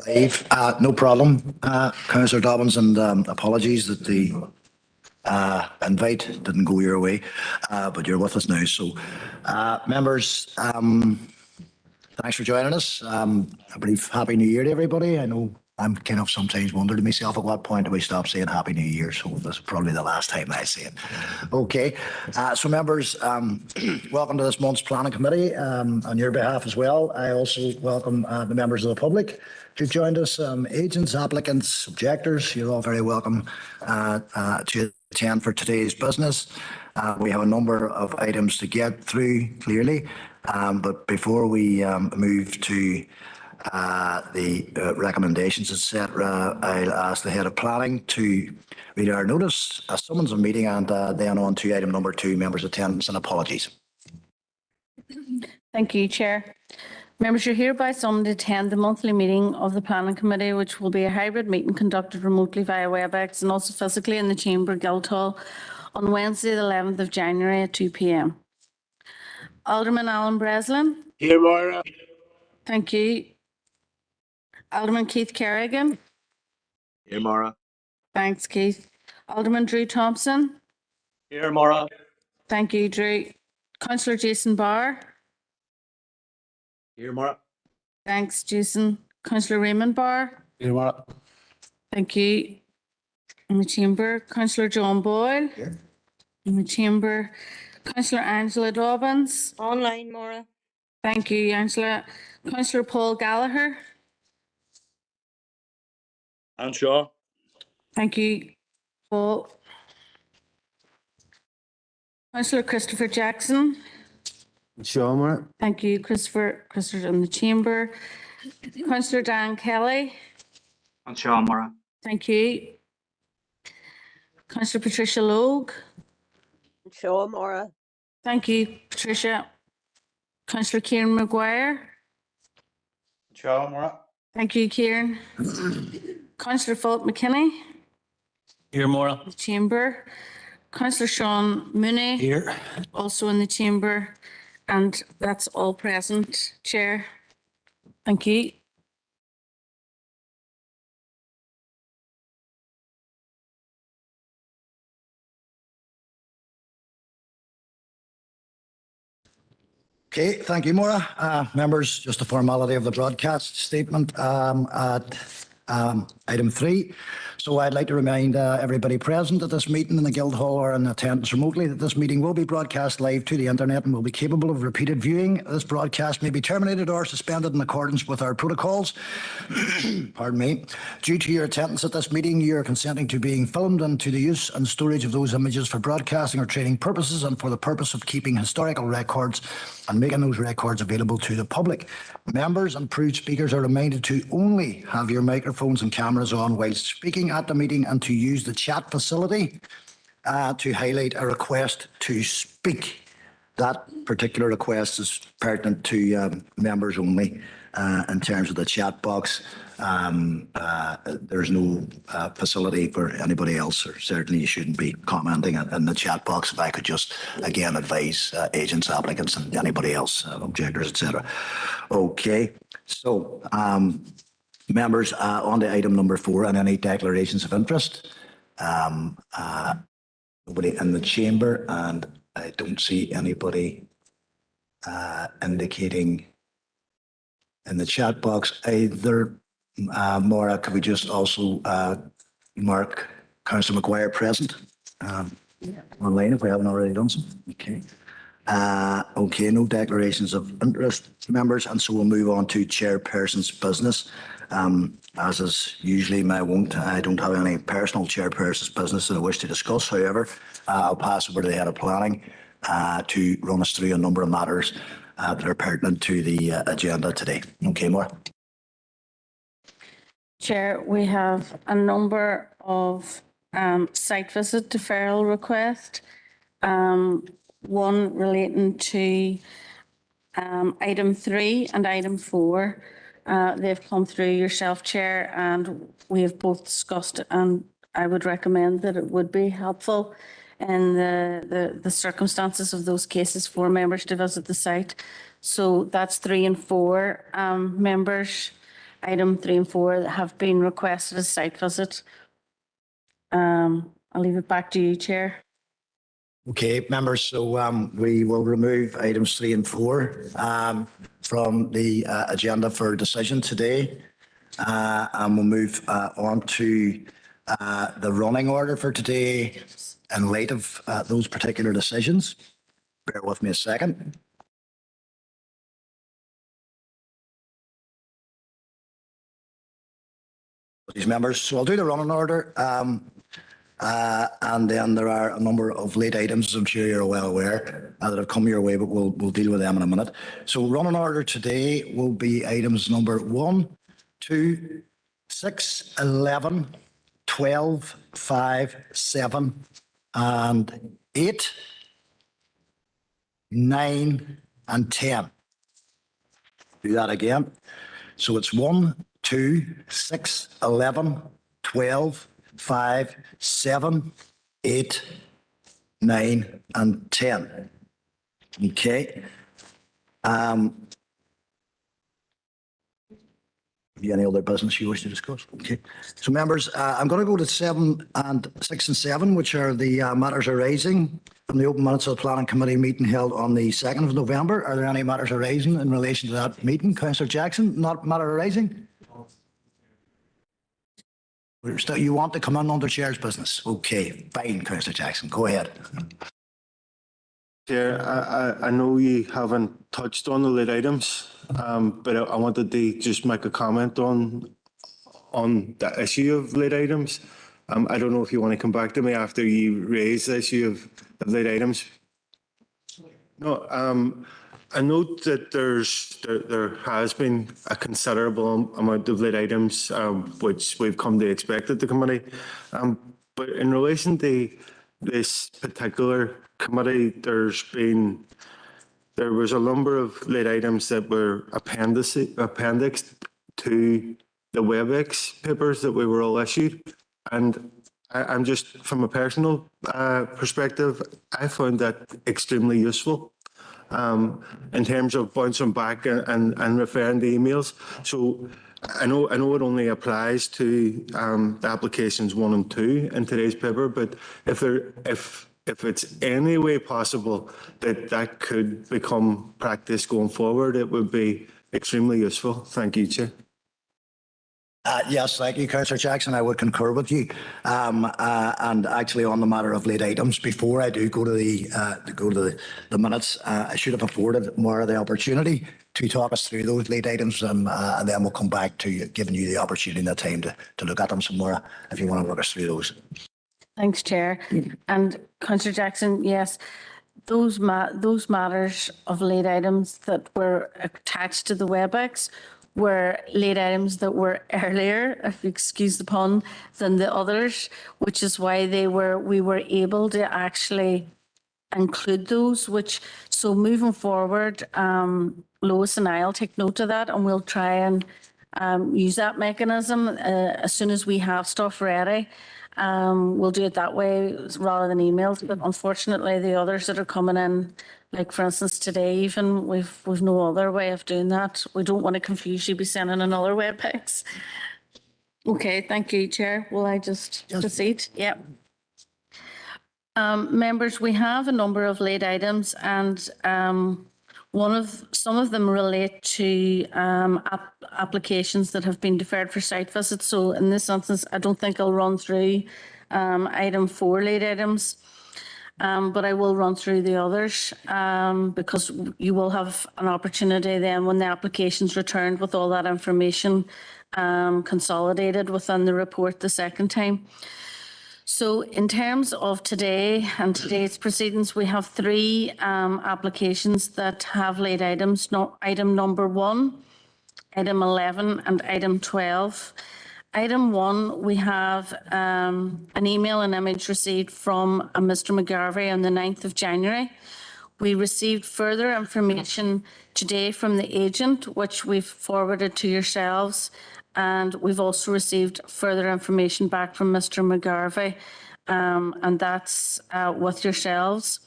Dave, no problem. Councillor Dobbins, and apologies that the invite didn't go your way, but you're with us now. So, members, thanks for joining us. I believe Happy New Year to everybody. I know I'm kind of sometimes wondering to myself at what point do we stop saying Happy New Year? So this is probably the last time I say it. Okay. So members, welcome to this month's planning committee on your behalf as well. I also welcome the members of the public who've joined us, agents, applicants, objectors. You're all very welcome to attend for today's business. We have a number of items to get through, clearly. But before we move to the recommendations, etc., I'll ask the head of planning to read our notice, a summons of meeting, and then on to item number 2, members' attendance and apologies. Thank you, Chair. Members are hereby summoned to attend the monthly meeting of the Planning Committee, which will be a hybrid meeting conducted remotely via WebEx and also physically in the Chamber Guildhall on Wednesday, the 11th of January at 2 p.m. Alderman Alan Breslin. Here, Maura. Thank you. Alderman Keith Kerrigan. Here, Maura. Thanks, Keith. Alderman Drew Thompson. Here, Maura. Thank you, Drew. Councillor Jason Barr. Here, Maura. Thanks, Jason. Councillor Raymond Barr. Here, Maura. Thank you. In the Chamber, Councillor John Boyle. Here. In the Chamber, Councillor Angela Dobbins. Online, Maura. Thank you, Angela. Councillor Paul Gallagher. And Shaw. Thank you, Paul. Councillor Christopher Jackson. Shaw, Maura. Thank you, Christopher. Christopher in the Chamber. Councillor Dan Kelly. And Shaw, Maura. Thank you. Councillor Patricia Logue. Show Maura. Thank you, Patricia. Councillor Kieran Maguire. Shaw, Maura. Thank you, Kieran. Councillor Philip McKinney. Here, Maura. The Chamber. Councillor Sean Mooney. Here. Also in the Chamber. And that's all present, Chair. Thank you. Okay, thank you, Maura. Members, just a formality of the broadcast statement at item 3. So I'd like to remind everybody present at this meeting in the Guildhall or in attendance remotely that this meeting will be broadcast live to the internet and will be capable of repeated viewing. This broadcast may be terminated or suspended in accordance with our protocols. Pardon me. Due to your attendance at this meeting, you are consenting to being filmed and to the use and storage of those images for broadcasting or training purposes and for the purpose of keeping historical records and making those records available to the public. Members and approved speakers are reminded to only have your microphones and cameras on whilst speaking at the meeting and to use the chat facility to highlight a request to speak. That particular request is pertinent to members only. In terms of the chat box, there's no facility for anybody else, or certainly you shouldn't be commenting in the chat box. If I could just again advise agents, applicants, and anybody else, objectors, etc. Okay, so members, on to item number 4 and any declarations of interest. Nobody in the chamber, and I don't see anybody indicating in the chat box either. Maura, could we just also mark Councillor Maguire present online if we haven't already done so? Okay. Okay, no declarations of interest, members, and so we'll move on to chairperson's business. As is usually my wont, I don't have any personal chairperson's business that I wish to discuss. However, I'll pass over to the head of planning to run us through a number of matters that are pertinent to the agenda today. Okay, Maura. Chair, we have a number of site visit deferral requests. One relating to item 3 and item 4. They've come through yourself, Chair, and we have both discussed, and I would recommend that it would be helpful in the circumstances of those cases for members to visit the site. So that's 3 and 4, members. item 3 and 4 have been requested as site visit. I'll leave it back to you, Chair. Okay, members, so we will remove items 3 and 4 from the agenda for decision today. And we'll move on to the running order for today in light of those particular decisions. Bear with me a second. These members, so I'll do the running order. And then there are a number of late items, I'm sure you're well aware, that have come your way, but we'll deal with them in a minute. So running order today will be items number 1, 2, 6, 11, 12, 5, 7, and 8, 9, and 10. Do that again. So it's 1, 2, 6, 11, 12, 5, 7, 8, 9, and 10. Okay. Any other business you wish to discuss? Okay. So members, I'm going to go to 7 and 6 and 7, which are the matters arising from the open minutes of the Planning Committee meeting held on the 2nd of November. Are there any matters arising in relation to that meeting? Councillor Jackson, not matter arising? You want to come in under Chair's business? Okay, fine, Councillor Jackson, go ahead. Chair, I know you haven't touched on the late items, but I wanted to just make a comment on the issue of late items. I don't know if you want to come back to me after you raise the issue of late items. No, I note that there has been a considerable amount of late items, which we've come to expect at the committee. But in relation to this particular committee, there was a number of late items that were appendix to the WebEx papers that we were all issued. And I'm just, from a personal perspective, I found that extremely useful. In terms of bouncing back and referring to emails. So I know it only applies to the applications 1 and 2 in today's paper, but if it's any way possible that could become practice going forward, it would be extremely useful. Thank you, Chair. Yes, thank you, Councillor Jackson. I would concur with you. And actually, on the matter of late items, before I do go to the minutes, I should have afforded Maura the opportunity to talk us through those late items, and then we'll come back to giving you the opportunity and the time to look at them some more if you want to work us through those. Thanks, Chair. And Councillor Jackson, yes, those matters of late items that were attached to the WebEx were late items that were earlier, if you excuse the pun, than the others, which is why we were able to actually include those, so moving forward, Lois and I'll take note of that, and we'll try and use that mechanism as soon as we have stuff ready. We'll do it that way rather than emails, but unfortunately the others that are coming in, like for instance today even, we've no other way of doing that. We don't want to confuse you by sending another WebEx. Okay, thank you, Chair. Will I just proceed? Yeah. Members, we have a number of late items, and some of them relate to applications that have been deferred for site visits. So in this instance, I don't think I'll run through item 4 late items, but I will run through the others because you will have an opportunity then when the application's returned with all that information consolidated within the report the second time. So in terms of today and today's proceedings, we have 3 applications that have late items, item number 1, item 11 and item 12. Item 1, we have an email and image received from Mr. McGarvey on the 9th of January. We received further information today from the agent, which we've forwarded to yourselves. And we've also received further information back from Mr. McGarvey, and that's with yourselves.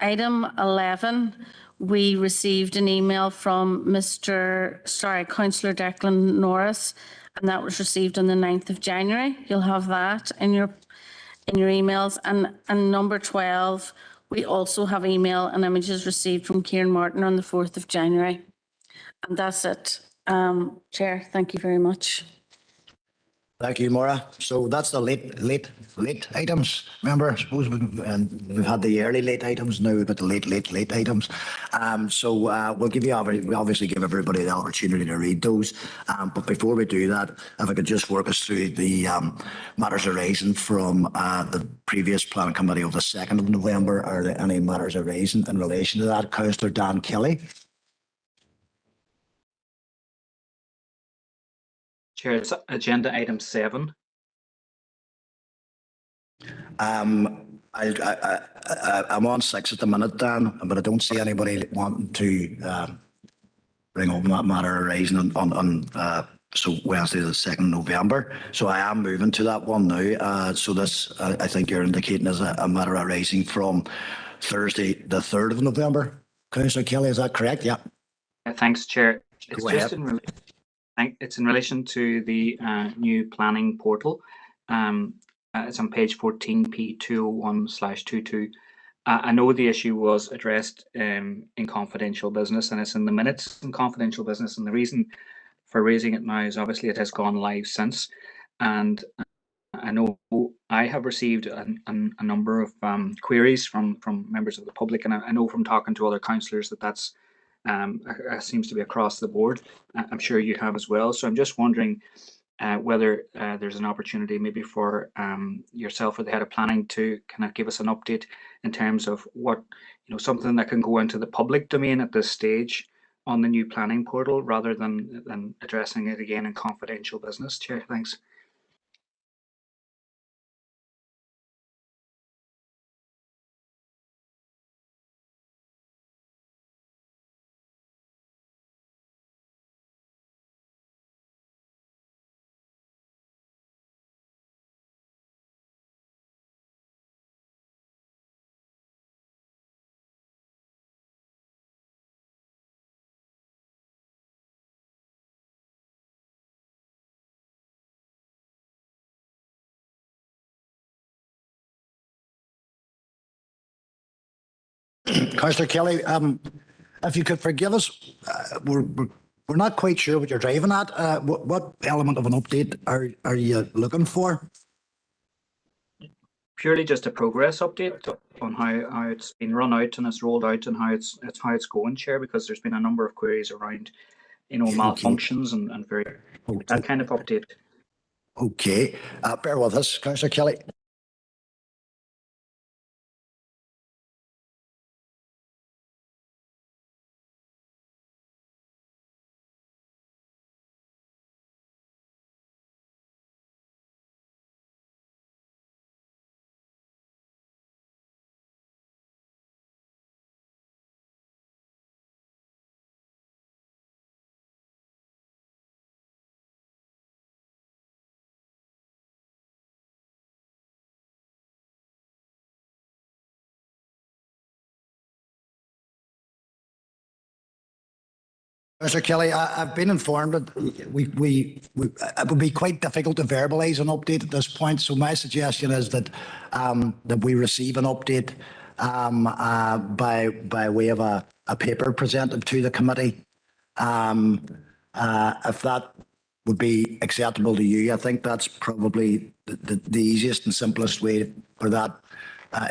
Item 11, we received an email from Councillor Declan Norris, and that was received on the 9th of January. You'll have that in your emails. And number 12, we also have email and images received from Kieran Martin on the 4th of January. And that's it. Chair, thank you very much. Thank you, Maura. So that's the late items. Remember, I suppose we've had the early late items, now we've got the late items. We'll give you, we obviously give everybody the opportunity to read those. But before we do that, if I could just work us through the matters arising from the previous planning committee of the 2nd of November. Are there any matters arising in relation to that? Councillor Dan Kelly. Chair, it's agenda item 7. I'm on 6 at the minute, Dan, but I don't see anybody wanting to bring up that matter arising on Wednesday the 2nd of November. So I am moving to that one now. So this, I think you're indicating, is a matter arising from Thursday the 3rd of November. Councillor Kelly, is that correct? Yeah. Thanks, Chair. It's Go just ahead. it's in relation to the new planning portal. It's on page 14, P201/22. I know the issue was addressed in confidential business, and it's in the minutes in confidential business. And the reason for raising it now is obviously it has gone live since. And I know I have received a number of queries from members of the public, and I know from talking to other councillors that that's seems to be across the board. I'm sure you have as well. So I'm just wondering whether there's an opportunity maybe for yourself or the head of planning to kind of give us an update in terms of what, something that can go into the public domain at this stage on the new planning portal rather than addressing it again in confidential business. Chair, thanks. Councillor Kelly, if you could forgive us, we're not quite sure what you're driving at. What element of an update are you looking for? Purely just a progress update on how it's been run out and it's rolled out and how it's going, Chair, because there's been a number of queries around, malfunctions and very that kind of update. Okay, bear with us, Councillor Kelly. Mr. Kelly, I've been informed that it would be quite difficult to verbalise an update at this point. So my suggestion is that that we receive an update by way of a paper presented to the committee. If that would be acceptable to you, I think that's probably the easiest and simplest way for that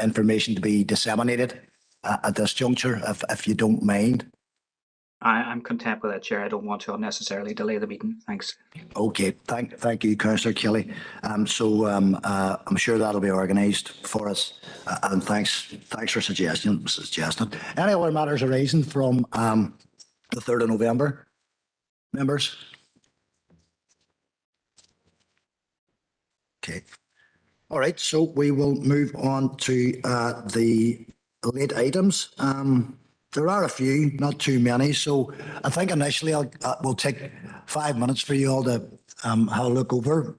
information to be disseminated at this juncture, if you don't mind. I'm content with that, Chair. I don't want to unnecessarily delay the meeting. Thanks. Okay, thank you, Councillor Kelly. I'm sure that'll be organised for us. And thanks for suggesting it. Any other matters arising from the 3rd of November, members? Okay. All right, so we will move on to the late items. There are a few, not too many. So I think initially we'll take 5 minutes for you all to have a look over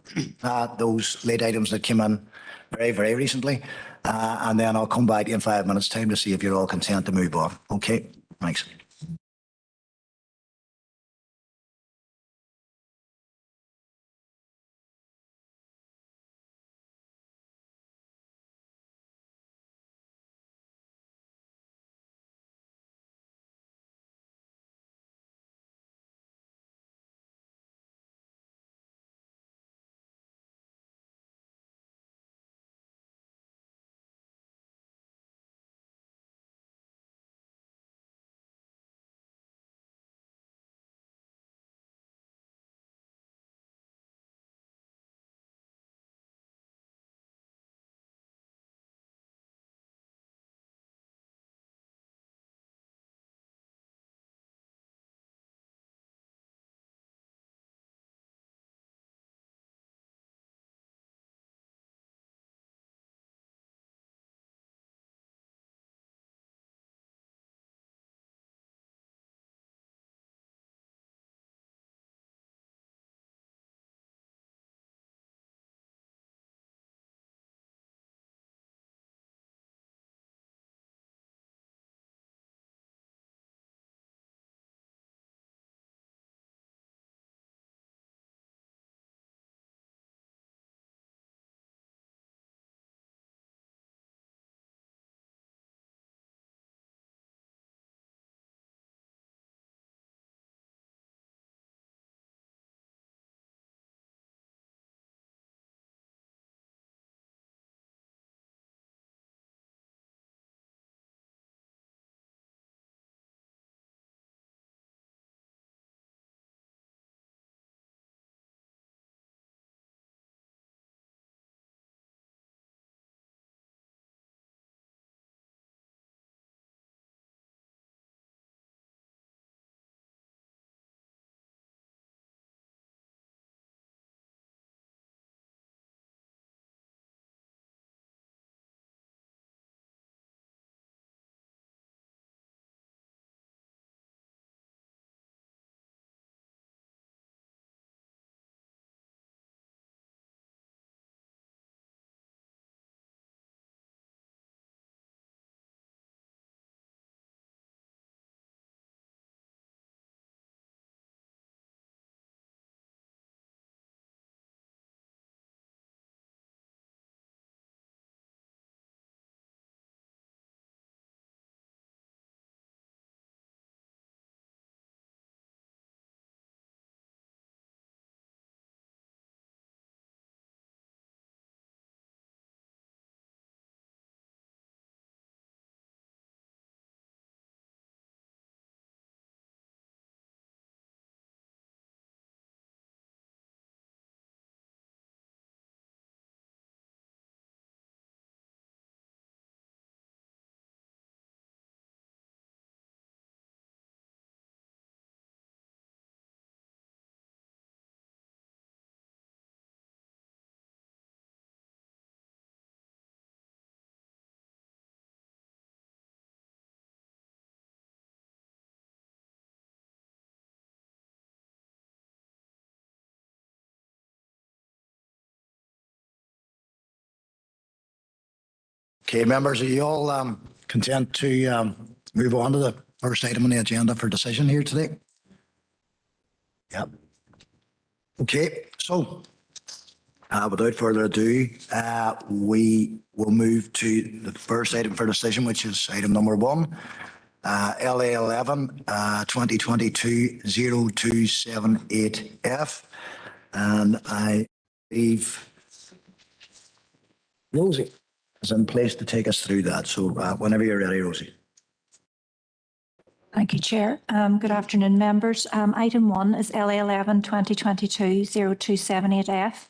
those late items that came in very, very recently. And then I'll come back in 5 minutes' time to see if you're all content to move on. Okay. Thanks. Okay, members, are you all content to move on to the first item on the agenda for decision here today? Yep. Okay, so without further ado, we will move to the first item for decision, which is item number 1, LA 11 2022-0278F. And I believe Rosie is in place to take us through that. So whenever you're ready, Rosie. Thank you, Chair. Good afternoon, members. Item 1 is LA 11 2022-0278F,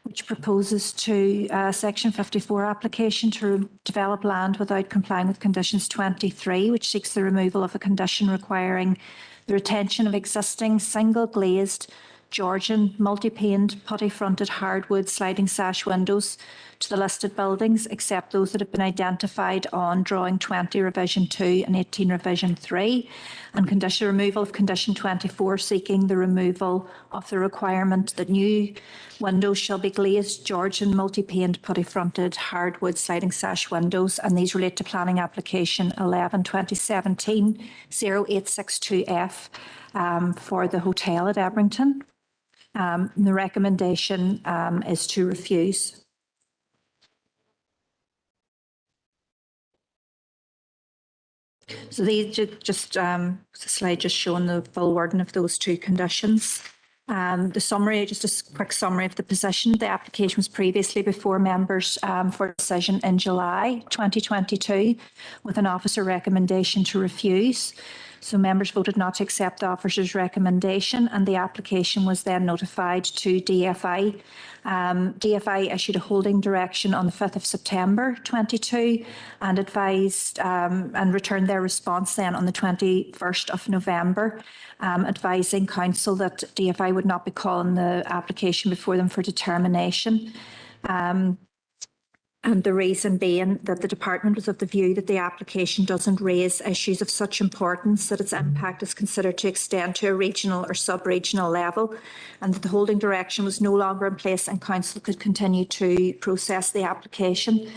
which proposes to Section 54 application to develop land without complying with conditions 23, which seeks the removal of a condition requiring the retention of existing single glazed Georgian multi-paned putty-fronted hardwood sliding sash windows to the listed buildings, except those that have been identified on drawing 20 revision 2 and 18 revision 3, and condition removal of condition 24, seeking the removal of the requirement that new windows shall be glazed Georgian multi-paned putty-fronted hardwood sliding sash windows, and these relate to planning application 11/2017-0862F for the hotel at Ebrington. The recommendation is to refuse. So these just a slide just showing the full wording of those two conditions. The summary, just a quick summary of the position. The application was previously before members for decision in July 2022 with an officer recommendation to refuse. So members voted not to accept the officer's recommendation, and the application was then notified to DFI. DFI issued a holding direction on the 5th of September 22 and advised and returned their response then on the 21st of November, advising council that DFI would not be calling the application before them for determination. And the reason being that the department was of the view that the application doesn't raise issues of such importance that its impact is considered to extend to a regional or sub-regional level, and that the holding direction was no longer in place and council could continue to process the application.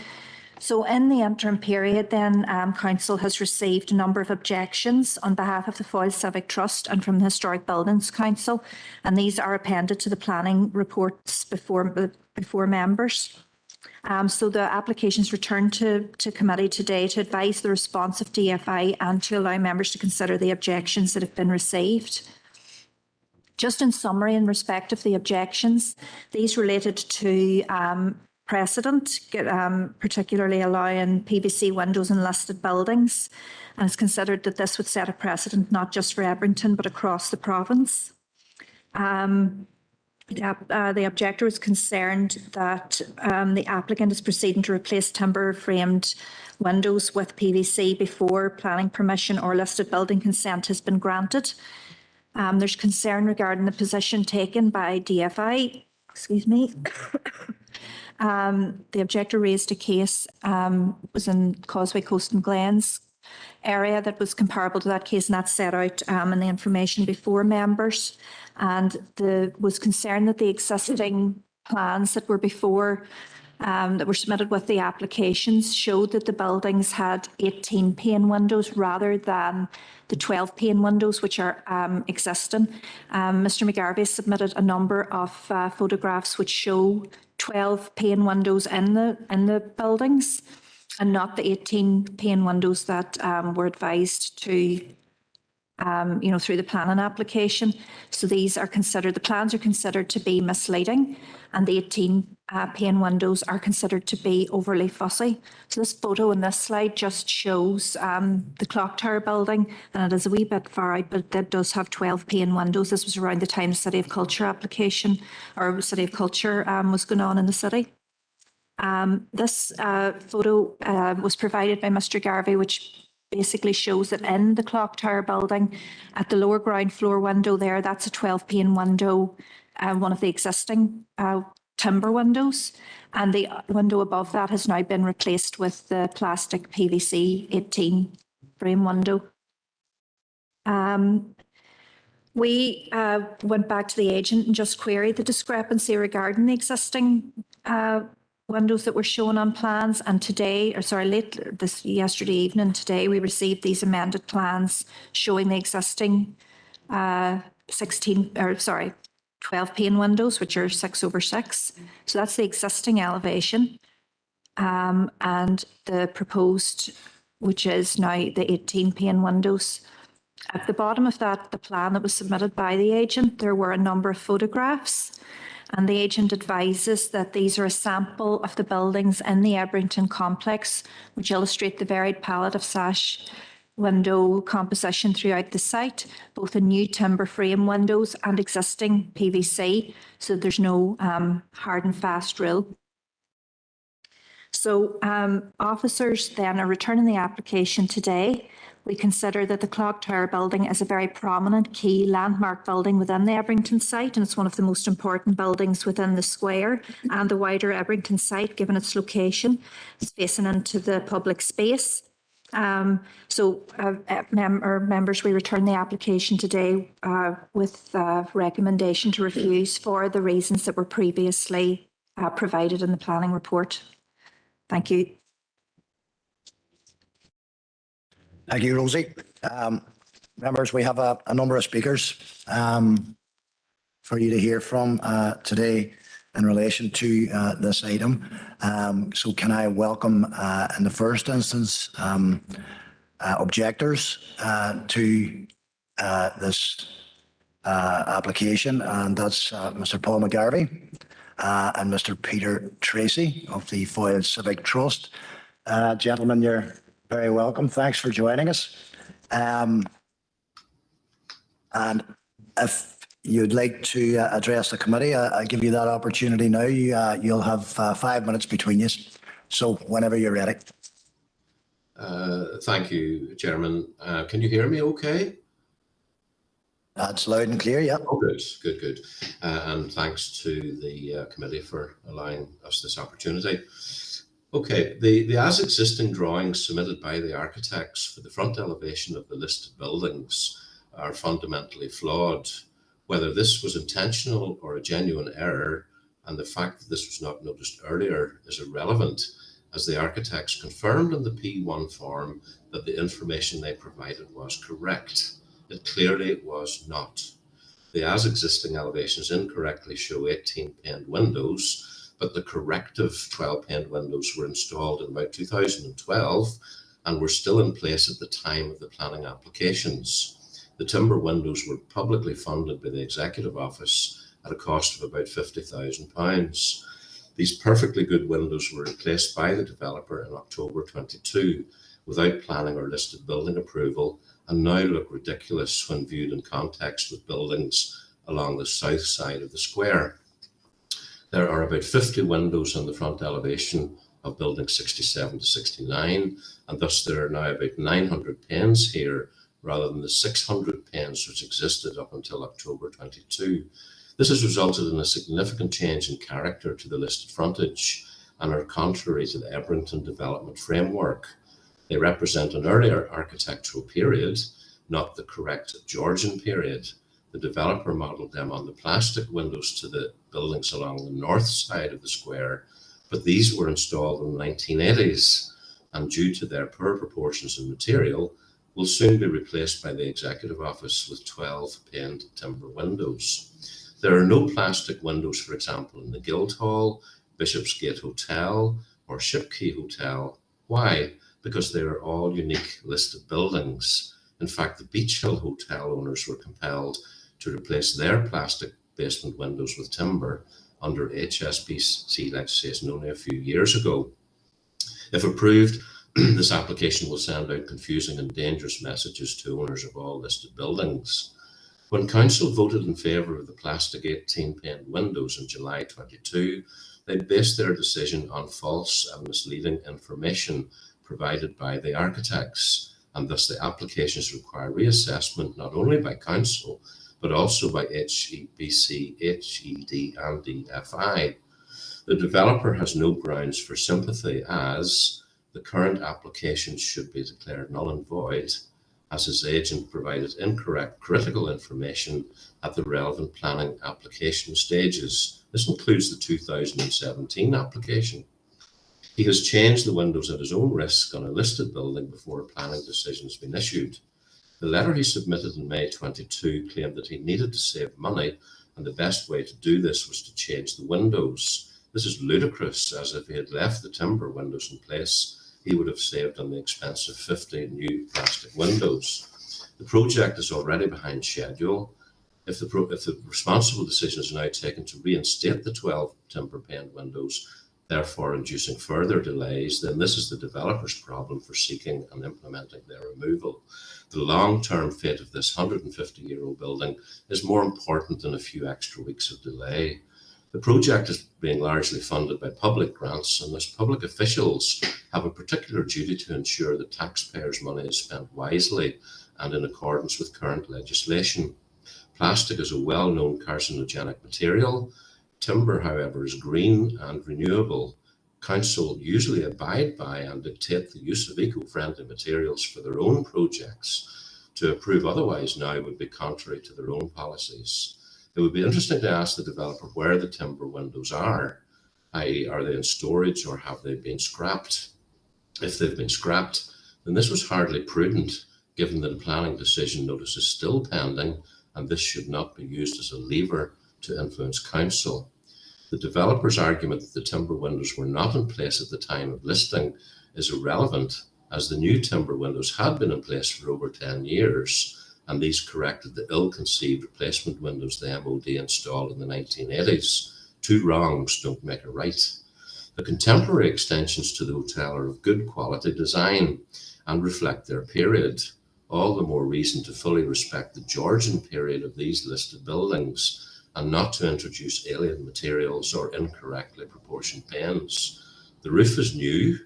So in the interim period then, council has received a number of objections on behalf of the Foyle Civic Trust and from the Historic Buildings Council, and these are appended to the planning reports before members. So the applications returned to committee today to advise the response of DFI and to allow members to consider the objections that have been received. Just in summary, in respect of the objections, these related to precedent, particularly allowing PVC windows in listed buildings, and it's considered that this would set a precedent not just for Ebrington but across the province. The objector is concerned that the applicant is proceeding to replace timber-framed windows with PVC before planning permission or listed building consent has been granted. There's concern regarding the position taken by DFI. Excuse me. The objector raised a case, was in Causeway Coast and Glens area that was comparable to that case, and that's set out in the information before members. And was concerned that the existing plans that were before, that were submitted with the applications showed that the buildings had 18 pane windows rather than the 12 pane windows which are existing. Mr. McGarvey submitted a number of photographs which show 12 pane windows in the buildings and not the 18 pane windows that were advised to through the planning application. So these are considered, the plans are considered to be misleading, and the 18 pane windows are considered to be overly fussy. So this photo in this slide just shows the clock tower building, and it is a wee bit far out, but it does have 12 pane windows. This was around the time the City of Culture application, or City of Culture was going on in the city. This photo was provided by Mr. Garvey, which basically shows that in the clock tower building, at the lower ground floor window there, that's a 12 pane window, one of the existing timber windows, and the window above that has now been replaced with the plastic PVC 18 frame window. We went back to the agent and just queried the discrepancy regarding the existing windows that were shown on plans, and today, or sorry, yesterday evening, today we received these amended plans showing the existing 12 pane windows, which are 6/6. So that's the existing elevation, and the proposed, which is now the 18 pane windows. At the bottom of that, the plan that was submitted by the agent, there were a number of photographs. And the agent advises that these are a sample of the buildings in the Ebrington complex, which illustrate the varied palette of sash window composition throughout the site, both in new timber frame windows and existing PVC. So there's no hard and fast rule. So officers then are returning the application today. We consider that the Clock Tower building is a very prominent key landmark building within the Ebrington site, and it's one of the most important buildings within the square and the wider Ebrington site, given its location. It's facing into the public space. Members, we return the application today with recommendation to refuse for the reasons that were previously provided in the planning report. Thank you. Thank you, Rosie. Members, we have a number of speakers for you to hear from today in relation to this item. So can I welcome in the first instance objectors to this application, and that's Mr. Paul McGarvey and Mr. Peter Tracy of the Foyle Civic Trust. Gentlemen, you're very welcome. Thanks for joining us. And if you'd like to address the committee, I give you that opportunity now. You'll have 5 minutes between you. So whenever you're ready. Thank you, Chairman. Can you hear me okay? That's loud and clear, yeah. Oh, good, good, good. And thanks to the committee for allowing us this opportunity. Okay, the as-existing drawings submitted by the architects for the front elevation of the listed buildings are fundamentally flawed. Whether this was intentional or a genuine error, and the fact that this was not noticed earlier, is irrelevant, as the architects confirmed in the P1 form that the information they provided was correct. It clearly was not. The as-existing elevations incorrectly show 18-paned windows, but the corrective 12-paned windows were installed in about 2012 and were still in place at the time of the planning applications. The timber windows were publicly funded by the Executive Office at a cost of about £50,000. These perfectly good windows were replaced by the developer in October 22 without planning or listed building approval, and now look ridiculous when viewed in context with buildings along the south side of the square. There are about 50 windows on the front elevation of buildings 67 to 69, and thus there are now about 900 panes here rather than the 600 panes which existed up until October 22. This has resulted in a significant change in character to the listed frontage and are contrary to the Ebrington development framework. They represent an earlier architectural period, not the correct Georgian period. The developer modelled them on the plastic windows to the buildings along the north side of the square, but these were installed in the 1980s and due to their poor proportions and material, will soon be replaced by the Executive Office with 12-paned timber windows. There are no plastic windows, for example, in the Guildhall, Bishopsgate Hotel, or Shipquay Hotel. Why? Because they are all unique listed buildings. In fact, the Beach Hill Hotel owners were compelled to replace their plastic basement windows with timber under HSBC legislation only a few years ago. If approved, this application will send out confusing and dangerous messages to owners of all listed buildings. When Council voted in favour of the plastic 18-pane windows in July 22, they based their decision on false and misleading information provided by the architects, and thus the applications require reassessment not only by Council, but also by HEBC, HED and DFI. The developer has no grounds for sympathy as the current application should be declared null and void as his agent provided incorrect critical information at the relevant planning application stages. This includes the 2017 application. He has changed the windows at his own risk on a listed building before a planning decision has been issued. The letter he submitted in May 22 claimed that he needed to save money, and the best way to do this was to change the windows. This is ludicrous, as if he had left the timber windows in place, he would have saved on the expensive 50 new plastic windows. The project is already behind schedule. If the responsible decision is now taken to reinstate the 12 timber-paned windows, therefore inducing further delays, then this is the developer's problem for seeking and implementing their removal. The long-term fate of this 150-year-old building is more important than a few extra weeks of delay. The project is being largely funded by public grants, and thus public officials have a particular duty to ensure that taxpayers' money is spent wisely and in accordance with current legislation. Plastic is a well-known carcinogenic material. Timber, however, is green and renewable. Council usually abide by and dictate the use of eco-friendly materials for their own projects. To approve otherwise now would be contrary to their own policies. It would be interesting to ask the developer where the timber windows are, i.e. are they in storage or have they been scrapped? If they've been scrapped, then this was hardly prudent, given that a planning decision notice is still pending, and this should not be used as a lever to influence council. The developer's argument that the timber windows were not in place at the time of listing is irrelevant, as the new timber windows had been in place for over 10 years, and these corrected the ill-conceived replacement windows the MOD installed in the 1980s. Two wrongs don't make a right. The contemporary extensions to the hotel are of good quality design and reflect their period. All the more reason to fully respect the Georgian period of these listed buildings and not to introduce alien materials or incorrectly proportioned panes. The roof is new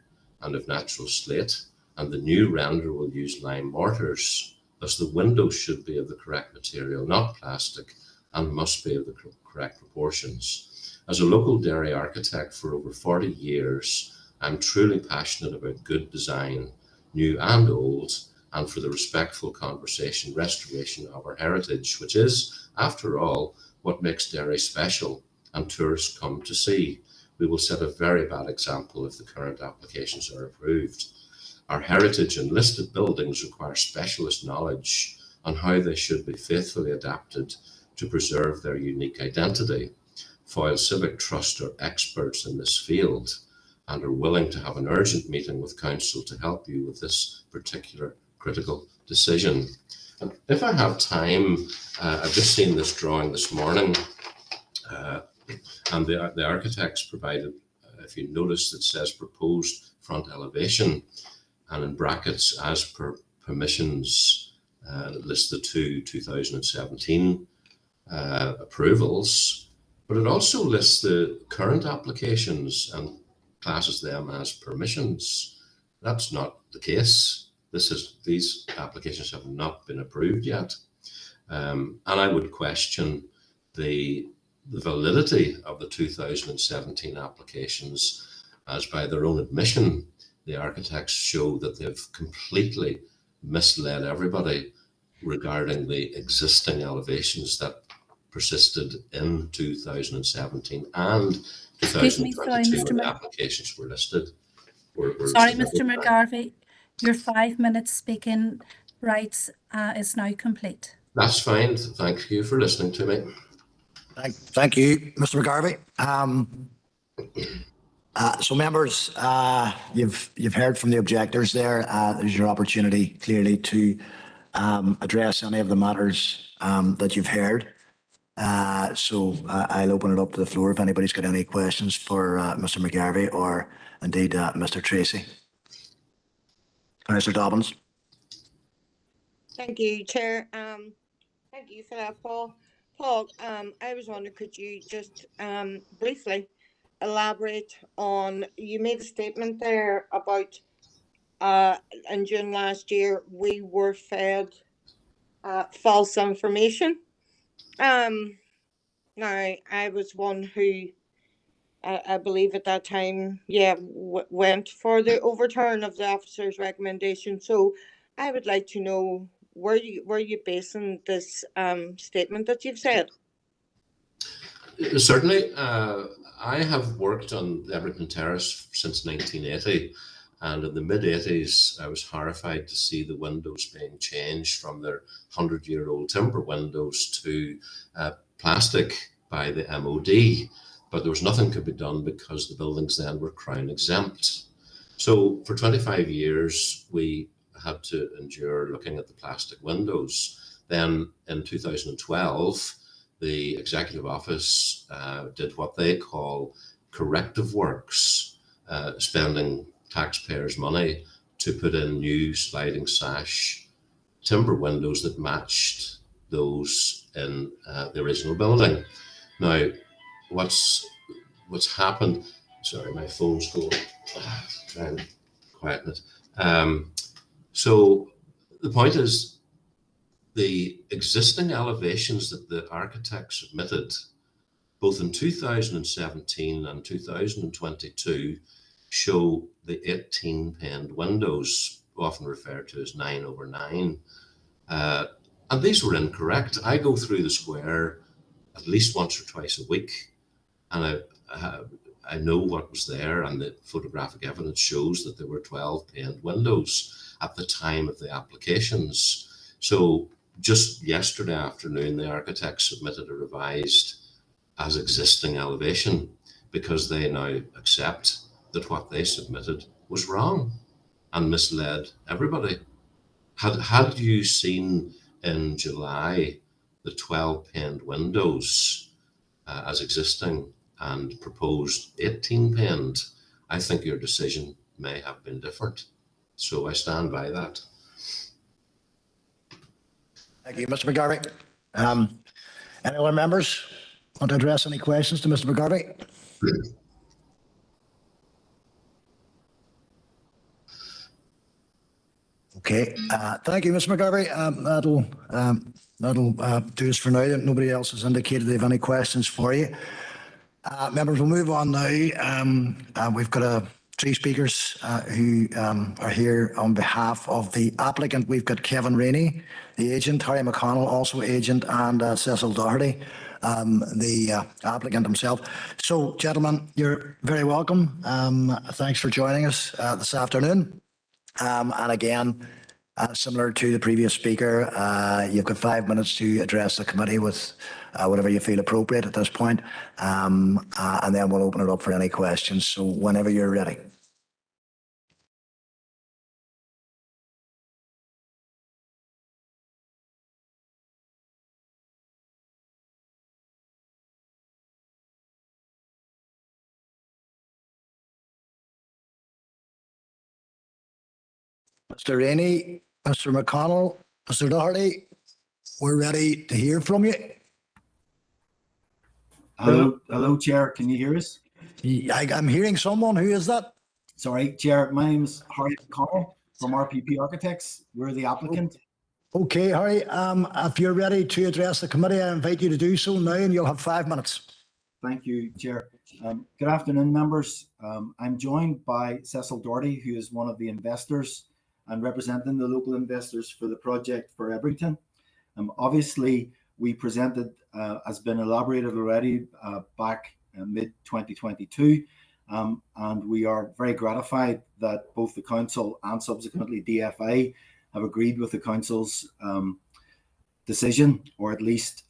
and of natural slate, and the new render will use lime mortars. Thus, the windows should be of the correct material, not plastic, and must be of the correct proportions. As a local Derry architect for over 40 years, I'm truly passionate about good design, new and old, and for the respectful conversation restoration of our heritage, which is, after all, what makes Derry special and tourists come to see. We will set a very bad example if the current applications are approved. Our heritage and listed buildings require specialist knowledge on how they should be faithfully adapted to preserve their unique identity. Foyle Civic Trust are experts in this field and are willing to have an urgent meeting with Council to help you with this particular critical decision. And if I have time, I've just seen this drawing this morning, and the architects provided, if you notice, it says proposed front elevation, and in brackets, as per permissions, it lists the 2017 approvals, but it also lists the current applications and classes them as permissions. That's not the case. These applications have not been approved yet, and I would question the validity of the 2017 applications, as by their own admission, the architects show that they've completely misled everybody regarding the existing elevations that persisted in 2017 and Excuse me, sorry, 2022 Mr. when the Mc- applications were listed. Sorry, Mr. McGarvey, your 5 minutes speaking rights is now complete. That's fine. Thank you for listening to me. Thank you, Mr. McGarvey. So members, you've heard from the objectors there. There's your opportunity clearly to address any of the matters that you've heard. So I'll open it up to the floor if anybody's got any questions for Mr. McGarvey or indeed Mr. Tracy. Mr. Dobbins. Thank you, Chair. Thank you for that, Paul. Paul, I was wondering, could you just briefly elaborate on, you made a statement there about in June last year, we were fed false information. Now, I was one who, I believe at that time, went for the overturn of the officer's recommendation. So I would like to know, were you basing this statement that you've said? Certainly. I have worked on Everton Terrace since 1980, and in the mid-80s I was horrified to see the windows being changed from their 100-year-old timber windows to plastic by the MOD, but there was nothing could be done because the buildings then were Crown exempt. So for 25 years we had to endure looking at the plastic windows. Then in 2012 the Executive Office did what they call corrective works, spending taxpayers' money to put in new sliding sash timber windows that matched those in the original building. Now, what's happened. Sorry, my phone's going. Try and quieten it. So the point is, the existing elevations that the architect submitted, both in 2017 and 2022, show the 18-paned windows, often referred to as 9/9. And these were incorrect. I go through the square at least once or twice a week, and I know what was there, and the photographic evidence shows that there were 12-paned windows at the time of the applications. So just yesterday afternoon, the architect submitted a revised as existing elevation because they now accept that what they submitted was wrong and misled everybody. Had you seen in July the 12-paned windows as existing and proposed 18-paned, I think your decision may have been different. So I stand by that. Thank you, Mr. McGarvey. Any other members want to address any questions to Mr. McGarvey? Okay, thank you, Mr. McGarvey. That'll do us for now. Nobody else has indicated they have any questions for you. Members, we'll move on now. We've got three speakers who are here on behalf of the applicant. We've got Kevin Rainey, the agent, Harry McConnell, also agent, and Cecil Doherty, the applicant himself. So, gentlemen, you're very welcome. Thanks for joining us this afternoon. And again, similar to the previous speaker, you've got 5 minutes to address the committee with whatever you feel appropriate at this point. And then we'll open it up for any questions. So whenever you're ready. Mr. Rainey, Mr. McConnell, Mr. Doherty, we're ready to hear from you. Hello, Chair. Can you hear us? I'm hearing someone. Who is that? Sorry, Chair. My name is Harry McConnell from RPP Architects. We're the applicant. Okay, Harry. If you're ready to address the committee, I invite you to do so now, and you'll have 5 minutes. Thank you, Chair. Good afternoon, members. I'm joined by Cecil Doherty, who is one of the investors and representing the local investors for the project for Ebrington. Obviously, we presented, has been elaborated already back in mid-2022, and we are very gratified that both the council and subsequently DFI have agreed with the council's decision, or at least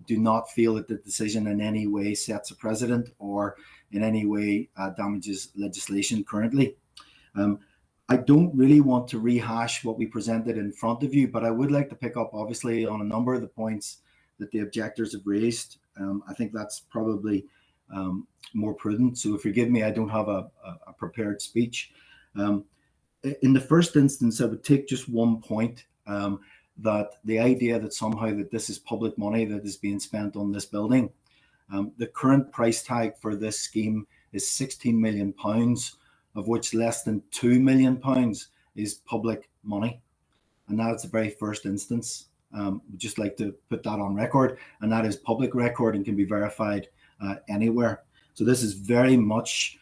do not feel that the decision in any way sets a precedent or in any way damages legislation currently. I don't really want to rehash what we presented in front of you, but I would like to pick up obviously on a number of the points that the objectors have raised. I think that's probably more prudent. So forgive me, I don't have a prepared speech. In the first instance, I would take just one point, that the idea that somehow that this is public money that is being spent on this building. The current price tag for this scheme is £16 million, of which less than £2 million is public money. And that's the very first instance. We'd just like to put that on record, and that is public record and can be verified anywhere. So this is very much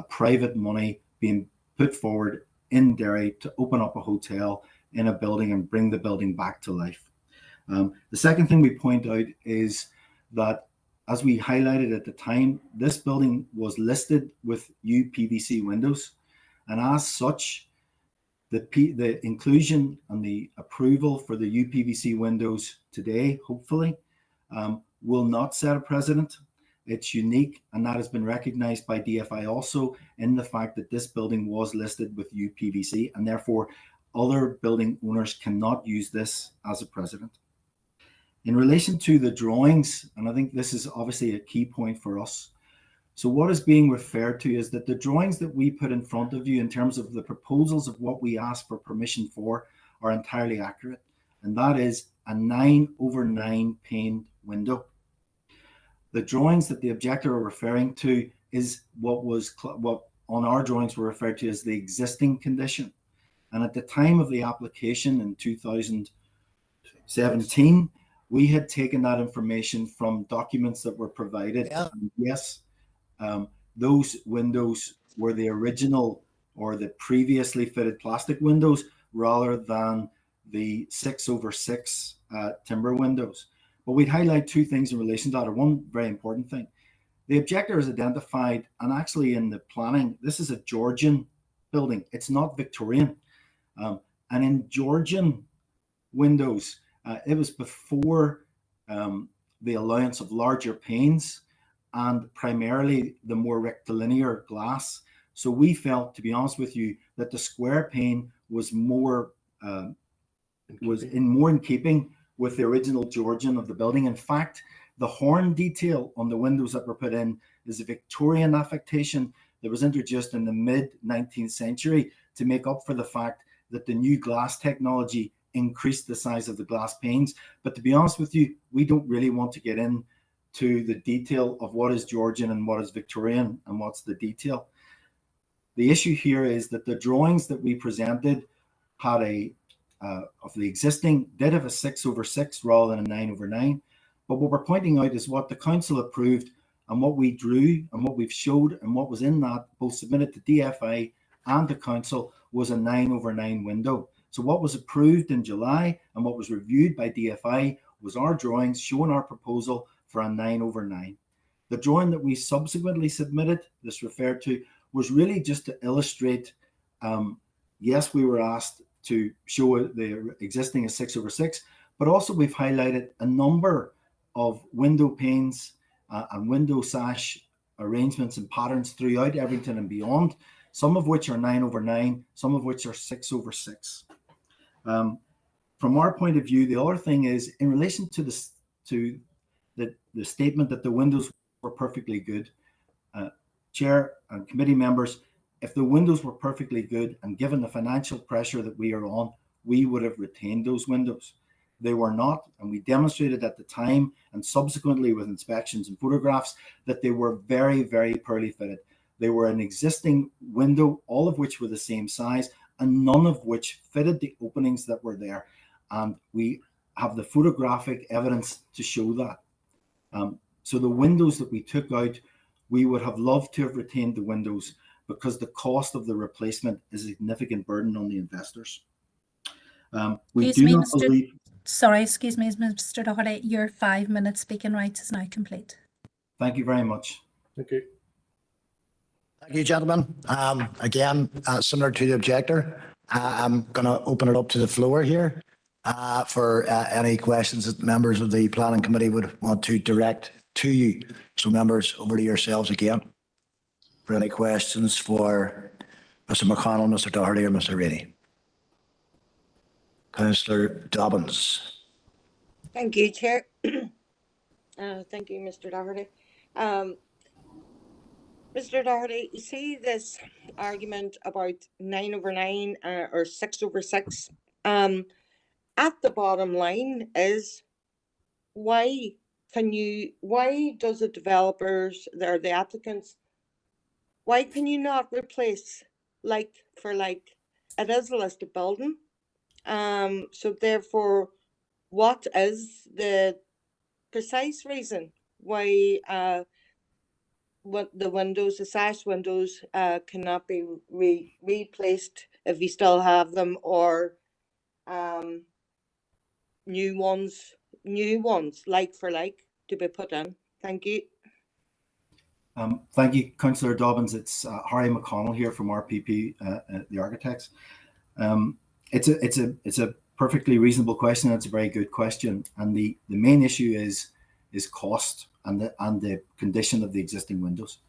private money being put forward in Derry to open up a hotel in a building and bring the building back to life. The second thing we point out is that, as we highlighted at the time, this building was listed with UPVC windows, and as such, the inclusion and the approval for the UPVC windows today, hopefully, will not set a precedent. It's unique, and that has been recognized by DFI also in the fact that this building was listed with UPVC, and therefore other building owners cannot use this as a precedent. In relation to the drawings, and I think this is obviously a key point for us. So what is being referred to is that the drawings that we put in front of you in terms of the proposals of what we asked for permission for are entirely accurate. And that is a 9/9 pane window. The drawings that the objector are referring to is what on our drawings were referred to as the existing condition. And at the time of the application in 2017, we had taken that information from documents that were provided. Yeah. And yes, those windows were the original or the previously fitted plastic windows rather than the 6/6 timber windows. But we'd highlight two things in relation to that, or one very important thing. The objector has identified, and actually in the planning, this is a Georgian building. It's not Victorian. And in Georgian windows, it was before the allowance of larger panes and primarily the more rectilinear glass. So we felt, to be honest with you, that the square pane was more in keeping with the original Georgian of the building. In fact, the horn detail on the windows that were put in is a Victorian affectation that was introduced in the mid-19th century to make up for the fact that the new glass technology increased the size of the glass panes. But to be honest with you, we don't really want to get into the detail of what is Georgian and what is Victorian and what's the detail. The issue here is that the drawings that we presented had of the existing did have a 6/6 rather than a 9/9. But what we're pointing out is what the council approved and what we drew and what we've showed and what was in that, both submitted to DFI and the council, was a 9/9 window. So what was approved in July and what was reviewed by DFI was our drawings showing our proposal for a 9/9. The drawing that we subsequently submitted, this referred to, was really just to illustrate, yes, we were asked to show the existing as 6/6, but also we've highlighted a number of window panes and window sash arrangements and patterns throughout Everington and beyond, some of which are 9/9, some of which are 6/6. From our point of view, the other thing is in relation to the statement that the windows were perfectly good. Chair and committee members, if the windows were perfectly good and given the financial pressure that we are on, we would have retained those windows. They were not, and we demonstrated at the time and subsequently with inspections and photographs that they were very, very poorly fitted. They were an existing window, all of which were the same size and none of which fitted the openings that were there. And we have the photographic evidence to show that. So the windows that we took out, we would have loved to have retained the windows because the cost of the replacement is a significant burden on the investors. Excuse me, Mr. Doherty, your 5-minute speaking rights is now complete. Thank you very much. Thank you. Thank you, gentlemen. Again, similar to the objector, I'm going to open it up to the floor here for any questions that members of the planning committee would want to direct to you. So members, over to yourselves again for any questions for Mr. McConnell, Mr. Doherty or Mr. Rainey. Councillor Dobbins. Thank you, Chair. Thank you, Mr. Doherty. Mr. Doherty, you see this argument about 9/9 or 6/6. At the bottom line is why does the developers or the applicants, why can you not replace like for like? It is a listed building. So therefore, what is the precise reason why what the windows, the sash windows, cannot be replaced if you still have them, or new ones like for like to be put in? Thank you. Thank you, Councillor Dobbins. It's Harry McConnell here from RPP, the architects. It's a perfectly reasonable question. It's a very good question, and the main issue is cost and the condition of the existing windows.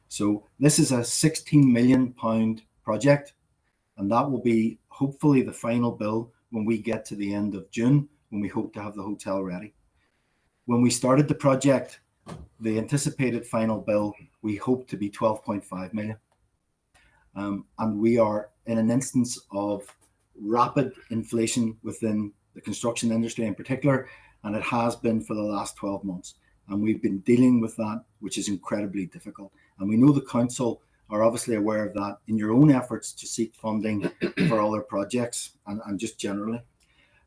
So this is a £16 million project, and that will be hopefully the final bill when we get to the end of June, when we hope to have the hotel ready. When we started the project, the anticipated final bill, we hope to be 12.5 million. And we are in an instance of rapid inflation within the construction industry in particular, and it has been for the last 12 months. And we've been dealing with that, which is incredibly difficult. And we know the council are obviously aware of that in your own efforts to seek funding for other projects and just generally.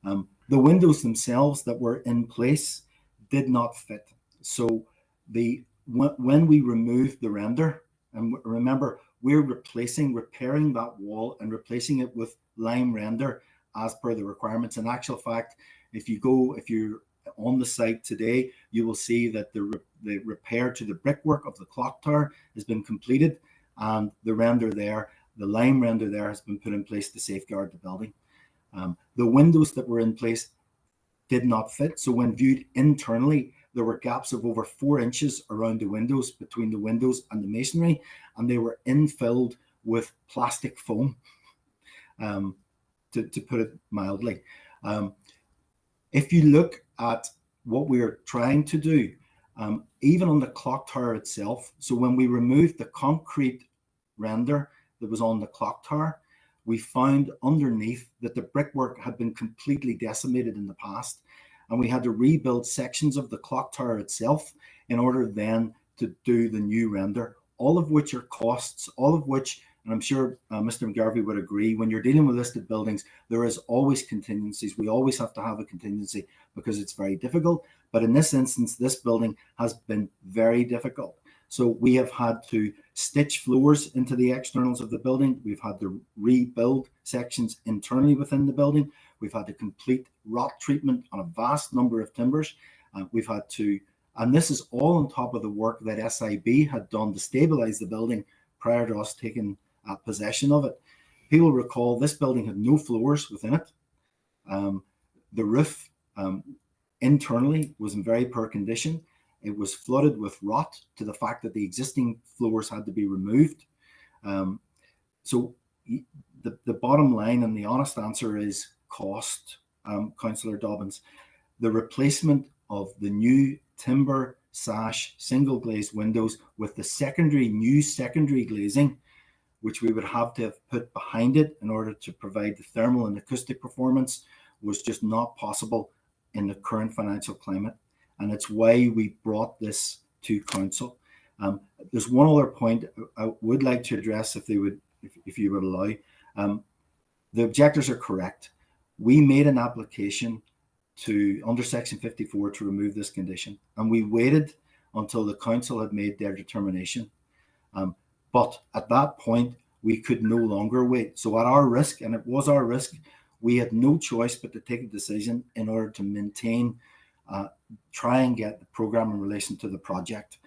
The windows themselves that were in place did not fit. So when we removed the render, and remember, we're repairing that wall and replacing it with lime render as per the requirements. In actual fact, if you're on the site today, you will see that the repair to the brickwork of the clock tower has been completed, and the lime render there has been put in place to safeguard the building. The windows that were in place did not fit. So when viewed internally, there were gaps of over 4 inches around the windows, between the windows and the masonry, and they were infilled with plastic foam, to put it mildly. If you look at what we're trying to do, even on the clock tower itself, so when we removed the concrete render that was on the clock tower, we found underneath that the brickwork had been completely decimated in the past, and we had to rebuild sections of the clock tower itself in order then to do the new render, all of which are costs, all of which, and I'm sure Mr. McGarvey would agree, when you're dealing with listed buildings, there is always contingencies. We always have to have a contingency because it's very difficult. But in this instance, this building has been very difficult. So we have had to stitch floors into the externals of the building. We've had to rebuild sections internally within the building. We've had to complete rot treatment on a vast number of timbers. We've had to, and this is all on top of the work that SIB had done to stabilize the building prior to us taking possession of it. People recall this building had no floors within it. The roof internally was in very poor condition. It was flooded with rot to the fact that the existing floors had to be removed. So the bottom line and the honest answer is cost, Councillor Dobbins. The replacement of the new timber sash single glazed windows with the new secondary glazing, which we would have to have put behind it in order to provide the thermal and acoustic performance, was just not possible in the current financial climate. And it's why we brought this to council. There's one other point I would like to address, if you would allow. The objectors are correct. We made an application under Section 54 to remove this condition, and we waited until the council had made their determination. But at that point, we could no longer wait. So at our risk, and it was our risk, we had no choice but to take a decision in order to maintain, try and get the program in relation to the project.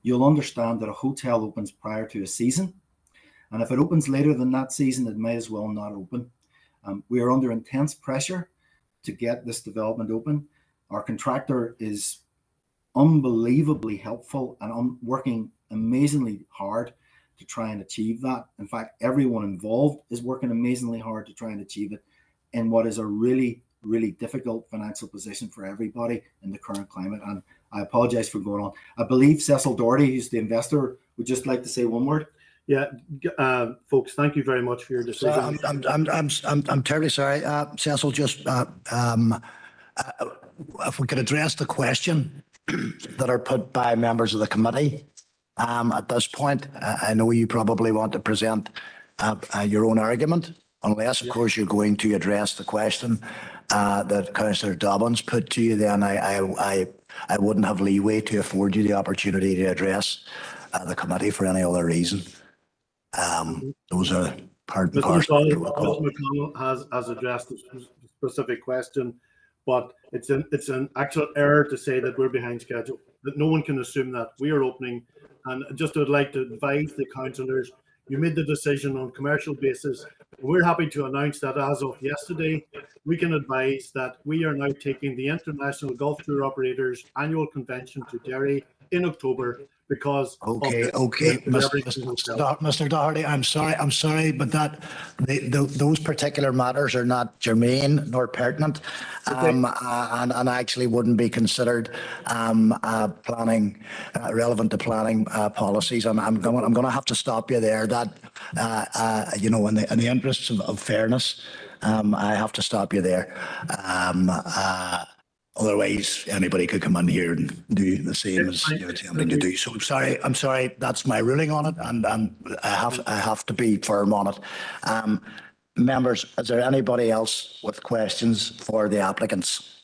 You'll understand that a hotel opens prior to a season, and if it opens later than that season, it might as well not open. We are under intense pressure to get this development open. Our contractor is unbelievably helpful and working amazingly hard to try and achieve that. In fact, everyone involved is working amazingly hard to try and achieve it in what is a really, really difficult financial position for everybody in the current climate. And I apologize for going on. I believe Cecil Doherty, who's the investor, would just like to say one word. Yeah, folks, thank you very much for your decision. I'm terribly sorry, Cecil. Just if we could address the question that are put by members of the committee at this point. I know you probably want to present your own argument, unless, of course, you're going to address the question that Councillor Dobbins put to you. Then I wouldn't have leeway to afford you the opportunity to address the committee for any other reason. Those are part and parcel. Mr. McConnell has addressed a specific question, but it's an actual error to say that we're behind schedule. That no one can assume that we are opening. And just would like to advise the councillors, you made the decision on commercial basis. We're happy to announce that as of yesterday, we can advise that we are now taking the International Golf Tour Operators Annual Convention to Derry in October. Because Mr. Doherty, I'm sorry, but those particular matters are not germane nor pertinent, and actually wouldn't be considered planning relevant to planning policies. I'm going to have to stop you there. That in the interests of fairness, I have to stop you there. Otherwise, anybody could come in here and do the same as you're attempting to do. So I'm sorry, that's my ruling on it, and I have to be firm on it. Members, is there anybody else with questions for the applicants?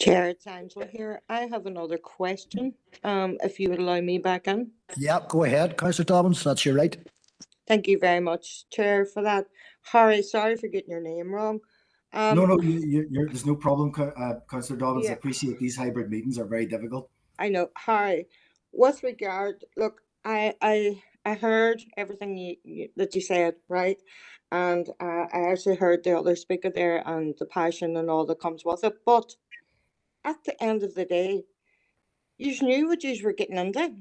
Chair, it's Angela here. I have another question, if you would allow me back in. Yeah, go ahead, Councillor Dobbins, that's your right. Thank you very much, Chair, for that. Harry, sorry for getting your name wrong. No, there's no problem, Councillor Dobbins. Yeah. I appreciate these hybrid meetings are very difficult. I know, Harry. With regard, look, I heard everything that you said, right? And I actually heard the other speaker there and the passion and all that comes with it. But at the end of the day, you knew what you were getting into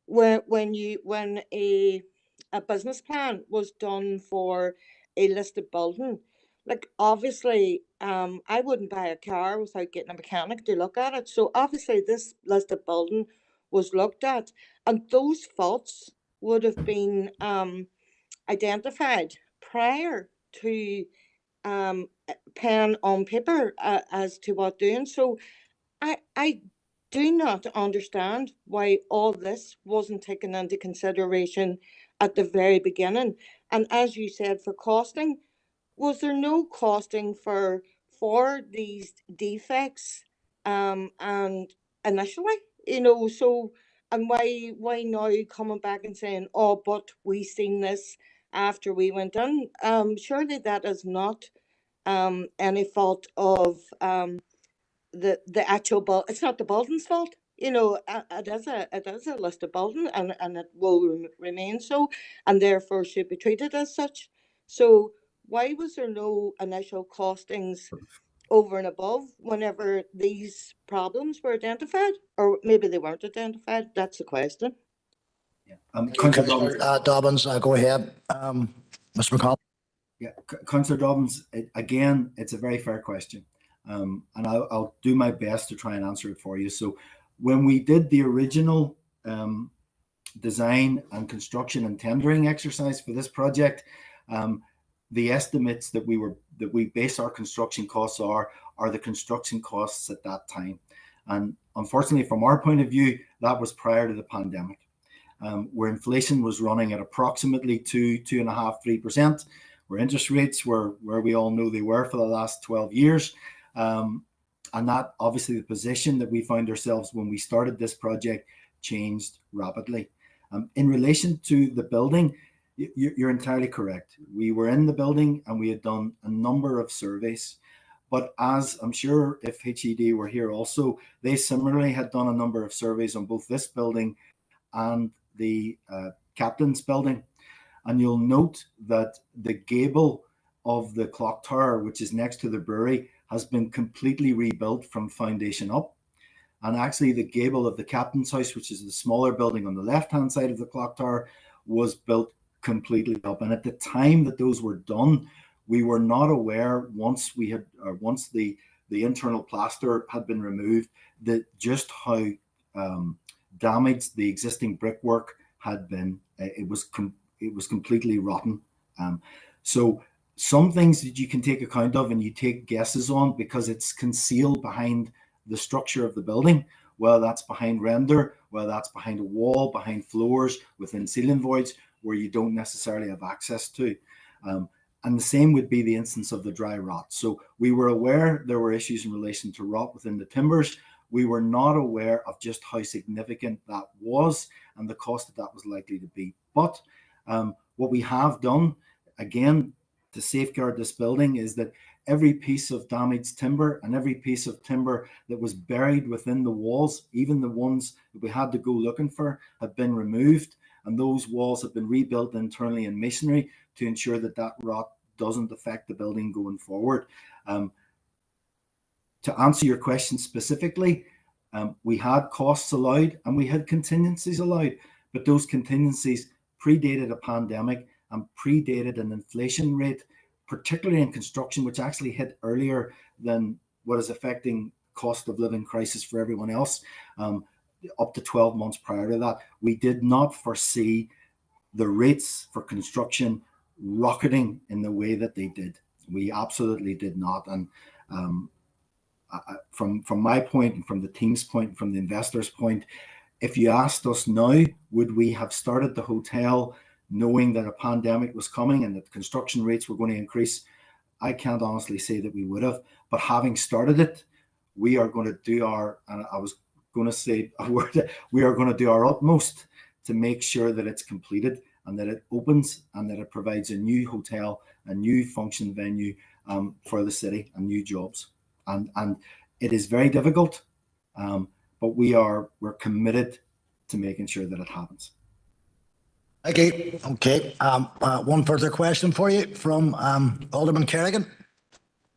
when a business plan was done for a listed building. Like, obviously, I wouldn't buy a car without getting a mechanic to look at it. So obviously this listed building was looked at, and those faults would have been identified prior to pen on paper as to what doing. So I do not understand why all this wasn't taken into consideration at the very beginning. And as you said, for costing, was there no costing for these defects and initially, so, and why now coming back and saying, oh, but we seen this after we went in? Surely that is not any fault of the actual build. It's not the building's fault. It is a listed building, and it will remain so, and therefore should be treated as such. So why was there no initial costings over and above whenever these problems were identified, or maybe they weren't identified? That's the question. Yeah. Councillor Dobbins, go ahead. Mr. McCall. Yeah, Councillor Dobbins, again, it's a very fair question. And I'll do my best to try and answer it for you. So when we did the original design and construction and tendering exercise for this project, the estimates that we base our construction costs are the construction costs at that time. And unfortunately, from our point of view, that was prior to the pandemic, where inflation was running at approximately 2.5%, 3%, where interest rates were where we all know they were for the last 12 years. And that obviously the position that we found ourselves when we started this project changed rapidly. In relation to the building, you're entirely correct. We were in the building and we had done a number of surveys. But as I'm sure if HED were here also, they similarly had done a number of surveys on both this building and the Captain's building. And you'll note that the gable of the clock tower, which is next to the brewery, has been completely rebuilt from foundation up. And actually the gable of the Captain's house, which is the smaller building on the left-hand side of the clock tower, was built completely up. And at the time that those were done, we were not aware, once the internal plaster had been removed, that just how damaged the existing brickwork had been. It was completely rotten. So some things that you can take account of and you take guesses on because it's concealed behind the structure of the building, whether that's behind render, whether that's behind a wall, behind floors, within ceiling voids where you don't necessarily have access to. And the same would be the instance of the dry rot. So we were aware there were issues in relation to rot within the timbers. We were not aware of just how significant that was and the cost that was likely to be. But what we have done, again, to safeguard this building is that every piece of damaged timber and every piece of timber that was buried within the walls, even the ones that we had to go looking for, have been removed. And those walls have been rebuilt internally in masonry to ensure that that rot doesn't affect the building going forward. To answer your question specifically, we had costs allowed and we had contingencies allowed, but those contingencies predated a pandemic and predated an inflation rate, particularly in construction, which actually hit earlier than what is affecting cost of living crisis for everyone else, up to 12 months prior to that. We did not foresee the rates for construction rocketing in the way that they did. We absolutely did not. And from my point and from the team's point and from the investors' point, if you asked us now, would we have started the hotel knowing that a pandemic was coming and that construction rates were going to increase? I can't honestly say that we would have, but having started it, we are going to do our, and I was going to say a word, we are going to do our utmost to make sure that it's completed and that it opens and that it provides a new hotel, a new function venue for the city and new jobs. And it is very difficult, but we're committed to making sure that it happens. Okay, okay. One further question for you from Alderman Kerrigan.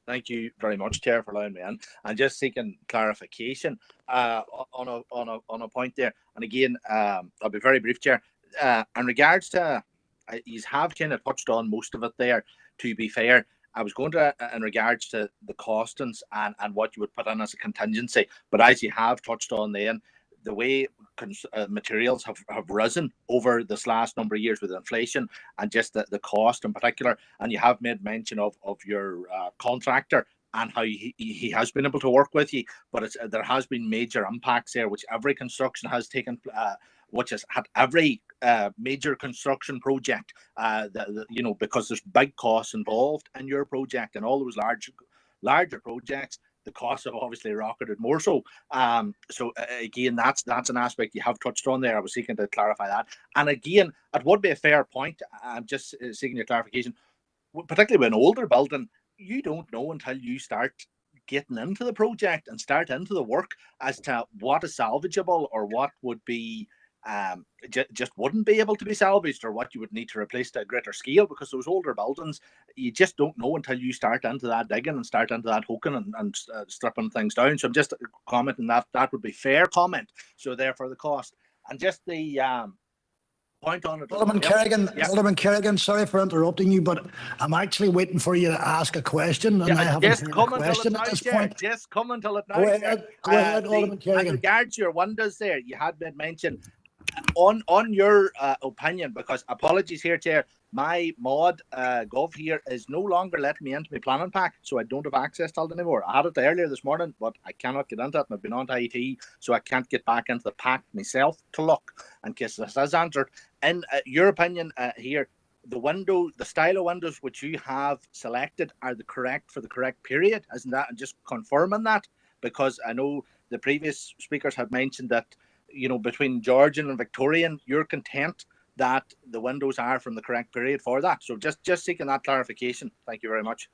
Thank you very much, Chair, for allowing me in. And just seeking clarification on a point there. And again, I'll be very brief, Chair. In regards to, you have kind of touched on most of it there, to be fair. I was going to, in regards to the costings and what you would put in as a contingency. But as you have touched on then, the way materials have risen over this last number of years with inflation and just the cost in particular, and you have made mention of your contractor and how he has been able to work with you, but there has been major impacts there, which every construction has taken, which has had every major construction project, because there's big costs involved in your project and all those larger projects. The costs have obviously rocketed more so. So again, that's an aspect you have touched on there. I was seeking to clarify that. And again, it would be a fair point. I'm just seeking your clarification, particularly with an older building. You don't know until you start getting into the project and start into the work as to what is salvageable or what would be just wouldn't be able to be salvaged, or what you would need to replace to a greater scale, because those older buildings, you just don't know until you start into that digging and start into that hooking and stripping things down. So I'm just commenting that would be fair comment. So therefore the cost. And just the point on it. Alderman Kerrigan, Alderman Kerrigan, sorry for interrupting you, but I'm actually waiting for you to ask a question, and I haven't heard a question at this point. Just come until it now. Go ahead, Alderman Kerrigan. In regards to your windows there, you had made mention on your opinion, because apologies here, Chair, my mod gov here is no longer letting me into my planning pack, so I don't have access to it anymore. I had it earlier this morning, but I cannot get into it, and I've been on to IT, so I can't get back into the pack myself to look in case this is answered. In your opinion here, the style of windows which you have selected are the correct for the correct period, isn't that? And just confirming that, because I know the previous speakers have mentioned that, between Georgian and Victorian, you're content that the windows are from the correct period for that. So just seeking that clarification. Thank you very much.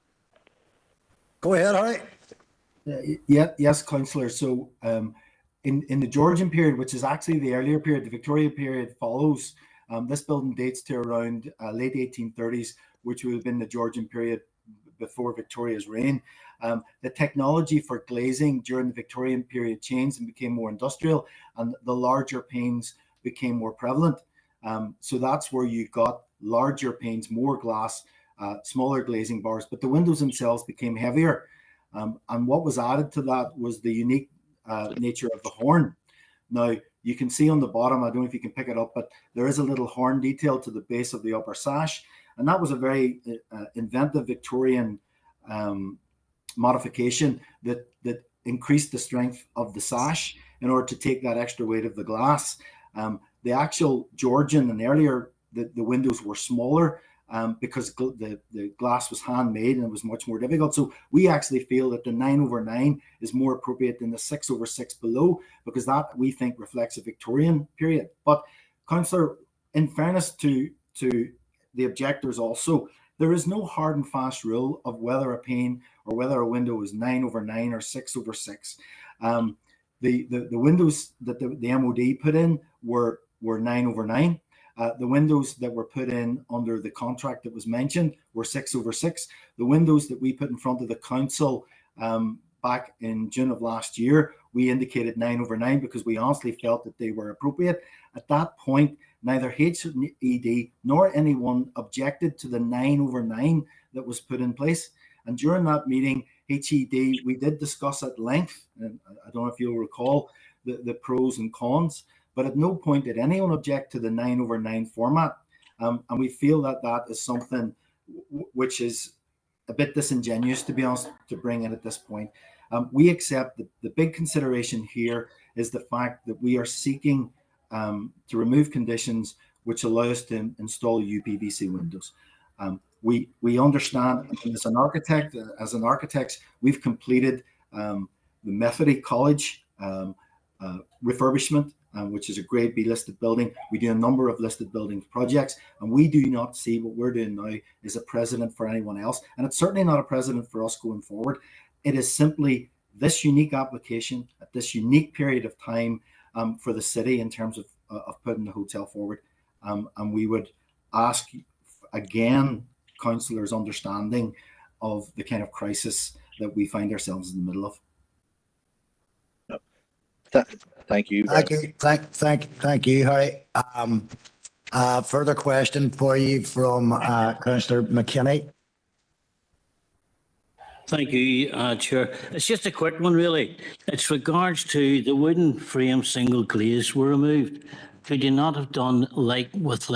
Go ahead, Harry. Yes, Councillor. So in the Georgian period, which is actually the earlier period, the Victorian period follows. This building dates to around late 1830s, which would have been the Georgian period before Victoria's reign. The technology for glazing during the Victorian period changed and became more industrial, and the larger panes became more prevalent. So that's where you got larger panes, more glass, smaller glazing bars, but the windows themselves became heavier. And what was added to that was the unique nature of the horn. Now, you can see on the bottom, I don't know if you can pick it up, but there is a little horn detail to the base of the upper sash. And that was a very inventive Victorian modification that increased the strength of the sash in order to take that extra weight of the glass. The actual Georgian and earlier, the windows were smaller because the glass was handmade and it was much more difficult. So we actually feel that the 9/9 is more appropriate than the 6/6 below, because that, we think, reflects a Victorian period. But Councillor, in fairness to the objectors also, there is no hard and fast rule of whether a pane or whether a window is 9/9 or 6/6. The windows that the MOD put in were 9/9. The windows that were put in under the contract that was mentioned were 6/6. The windows that we put in front of the council back in June of last year, we indicated 9/9 because we honestly felt that they were appropriate. At that point, neither HED nor anyone objected to the 9/9 that was put in place. And during that meeting, HED, we did discuss at length, and I don't know if you'll recall, the pros and cons, but at no point did anyone object to the 9/9 format. And we feel that that is something which is a bit disingenuous, to be honest, to bring in at this point. We accept that the big consideration here is the fact that we are seeking to remove conditions which allow us to install UPVC windows. We understand, as an architect, we've completed the Methody College refurbishment, which is a Grade B listed building. We do a number of listed buildings projects, and we do not see what we're doing now as a precedent for anyone else. And it's certainly not a precedent for us going forward. It is simply this unique application at this unique period of time for the city in terms of putting the hotel forward. And we would ask, again, councillors' understanding of the kind of crisis that we find ourselves in the middle of. Thank you. Thank you, Harry. Further question for you from Councillor McKinney. Thank you, Chair. It's just a quick one, really. It's regards to the wooden frame single glaze were removed. Could you not have done like with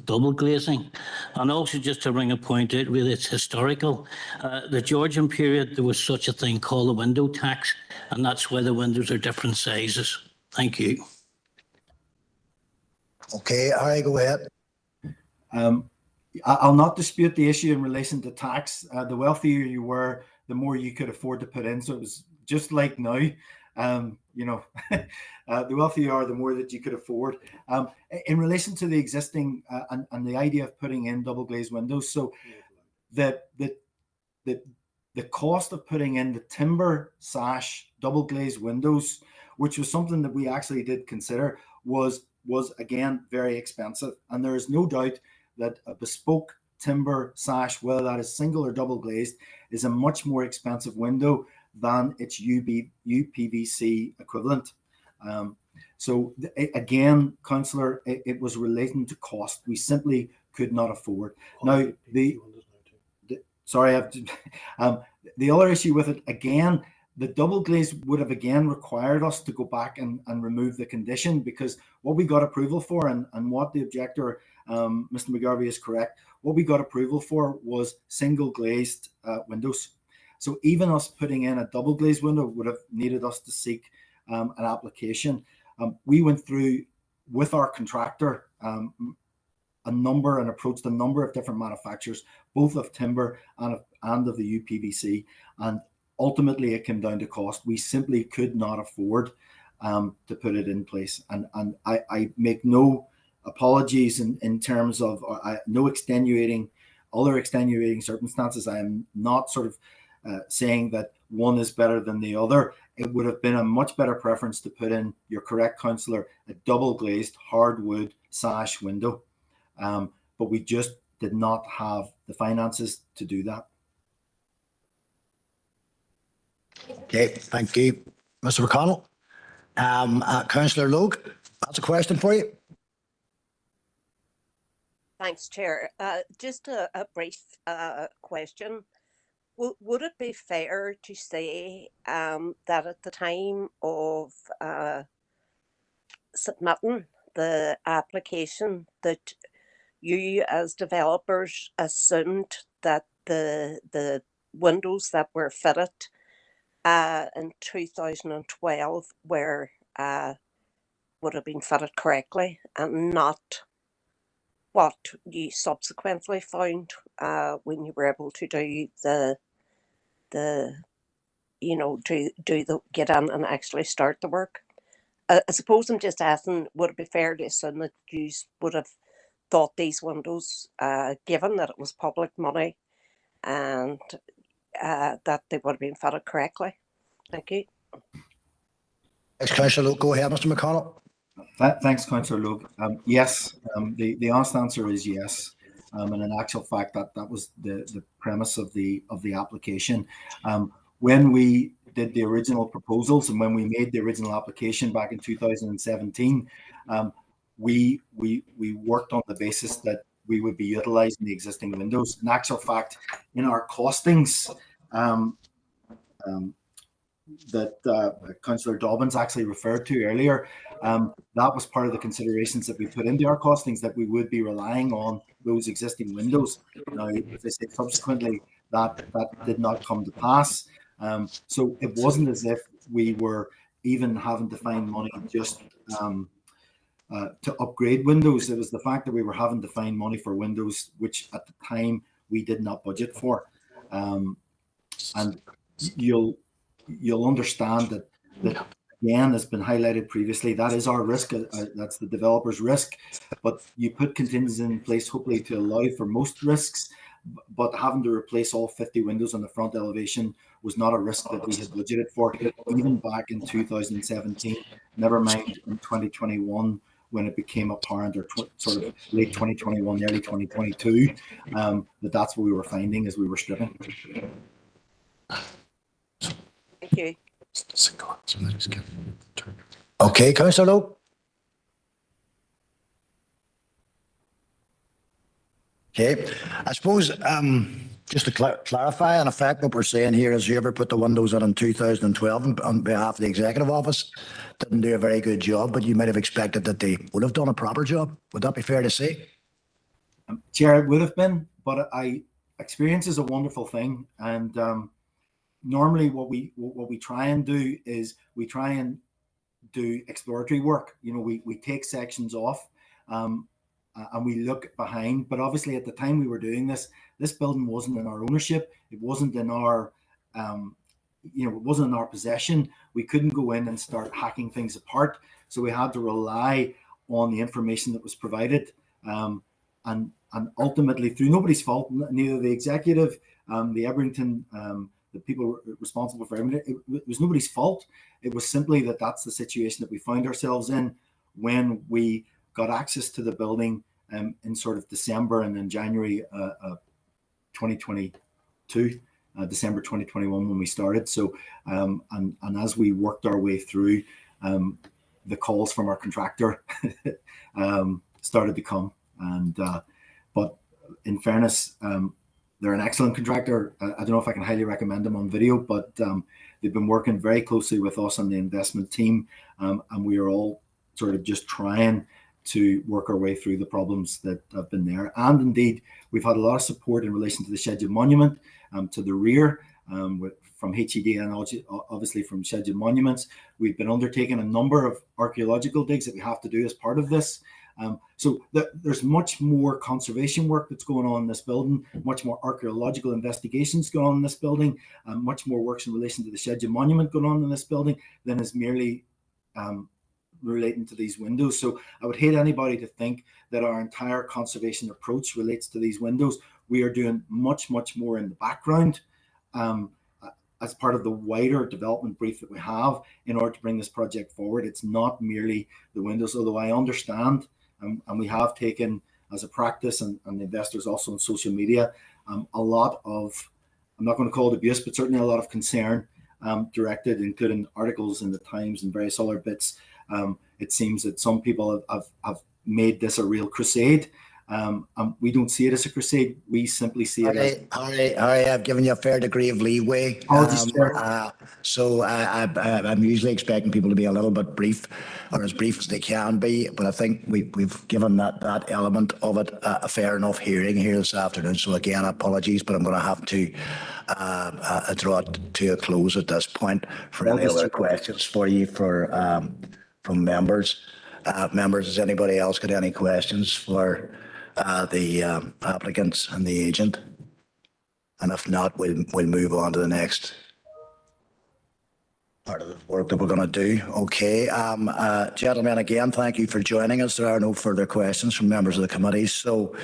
double glazing? And also just to bring a point out, really, it's historical. The Georgian period, there was such a thing called the window tax, and that's why the windows are different sizes. Thank you. Okay, Harry, go ahead. I'll not dispute the issue in relation to tax. The wealthier you were, the more you could afford to put in. So it was just like now, the wealthier you are, the more that you could afford. In relation to the existing and the idea of putting in double glazed windows, so the cost of putting in the timber sash double glazed windows, which was something that we actually did consider, was again very expensive. And there is no doubt that a bespoke timber sash, whether that is single or double glazed, is a much more expensive window than its UPVC equivalent. Again, councillor, it was relating to cost. We simply could not afford. Now, the other issue with it, again, the double glaze would have again required us to go back and remove the condition, because what we got approval for, and what the objector, Mr. McGarvey, is correct, what we got approval for was single glazed windows. So even us putting in a double glazed window would have needed us to seek an application. We went through with our contractor and approached a number of different manufacturers, both of timber and of the UPVC, and ultimately it came down to cost. We simply could not afford to put it in place, and I make no apologies in terms of no other extenuating circumstances. I am not sort of saying that one is better than the other. It would have been a much better preference to put in, you're correct, councillor, a double glazed hardwood sash window, but we just did not have the finances to do that. Okay, thank you, Mr. McConnell. Councillor Logue, that's a question for you. Thanks, Chair. Just a brief question. Would it be fair to say that at the time of submitting the application, that you as developers assumed that the windows that were fitted in 2012 would have been fitted correctly, and not what you subsequently found when you were able to do get in and actually start the work? I suppose I'm just asking, would it be fair to assume that you would have thought these windows, given that it was public money, and that they would have been fitted correctly? Thank you. Thanks, Councillor Logue. Go ahead, Mr. McConnell. Thanks, Councillor Logue. Yes, the honest answer is yes. And in actual fact, that was the premise of the application. When we did the original proposals and when we made the original application back in 2017, we worked on the basis that we would be utilising the existing windows. In actual fact, in our costings, that Councillor Dobbins actually referred to earlier, that was part of the considerations that we put into our costings, that we would be relying on those existing windows. Now, as I say, subsequently that did not come to pass. So it wasn't as if we were even having to find money just to upgrade windows. It was the fact that we were having to find money for windows, which at the time we did not budget for. And you'll understand that again, has been highlighted previously, that is our risk. That's the developer's risk. But you put contingencies in place, hopefully to allow for most risks. But having to replace all 50 windows on the front elevation was not a risk that we had budgeted for, even back in 2017. Never mind in 2021, when it became apparent, or sort of late 2021, early 2022, that's what we were finding as we were stripping. Thank you. Okay, Councillor Lowe. Okay, I suppose just to clarify, in effect, what we're saying here is whoever put the windows in 2012 on behalf of the Executive Office didn't do a very good job, but you might have expected that they would have done a proper job. Would that be fair to say? Chair, it would have been, but experience is a wonderful thing, and normally what we try and do is we try and do exploratory work. You know, we take sections off and we look behind, but obviously at the time we were doing this building wasn't in our ownership. It wasn't in our it wasn't in our possession. We couldn't go in and start hacking things apart, so we had to rely on the information that was provided, and ultimately, through nobody's fault, neither the executive, the Ebrington, the people responsible for everything, it was nobody's fault. It was simply that's the situation that we found ourselves in when we got access to the building in sort of December and then January 2022, December 2021 when we started. So and as we worked our way through, the calls from our contractor started to come, and but in fairness, they're an excellent contractor. I don't know if I can highly recommend them on video, but they've been working very closely with us on the investment team, and we are all sort of just trying to work our way through the problems that have been there. And indeed, we've had a lot of support in relation to the scheduled monument, to the rear, from HED and obviously from scheduled monuments. We've been undertaking a number of archaeological digs that we have to do as part of this. So there's much more conservation work that's going on in this building, much more archaeological investigations going on in this building, much more works in relation to the scheduled monument going on in this building than is merely relating to these windows. So I would hate anybody to think that our entire conservation approach relates to these windows. We are doing much more in the background as part of the wider development brief that we have in order to bring this project forward. It's not merely the windows, although I understand, and we have taken as a practice, and the investors also on social media, a lot of, I'm not going to call it abuse, but certainly a lot of concern directed, including articles in the Times and various other bits. It seems that some people have made this a real crusade. We don't see it as a crusade. We simply see it as... Harry, I've given you a fair degree of leeway. So I'm usually expecting people to be a little bit brief, or as brief as they can be. But I think we've given that element of it a fair enough hearing here this afternoon. So again, apologies, but I'm going to have to draw it to a close at this point for any other questions for you from members. Members, has anybody else got any questions for the applicants and the agent? And if not, we'll move on to the next part of the work that we're going to do. Okay, gentlemen, again, thank you for joining us. There are no further questions from members of the committee. So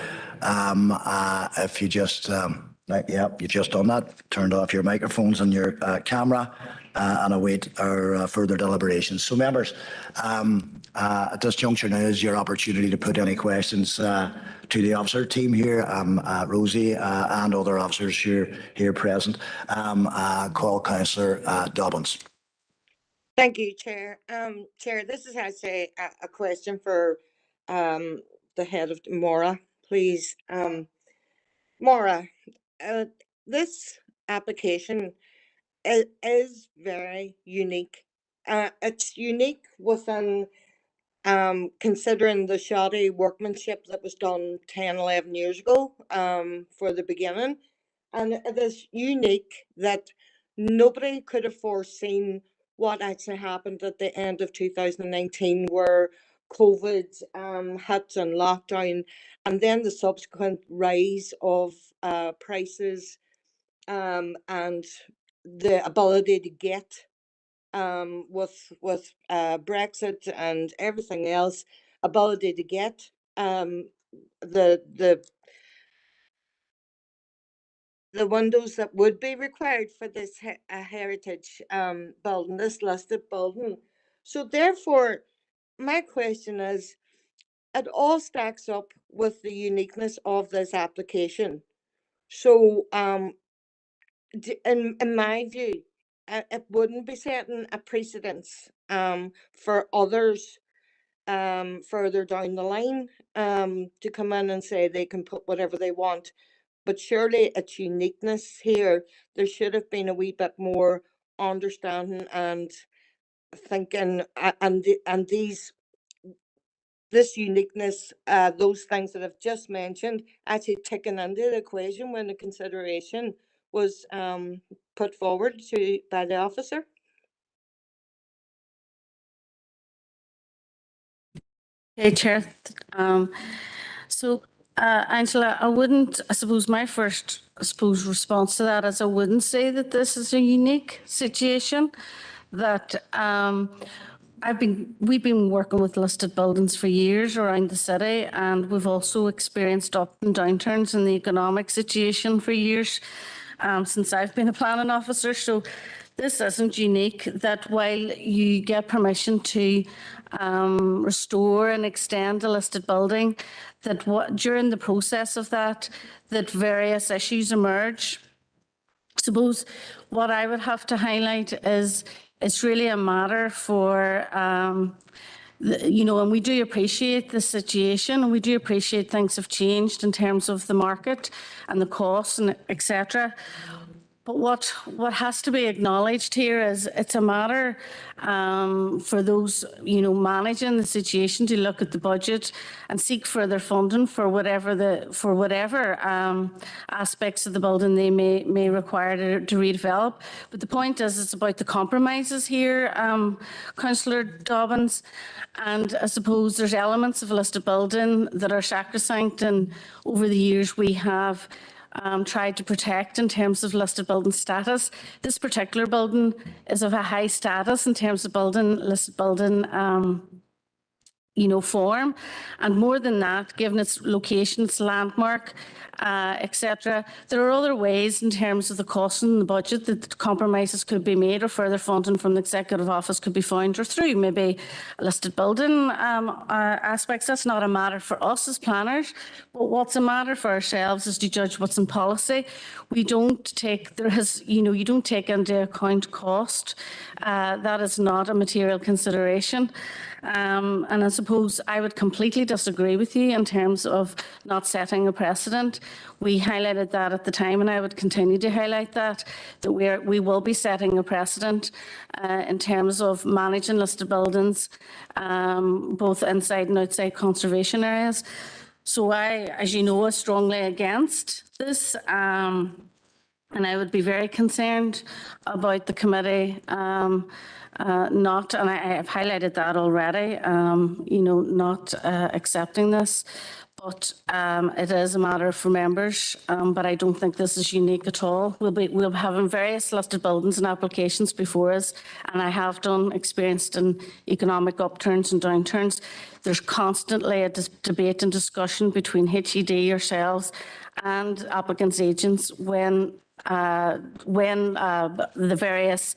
if you just, you've just done that, turned off your microphones and your camera, and await our further deliberations. So members, at this juncture now is your opportunity to put any questions to the officer team here, Rosie and other officers here present. Call Councillor Dobbins. Thank you, Chair. Chair, this is actually a question for the head of Maura, please. Maura, this application is very unique. It's unique within considering the shoddy workmanship that was done 10, 11 years ago for the beginning. And it is unique that nobody could have foreseen what actually happened at the end of 2019, where COVID hit and lockdown, and then the subsequent rise of prices and the ability to get with Brexit and everything else, ability to get the windows that would be required for this heritage building, this listed building. So therefore, my question is, it all stacks up with the uniqueness of this application. So in my view, it wouldn't be setting a precedence for others further down the line to come in and say they can put whatever they want. But surely its uniqueness here, there should have been a wee bit more understanding and thinking, and this uniqueness, those things that I've just mentioned, actually taken into the equation when the consideration was put forward by the officer. Hey, Chair. Angela, I suppose my first, response to that is I wouldn't say that this is a unique situation, that we've been working with listed buildings for years around the city, and we've also experienced up and downturns in the economic situation for years since I've been a planning officer. So this isn't unique, that while you get permission to restore and extend a listed building, that during the process of that various issues emerge. I suppose what I would have to highlight is it's really a matter for, and we do appreciate the situation, and we do appreciate things have changed in terms of the market and the costs and etc. But what has to be acknowledged here is it's a matter for those managing the situation to look at the budget and seek further funding for whatever aspects of the building they may require to redevelop. But the point is, it's about the compromises here, Councillor Dobbins, and I suppose there's elements of a listed building that are sacrosanct, and over the years we have tried to protect in terms of listed building status. This particular building is of a high status in terms of listed building form, and more than that, given its location, its landmark, etc. There are other ways in terms of the cost and the budget that compromises could be made, or further funding from the Executive Office could be found, or through maybe listed building aspects. That's not a matter for us as planners, but what's a matter for ourselves is to judge what's in policy. We don't take, you don't take into account cost. That is not a material consideration. And I suppose I would completely disagree with you in terms of not setting a precedent. We highlighted that at the time, and I would continue to highlight that we will be setting a precedent in terms of managing listed buildings, both inside and outside conservation areas. So I, as you know, is strongly against this, and I would be very concerned about the committee and I have highlighted that already, not accepting this. But it is a matter for members, but I don't think this is unique at all. We'll be having various listed buildings and applications before us, and I have experienced in economic upturns and downturns. There's constantly a debate and discussion between HED, yourselves, and applicants' agents when the various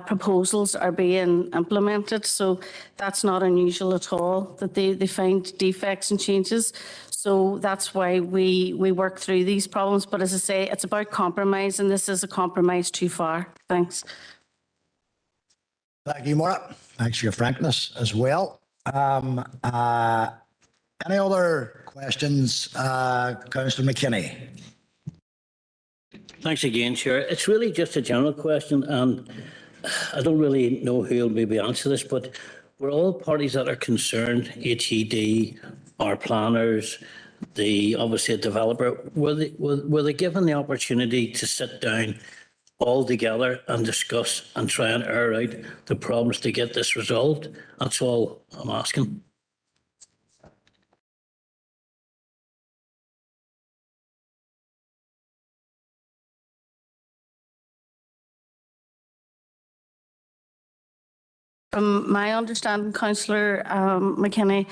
proposals are being implemented. So that's not unusual at all, that they find defects and changes. So that's why we work through these problems. But as I say, it's about compromise, and this is a compromise too far. Thanks. Thank you, Maura. Thanks for your frankness as well. Any other questions, Councillor McKinney? Thanks again, Chair. It's really just a general question, and I don't really know who will maybe answer this, but we're all parties that are concerned, HED, our planners, obviously a developer, were they given the opportunity to sit down all together and discuss and try and air out the problems to get this resolved. That's all I'm asking. From my understanding, Councillor McKinney,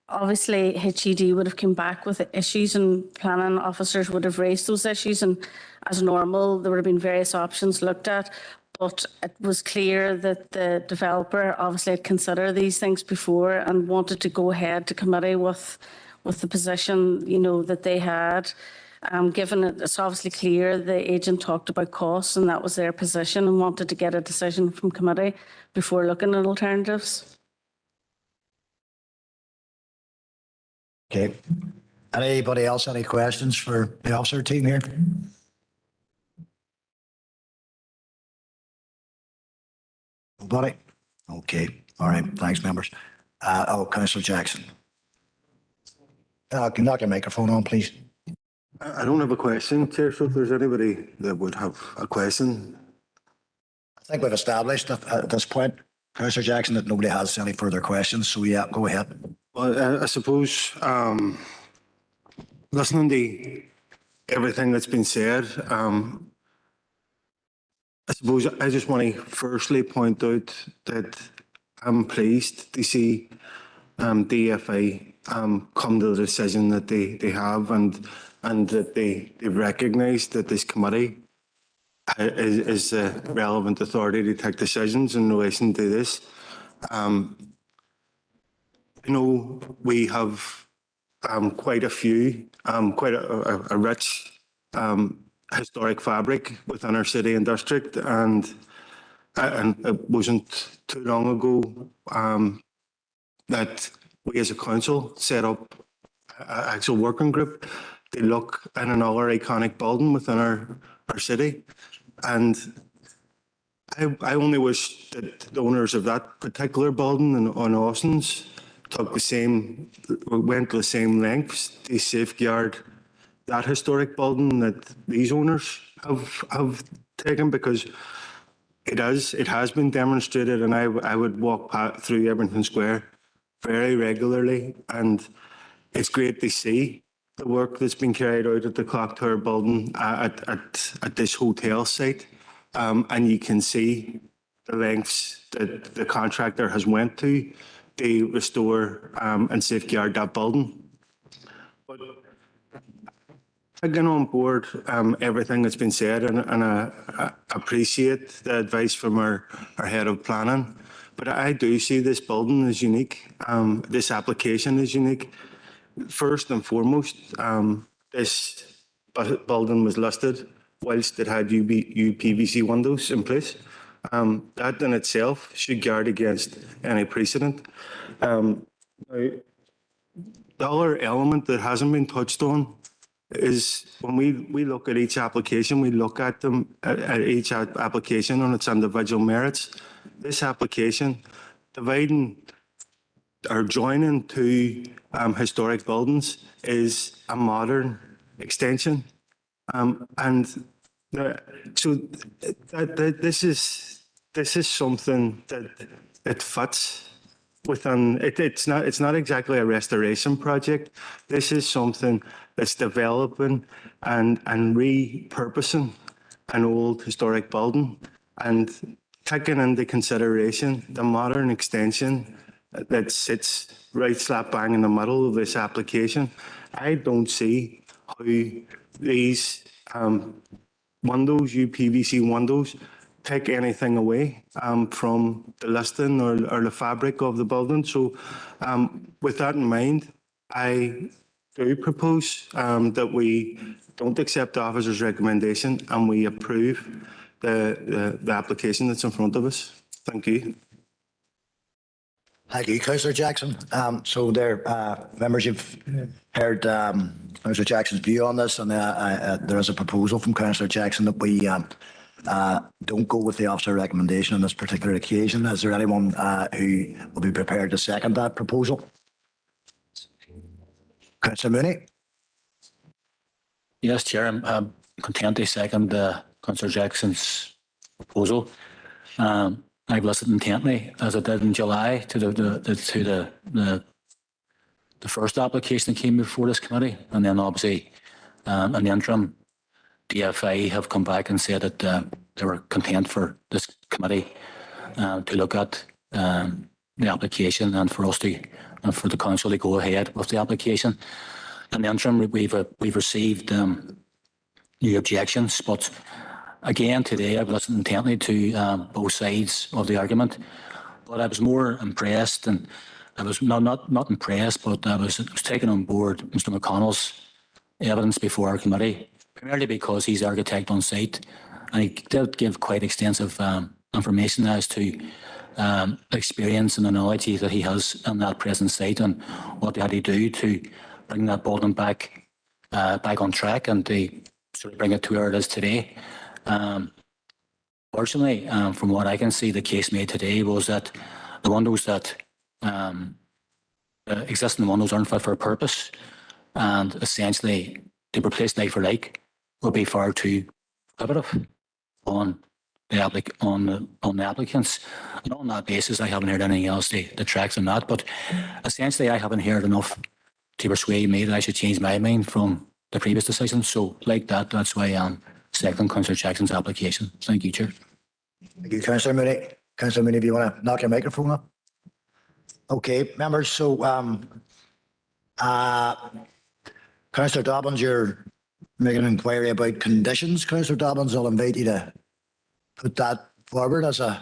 obviously HED would have come back with issues and planning officers would have raised those issues, and as normal there would have been various options looked at, but it was clear that the developer obviously had considered these things before and wanted to go ahead to committee with the position, you know, that they had. Given it's obviously clear the agent talked about costs and that was their position and wanted to get a decision from committee before looking at alternatives. Okay. Anybody else, any questions for the officer team here? Nobody? Okay. All right. Thanks, members. Councillor Jackson. Can you knock your microphone on, please? I don't have a question, Chair, so if there's anybody that would have a question. I think we've established at this point, Councillor Jackson, that nobody has any further questions. So yeah, go ahead. Well, I suppose listening to everything that's been said, I suppose I just want to firstly point out that I'm pleased to see DFI come to the decision that they have and that they've recognised that this committee is the relevant authority to take decisions in relation to this. You know, we have quite a few, quite a rich historic fabric within our city and district, and it wasn't too long ago that we as a council set up an actual working group to look at another iconic building within our city. And I only wish that the owners of that particular building on Austin's went to the same lengths to safeguard that historic building that these owners have taken, because it has been demonstrated, and I would walk through Ebrington Square very regularly, and it's great to see the work that's been carried out at the Clock Tower building at this hotel site, and you can see the lengths that the contractor has went to restore and safeguard that building. But taking on board everything that's been said, and I appreciate the advice from our head of planning, but I do see this building as unique. This application is unique. First and foremost, this building was listed whilst it had UPVC windows in place. That in itself should guard against any precedent. The other element that hasn't been touched on is when we look at each application, we look at them at each application on its individual merits. This application, dividing or joining two historic buildings, is a modern extension, and so this is something that fits within. It's not exactly a restoration project. This is something that's developing and repurposing an old historic building and taking into consideration the modern extension that sits right slap bang in the middle of this application. I don't see how these windows, UPVC windows, take anything away from the listing or the fabric of the building. So with that in mind, I do propose that we don't accept the officer's recommendation and we approve the application that's in front of us. Thank you. Thank you, Councillor Jackson. So there, members, you've heard Councillor Jackson's view on this, and there is a proposal from Councillor Jackson that we don't go with the officer recommendation on this particular occasion. Is there anyone who will be prepared to second that proposal? Councillor Mooney? Yes, Chair, I'm content to second Councillor Jackson's proposal. I've listened intently, as I did in July, to the first application that came before this committee, and then obviously in the interim, DFI have come back and said that they were content for this committee to look at the application and for us to and for the council to go ahead with the application. In the interim, we've received new objections, but again today I've listened intently to both sides of the argument. But I was more impressed, and I was not impressed, but I was taking on board Mr. McConnell's evidence before our committee, primarily because he's architect on site, and he did give quite extensive information as to experience and the knowledge that he has on that present site and what they had to do to bring that building back on track and to sort of bring it to where it is today. Fortunately, from what I can see, the case made today was that the windows that existing windows aren't fit for purpose, and essentially to replace like for like will be far too prohibitive on the applicants. And on that basis, I haven't heard anything else that tracks on that. But essentially, I haven't heard enough to persuade me that I should change my mind from the previous decision. So, like that, that's why I'm seconding Councillor Jackson's application. Thank you, Chair. Thank you, Councillor Mooney. Councillor Mooney, if you want to knock your microphone up. Okay, members. So, Councillor Dobbins, you're making an inquiry about conditions. Councillor Dobbins, I'll invite you to put that forward as an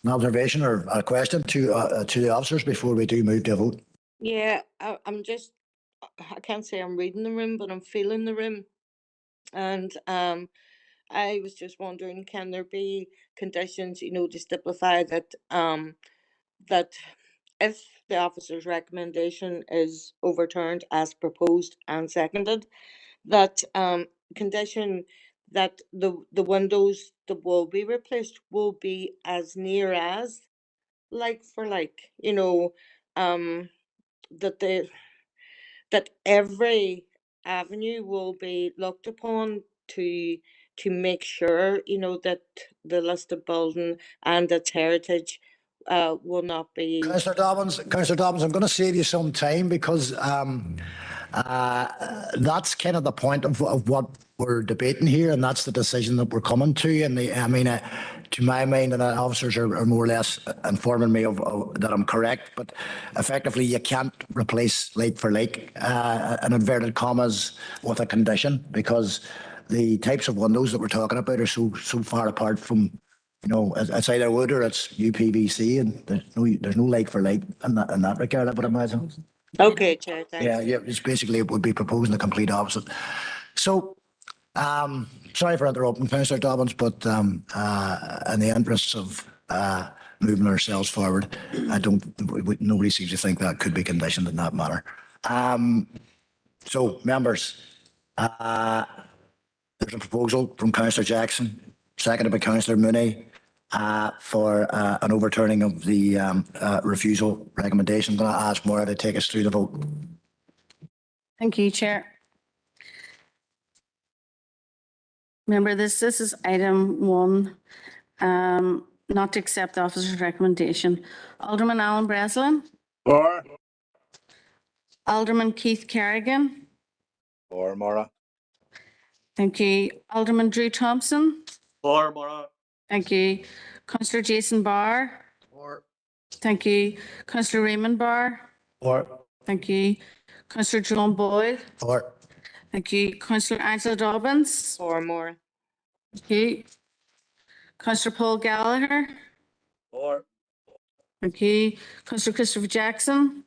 observation or a question to the officers before we do move to a vote. Yeah, I'm just, I can't say I'm reading the room, but I'm feeling the room. And I was just wondering, can there be conditions, to stipulate that that if the officer's recommendation is overturned as proposed and seconded, that condition that the windows that will be replaced will be as near as like for like, that every avenue will be looked upon to make sure, that the listed building and its heritage will not be. Councillor Dobbins, I'm going to save you some time because that's kind of the point of what we're debating here, and that's the decision that we're coming to. And to my mind, and the officers are more or less informing me of that I'm correct, but effectively you can't replace like for like in inverted commas with a condition, because the types of windows that we're talking about are so far apart from, it's either wood or it's UPVC, and there's no like for like in that regard, I would imagine. Okay, Chair, thanks. Yeah, it's basically it would be proposing the complete opposite. So, sorry for interrupting, Councillor Dobbins, but in the interests of moving ourselves forward, nobody seems to think that could be conditioned in that manner. So, members, there's a proposal from Councillor Jackson, seconded by Councillor Mooney, for an overturning of the refusal recommendation. I'm going to ask Maura to take us through the vote. Thank you, Chair. Remember, this is item 1, not to accept the officer's recommendation. Alderman Alan Breslin. For. Alderman Keith Kerrigan. For, Maura. Thank you. Alderman Drew Thompson. For, Maura. Thank you. Councillor Jason Barr. For. Thank you. Councillor Raymond Barr. For. Thank you. Councillor John Boyd. For. Thank you. Councillor Angela Dobbins. Or more. Thank you. Councillor Paul Gallagher. For. Thank you. Councillor Christopher Jackson.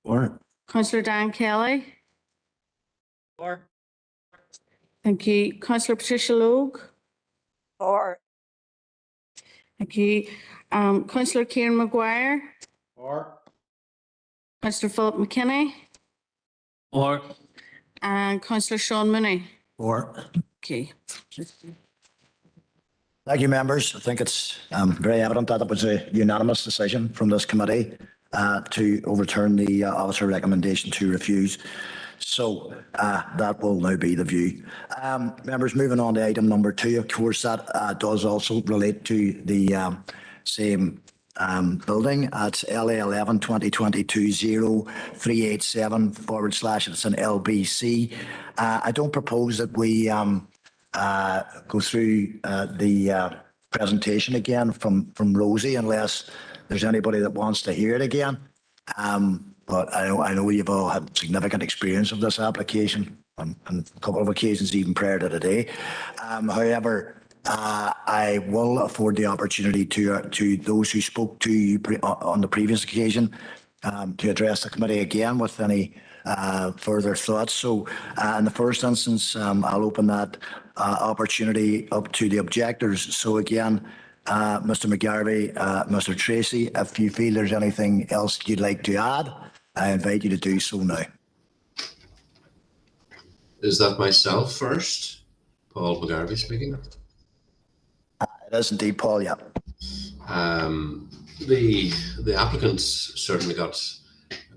For. Councillor Dan Kelly. For. Thank you. Councillor Patricia Logue. For. Thank you. Councillor Kieran Maguire. For. Councillor Philip McKinney. Or And Councillor Sean Mooney. For. Okay. Thank you, members. I think it's very evident that it was a unanimous decision from this committee to overturn the officer recommendation to refuse. So that will now be the view. Members, moving on to item number 2, of course, that does also relate to the same building. It's LA11 2022-0387 / it's an LBC. I don't propose that we go through the presentation again from Rosie unless there's anybody that wants to hear it again. But I know you've all had significant experience of this application on a couple of occasions even prior to today. However, I will afford the opportunity to those who spoke to you on the previous occasion to address the committee again with any further thoughts. So in the first instance, I'll open that opportunity up to the objectors. So again, Mr. McGarvey, Mr. Tracy, if you feel there's anything else you'd like to add, I invite you to do so now. Is that myself first? Paul McGarvey speaking. It is indeed, Paul, yeah. The applicants certainly got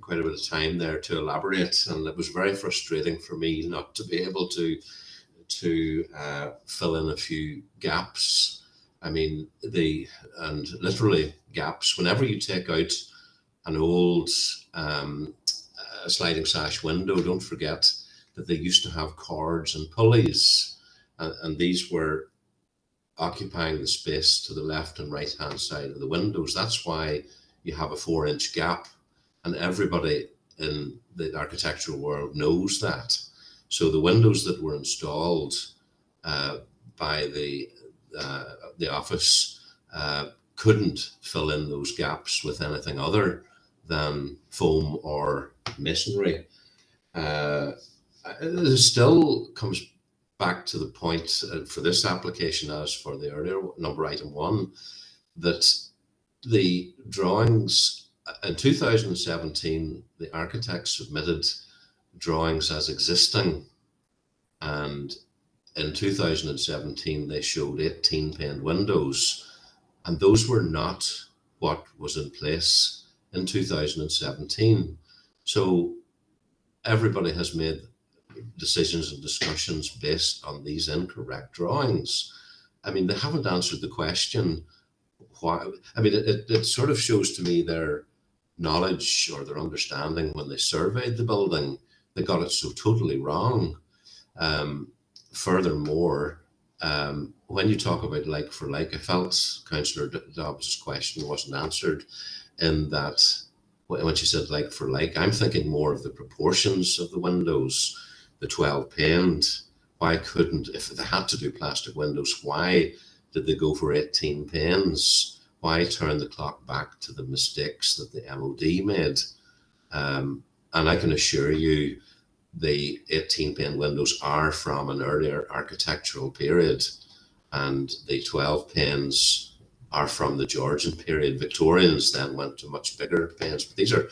quite a bit of time there to elaborate, and it was very frustrating for me not to be able to fill in a few gaps. I mean, and literally gaps. Whenever you take out an old sliding sash window, don't forget that they used to have cords and pulleys, and these were occupying the space to the left and right hand side of the windows. That's why you have a 4-inch gap, and everybody in the architectural world knows that. So the windows that were installed by the office couldn't fill in those gaps with anything other than foam or masonry. It still comes back to the point for this application as for the earlier number item 1, that the drawings in 2017, the architect submitted drawings as existing, and in 2017 they showed 18 pane windows, and those were not what was in place in 2017. So everybody has made decisions and discussions based on these incorrect drawings. I mean, they haven't answered the question why. I mean, it sort of shows to me their knowledge or their understanding when they surveyed the building. They got it so totally wrong. Furthermore, when you talk about like for like, I felt Councillor Dobbs' question wasn't answered in that when she said like for like, I'm thinking more of the proportions of the windows, the 12 paned. Why couldn't, if they had to do plastic windows, why did they go for 18 panes? Why turn the clock back to the mistakes that the MOD made? And I can assure you the 18 pane windows are from an earlier architectural period, and the 12 panes are from the Georgian period. Victorians then went to much bigger panes. But these are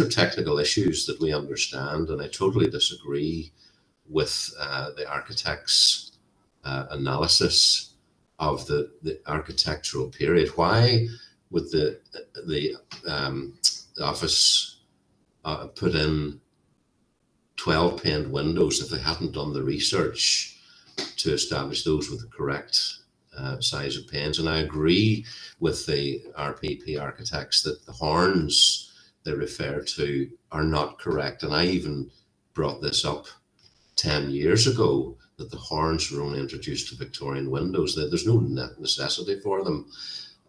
technical issues that we understand, and I totally disagree with the architect's analysis of the architectural period. Why would the office put in 12 paned windows if they hadn't done the research to establish those with the correct size of panes? And I agree with the RPP architects that the horns they refer to are not correct. And I even brought this up 10 years ago, that the horns were only introduced to Victorian windows. There's no necessity for them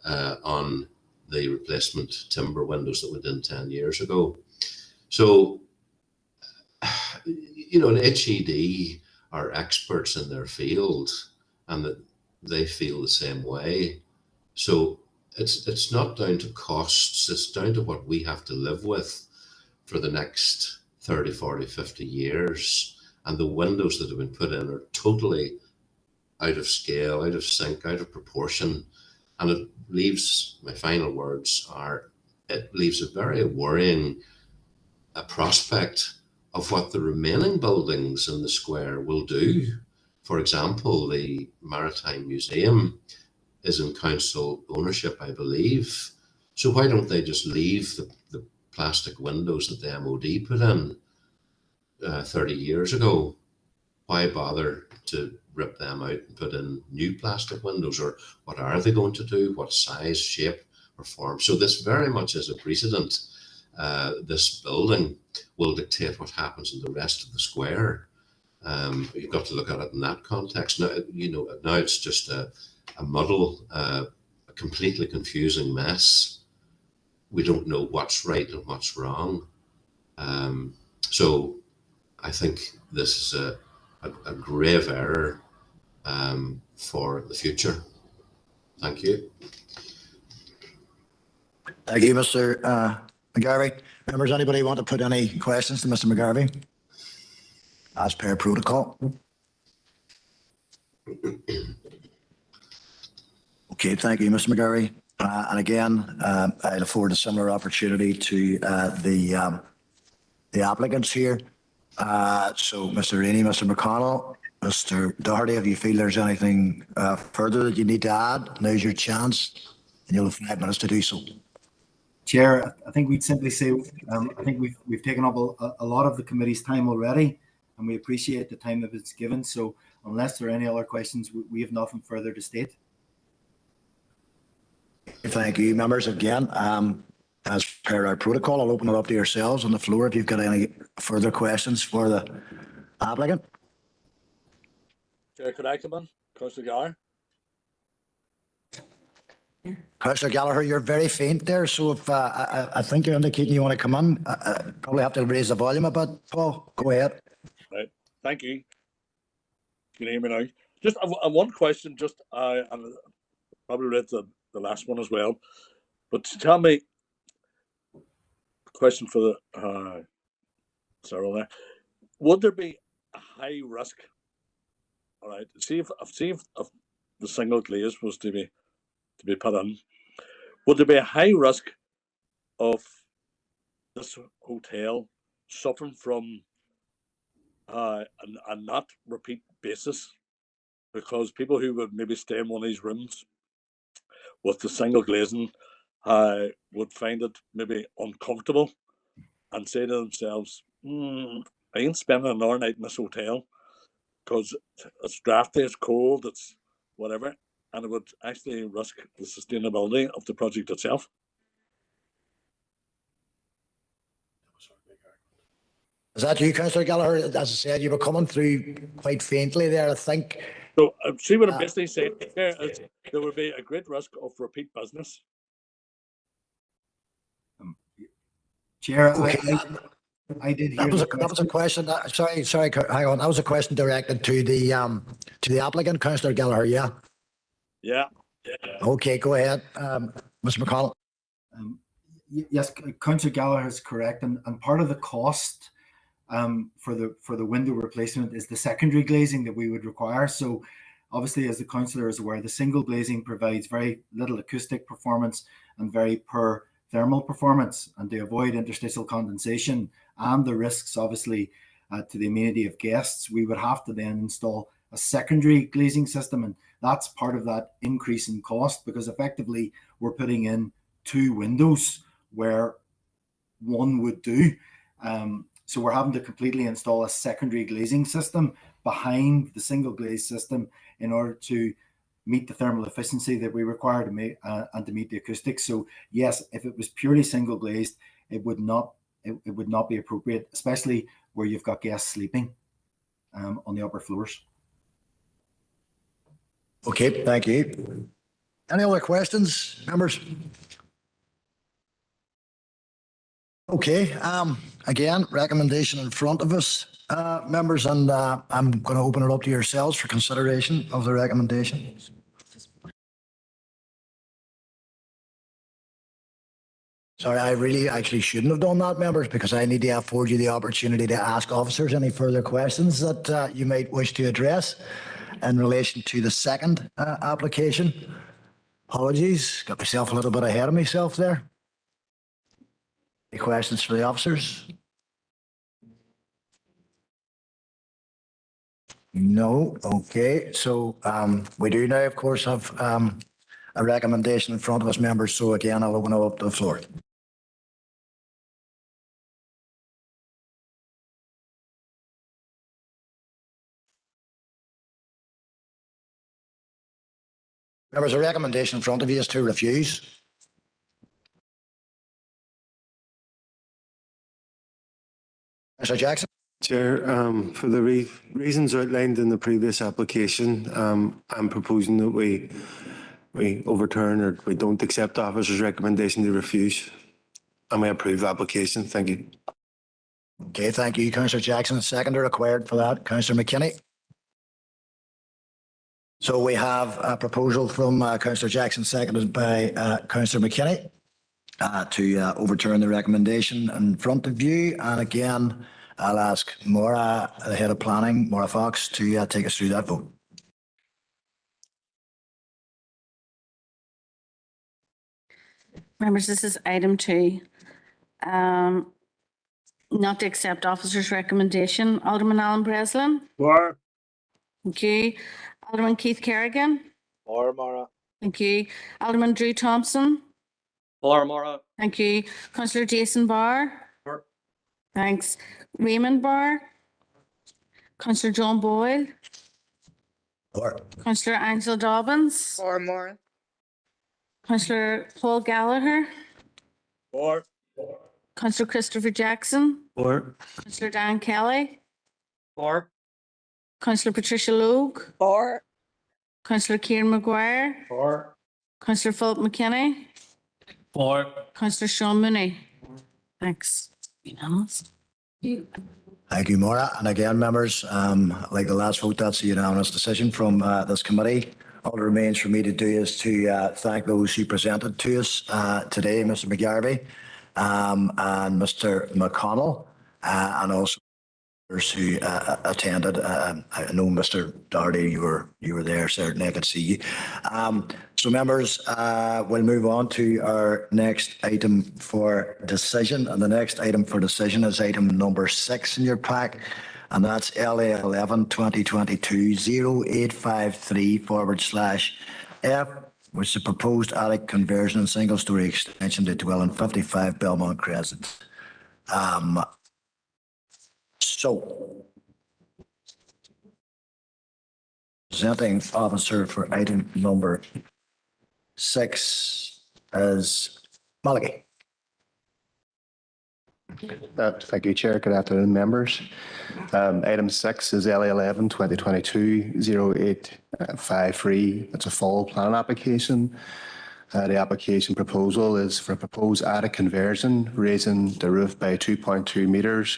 on the replacement timber windows that went in 10 years ago. So, you know, an HED are experts in their field, and that they feel the same way. So it's not down to costs, it's down to what we have to live with for the next 30, 40, 50 years. And the windows that have been put in are totally out of scale, out of sync, out of proportion. And it leaves, my final words are, it leaves a very worrying prospect of what the remaining buildings in the square will do. For example, the Maritime Museum is in council ownership, I believe. So why don't they just leave the plastic windows that the MOD put in? 30 years ago, why bother to rip them out and put in new plastic windows? Or what are they going to do? What size, shape, or form? So this very much is a precedent. This building will dictate what happens in the rest of the square. You've got to look at it in that context. Now, now it's just a muddle, a completely confusing mess. We don't know what's right and what's wrong. So I think this is a grave error for the future. Thank you. Thank you, Mr. McGarvey. Members, anybody want to put any questions to Mr. McGarvey? As per protocol. Okay, thank you, Mr. McGarvey. And again, I look forward to a similar opportunity to the applicants here. So, Mr. Rainey, Mr. McConnell, Mr. Doherty, if you feel there's anything further that you need to add, now's your chance, and you'll have 5 minutes to do so. Chair, I think we'd simply say, I think we've taken up a lot of the committee's time already, and we appreciate the time that it's given. So unless there are any other questions, we have nothing further to state. Thank you, members. Again, as per our protocol, I'll open it up to yourselves on the floor if you've got any further questions for the applicant. Chair, could I come in? Councillor Gallagher? Councillor Gallagher, you're very faint there, so if I think you're indicating you want to come in, probably have to raise the volume a bit. Paul, go ahead. Right. Thank you. Can you hear me now? Just one question, just and probably read the last one as well. But tell me, question for the Cyril there. Would there be a high risk? All right. See if the single glaze was to be put in, would there be a high risk of this hotel suffering from a not repeat basis, because people who would maybe stay in one of these rooms with the single glazing would find it maybe uncomfortable and say to themselves, I ain't spending another night in this hotel because it's drafty, it's cold, it's whatever, and it would actually risk the sustainability of the project itself. Is that you, Councillor Gallagher? As I said, you were coming through quite faintly there, I think. So, see what I'm basically saying there is there would be a great risk of repeat business. Chair, Okay. I did hear that was a question. Sorry, hang on. That was a question directed to the applicant, Councillor Gallagher. Yeah. Yeah. Okay, go ahead, Mr. McConnell. Yes, Councillor Gallagher is correct, and part of the cost for the window replacement is the secondary glazing that we would require. So, obviously, as the councillor is aware, the single glazing provides very little acoustic performance and very poor thermal performance, and to avoid interstitial condensation and the risks, obviously, to the amenity of guests, we would have to then install a secondary glazing system, and that's part of that increase in cost, because effectively we're putting in 2 windows where one would do. So we're having to completely install a secondary glazing system behind the single glaze system in order to meet the thermal efficiency that we require to make and to meet the acoustics. So yes, if it was purely single glazed, it would not be appropriate, especially where you've got guests sleeping on the upper floors. Okay, thank you. Any other questions, members? Okay, again, recommendation in front of us, members, and I'm going to open it up to yourselves for consideration of the recommendation. Sorry, I really actually shouldn't have done that, members, because I need to afford you the opportunity to ask officers any further questions that you might wish to address in relation to the second application. Apologies, got myself a little bit ahead of myself there. Any questions for the officers? No. Okay. So we do now, of course, have a recommendation in front of us, members. So again, I'll open it up to the floor. Members, a recommendation in front of you is to refuse. Councillor Jackson. Chair, for the reasons outlined in the previous application, I'm proposing that we overturn or we don't accept the officer's recommendation to refuse, and we approve the application. Thank you. Okay, thank you, Councillor Jackson. Seconder required for that, Councillor McKinney. So we have a proposal from Councillor Jackson, seconded by Councillor McKinney, to overturn the recommendation in front of you. And again, I'll ask Maura, the head of planning, Maura Fox, to take us through that vote. Members, this is item 2. Not to accept officer's recommendation. Alderman Alan Breslin. For. Thank you. Alderman Keith Kerrigan. For, Mara. Thank you. Alderman Drew Thompson. For, Mara. Thank you. Councillor Jason Barr. For. Thanks. Raymond Barr. Councillor John Boyle. For. Councillor Angela Dobbins. For more. Councillor Paul Gallagher. For. Councillor Christopher Jackson. For. Councillor Dan Kelly. For. Councillor Patricia Logue. For. Councillor Kieran Maguire. For. Councillor Philip McKinney. For. Councillor Sean Mooney. Thanks. Unanimous. Thank you, Maura. And again, members, like the last vote, that's a unanimous decision from this committee. All that remains for me to do is to thank those who presented to us today, Mr. McGarvey and Mr. McConnell, and also those who attended. I know, Mr. Doherty, you were there, certainly I could see you. So members, we'll move on to our next item for decision. And the next item for decision is item number 6 in your pack. And that's LA 11 2022 0853/F, which is a proposed attic conversion and single story extension to dwelling 55 Belmont Crescent. So, presenting officer for item number 6 is Malachi. Thank you, Chair. Good afternoon, members. Item 6 is LA 11 2022 0853. It's a fall plan application. The application proposal is for a proposed attic conversion, raising the roof by 2.2 metres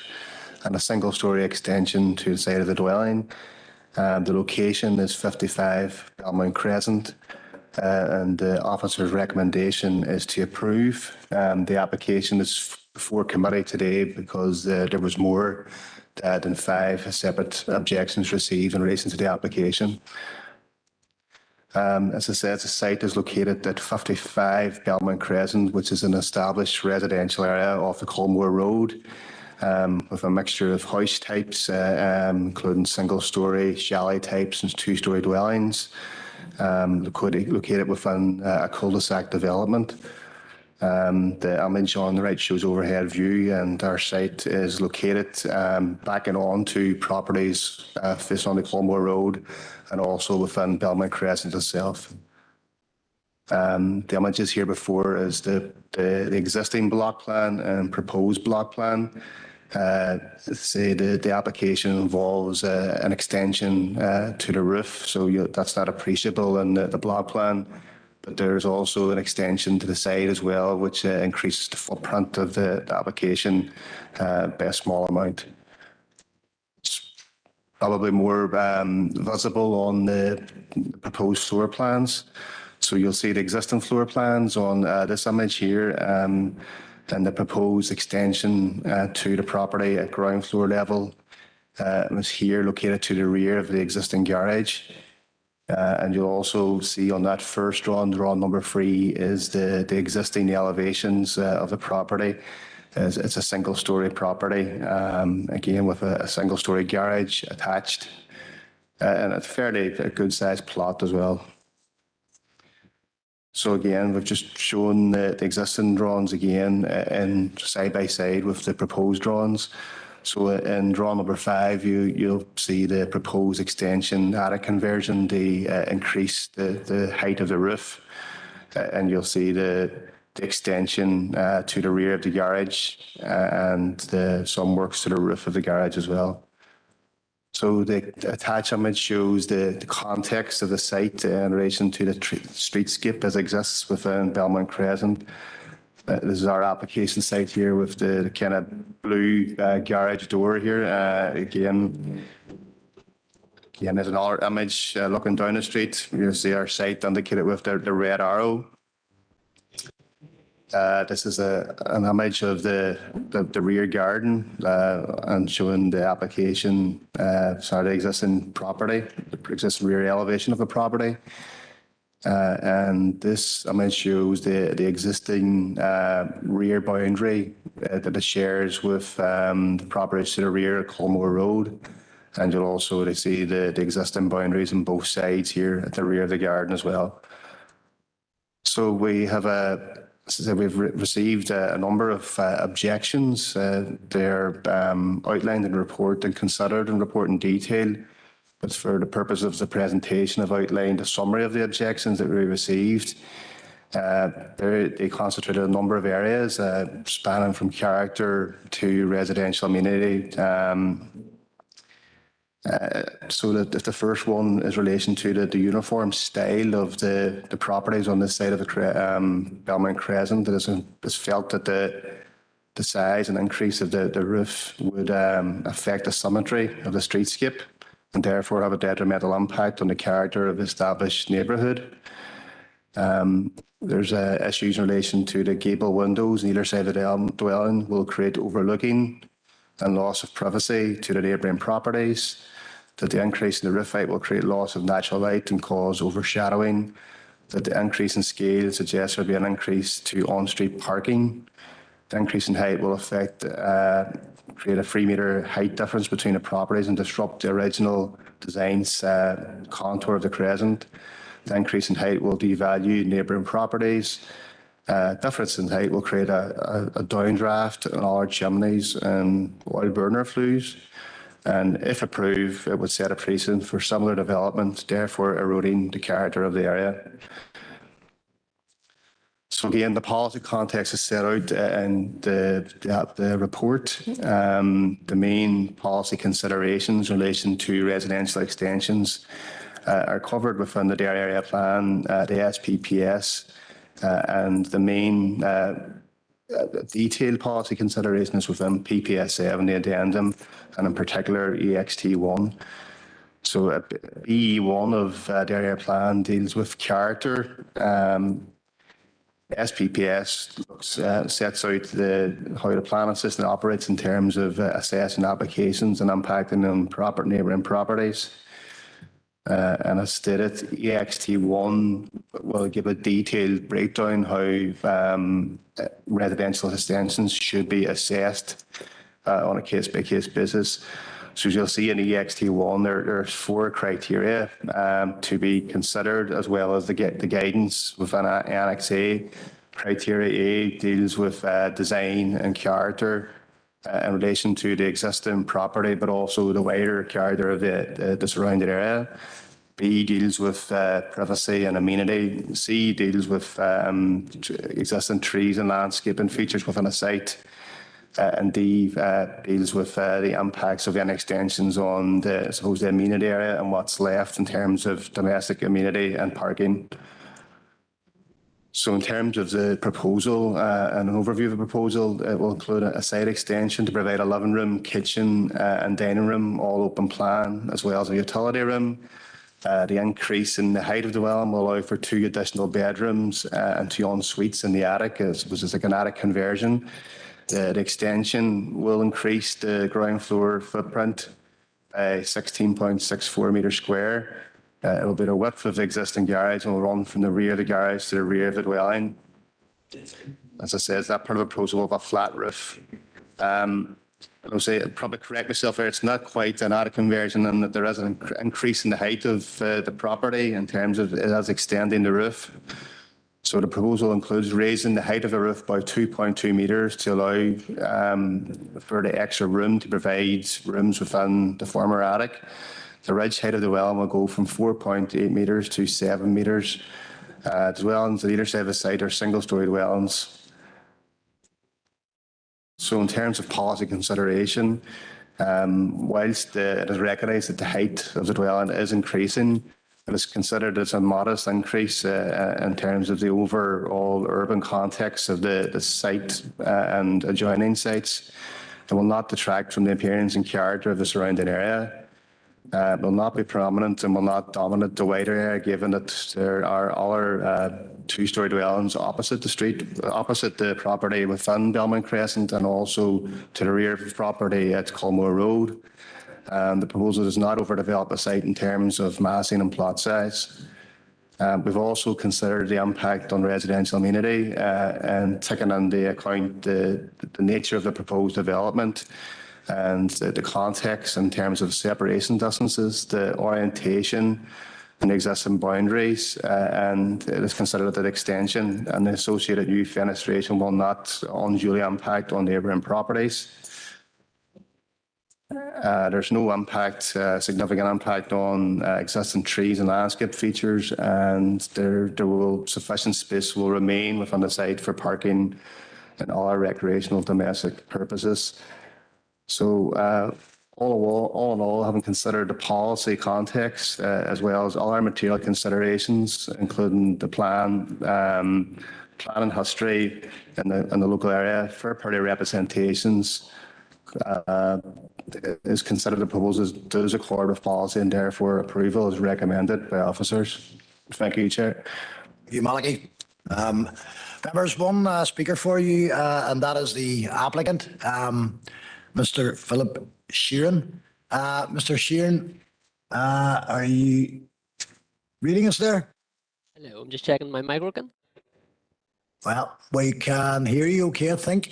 and a single story extension to the side of the dwelling. The location is 55 Belmont Crescent. And the officer's recommendation is to approve. The application is before committee today because there was more than 5 separate objections received in relation to the application. As I said, the site is located at 55 Belmont Crescent, which is an established residential area off the Colmore Road, with a mixture of house types, including single-story, chalet types, and 2-story dwellings, located within a cul-de-sac development. The image on the right shows overhead view, and our site is located backing onto properties facing on the Colmore Road and also within Belmont Crescent itself. The images here before is the existing block plan and proposed block plan. The application involves an extension to the roof, so that's not appreciable in the block plan. But there's also an extension to the side as well, which increases the footprint of the application by a small amount. It's probably more visible on the proposed floor plans. So you'll see the existing floor plans on this image here, and the proposed extension to the property at ground floor level is here, located to the rear of the existing garage. And you'll also see on that first draw number 3, is the existing elevations of the property. It's a single-story property, again with a single-story garage attached, and a fairly good-sized plot as well. So again, we've just shown the existing drawings again in side by side with the proposed drawings. So in draw number 5, you'll see the proposed extension attic conversion to increase the height of the roof. And you'll see the extension to the rear of the garage and some works to the roof of the garage as well. So the attached image shows the context of the site in relation to the streetscape as exists within Belmont Crescent. This is our application site here with the kind of blue garage door here. Again, there's another image looking down the street. You'll see our site indicated with the red arrow. This is an image of the rear garden and showing the application, the existing property, the existing rear elevation of the property. And this image shows the existing rear boundary that it shares with the properties to the rear of Colmore Road. And you'll also see the existing boundaries on both sides here at the rear of the garden as well. So we have we've received a number of objections. They're outlined in the report and considered in report in detail. But for the purpose of the presentation, I've outlined a summary of the objections that we received. They concentrated a number of areas, spanning from character to residential amenity. So that the first one is relation to the uniform style of the properties on this side of the Belmont Crescent. That is felt that the size and increase of the roof would affect the symmetry of the streetscape and therefore have a detrimental impact on the character of the established neighbourhood. There's issues in relation to the gable windows on either side of the dwelling will create overlooking and loss of privacy to the neighbouring properties. That the increase in the roof height will create loss of natural light and cause overshadowing. That the increase in scale suggests there will be an increase to on-street parking. The increase in height will affect, create a 3 metre height difference between the properties and disrupt the original design's contour of the crescent. The increase in height will devalue neighbouring properties. Difference in height will create a downdraft in all our chimneys and oil burner flues. And if approved, it would set a precedent for similar development, therefore eroding the character of the area. So again, the policy context is set out in the report. The main policy considerations in relation to residential extensions are covered within the Dairy Area Plan, the SPPS, and the main detailed policy considerations within PPS 7, the addendum, and in particular EXT1. So EE1 of the Area Plan deals with character. SPPS sets out how the planning system operates in terms of assessing applications and impacting on neighbouring properties. And as stated, EXT1 will give a detailed breakdown how residential extensions should be assessed on a case-by-case basis. So as you'll see in EXT1, there's 4 criteria to be considered, as well as the guidance within Annex A. Criteria A deals with design and character in relation to the existing property, but also the wider character of the surrounding area. B deals with privacy and amenity. C deals with existing trees and landscaping features within a site. And D deals with the impacts of any extensions on the amenity area and what's left in terms of domestic amenity and parking. So in terms of the proposal and an overview of the proposal, it will include a site extension to provide a living room, kitchen and dining room, all open plan, as well as a utility room. The increase in the height of the dwelling will allow for 2 additional bedrooms and 2 en-suites in the attic, which is like an attic conversion. The extension will increase the ground floor footprint by 16.64 metres square. It will be the width of the existing garage and will run from the rear of the garage to the rear of the dwelling. As I said, that part of the proposal will have a flat roof. I'll say, I'll probably correct myself there, it's not quite an attic conversion and that there is an increase in the height of the property in terms of it as extending the roof. So the proposal includes raising the height of the roof by 2.2 metres to allow for the extra room to provide rooms within the former attic. The ridge height of the dwelling will go from 4.8 metres to 7 metres. The dwellings on either side of the site are single-storey dwellings. So in terms of policy consideration, whilst it is recognised that the height of the dwelling is increasing, it is considered as a modest increase in terms of the overall urban context of the site and adjoining sites. It will not detract from the appearance and character of the surrounding area. It will not be prominent and will not dominate the wider area, given that there are other two-storey dwellings opposite the street, opposite the property within Belmont Crescent, and also to the rear of the property at Colmore Road. The proposal does not overdevelop the site in terms of massing and plot size. We've also considered the impact on residential amenity and taken into account the nature of the proposed development and the context in terms of separation distances, the orientation and the existing boundaries, and it is considered that extension and the associated new fenestration will not unduly impact on neighbouring properties. There's no significant impact on existing trees and landscape features, and sufficient space will remain within the site for parking and other recreational domestic purposes. So all in all, having considered the policy context as well as other material considerations, including the planning history in the local area, third party representations, is considered the proposal does accord with policy, and therefore approval is recommended by officers. Thank you, Chair. Thank you, Malachy. Members, one speaker for you, and that is the applicant, Mr. Philip Sheeran. Mr. Sheeran, are you reading us there? Hello, I'm just checking my mic working. Well, we can hear you okay, I think.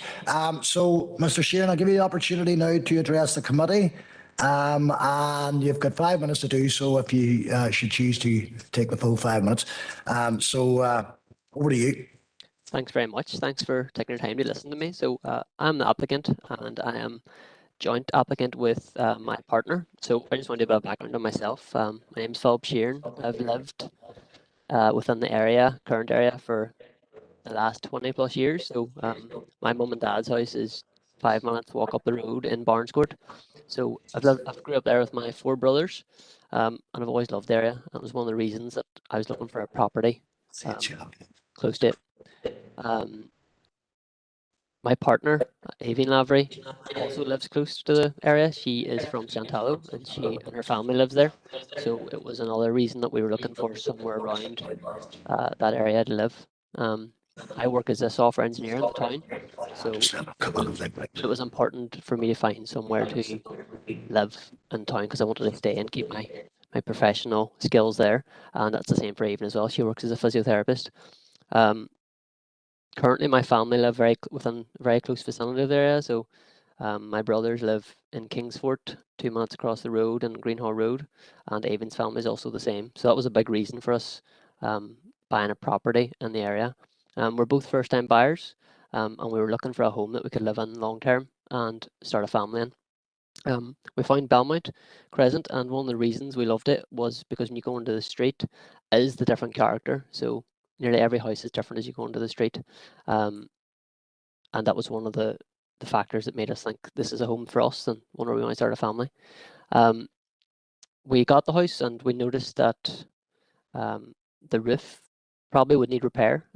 So, Mr. Sheeran, I'll give you the opportunity now to address the committee. And you've got 5 minutes to do so if you should choose to take the full 5 minutes. Over to you. Thanks very much. Thanks for taking your time to listen to me. So I'm the applicant, and I am joint applicant with my partner. So I just want to give a background on myself. My name's Philip Sheeran. I've lived within the current area for the last 20 plus years. So my mum and dad's house is 5 minutes walk up the road in Barnescourt. So I've grew up there with my 4 brothers, and I've always loved the area. And it was one of the reasons that I was looking for a property close to it. My partner, Avine Lavery, also lives close to the area. She is from Shantallow, and she and her family lives there. So it was another reason that we were looking for somewhere around that area to live. I work as a software engineer in the town, so it was important for me to find somewhere to live in town because I wanted to stay and keep my professional skills there. And that's the same for Avine as well. She works as a physiotherapist. Currently, my family live within very close vicinity of the area. So my brothers live in Kingsfort, 2 minutes across the road, in Greenhall Road, and Avine's family is also the same. So that was a big reason for us buying a property in the area. We're both first-time buyers, and we were looking for a home that we could live in long-term and start a family in. We found Belmont Crescent, and one of the reasons we loved it was because when you go into the street is the different character. So nearly every house is different as you go into the street. And that was one of the factors that made us think this is a home for us and one where we want to start a family. We got the house and we noticed that the roof probably would need repair.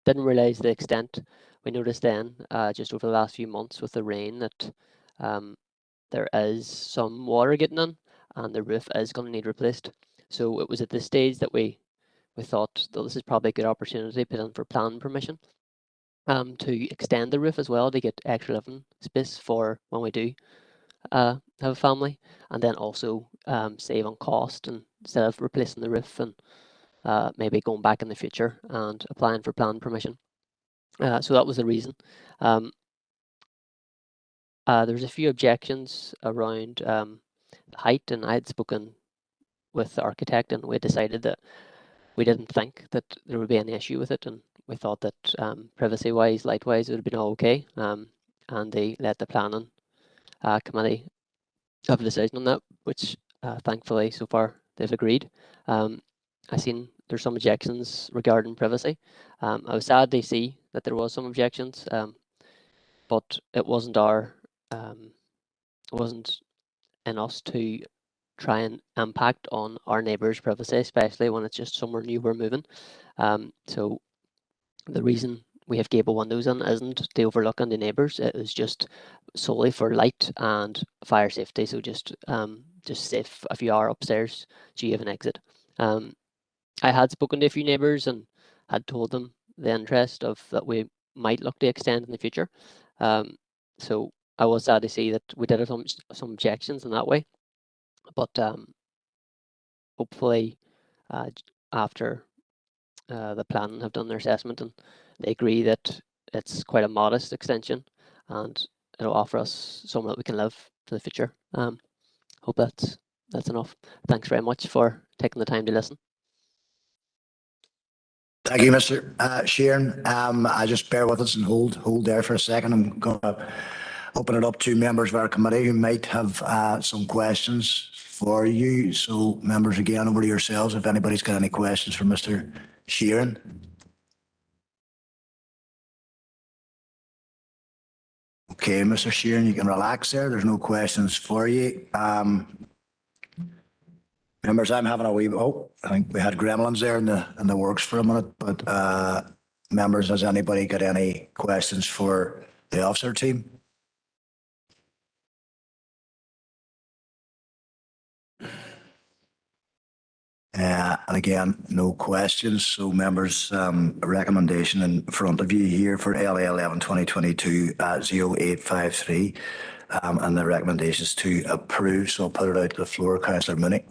Didn't realise the extent. We noticed then, just over the last few months with the rain, that there is some water getting in and the roof is going to need replaced. So it was at this stage that we thought that this is probably a good opportunity to put in for planning permission to extend the roof as well to get extra living space for when we do have a family, and then also save on cost and instead of replacing the roof and maybe going back in the future and applying for planning permission. So that was the reason. There was a few objections around the height, and I had spoken with the architect and we decided that we didn't think that there would be any issue with it, and we thought that privacy-wise, light-wise, it would have been all okay. And they let the planning committee have a decision on that, which thankfully so far they've agreed. I seen there's some objections regarding privacy. I was sad to see that there was some objections, but it wasn't it wasn't in us to try and impact on our neighbours' privacy, especially when it's just somewhere new we're moving. So the reason we have gable windows in isn't to overlook on the neighbours. It is just solely for light and fire safety. So just safe if you are upstairs, so you have an exit. I had spoken to a few neighbours and had told them the interest of that we might look to extend in the future. So I was sad to see that we did have some objections in that way, but hopefully after the planning have done their assessment and they agree that it's quite a modest extension and it'll offer us somewhere that we can live for the future. Hope that's enough. Thanks very much for taking the time to listen. Thank you, Mr. Sheeran. I just bear with us and hold there for a second. I'm going to open it up to members of our committee who might have some questions for you. So, members, again, over to yourselves if anybody's got any questions for Mr. Sheeran. Okay, Mr. Sheeran, you can relax there. There's no questions for you. Members, I'm having a wee. Oh, I think we had gremlins there in the works for a minute. But members, has anybody got any questions for the officer team? And again, no questions. So, members, a recommendation in front of you here for LA 11 2022 0853. And the recommendation is to approve. So, I'll put it out to the floor, Councillor Mooney.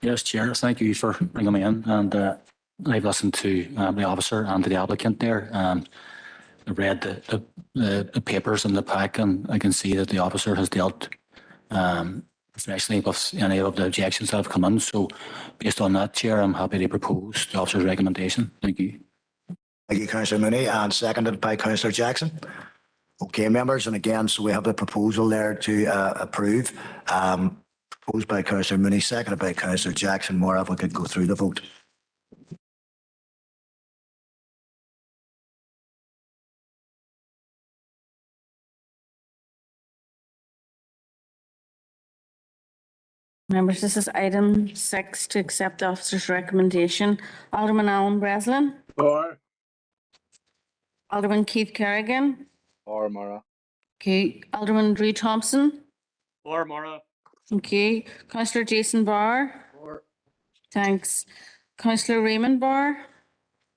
Yes, Chair, thank you for bringing me in. And I've listened to the officer and to the applicant there. I read the papers in the pack, and I can see that the officer has dealt professionally with any of the objections that have come in. So based on that, Chair, I'm happy to propose the officer's recommendation. Thank you. Thank you, Councillor Mooney, and seconded by Councillor Jackson. Okay, members, and again, so we have the proposal there to approve. Proposed by Councillor Mooney, seconded by Councillor Jackson. More if we could go through the vote. Members, this is item 6 to accept the officer's recommendation. Alderman Alan Breslin. For. Alderman Keith Kerrigan. Or Mara. Okay. Alderman Drew Thompson. Or Mara. Okay. Councillor Jason Barr. For. Thanks. Councillor Raymond Barr.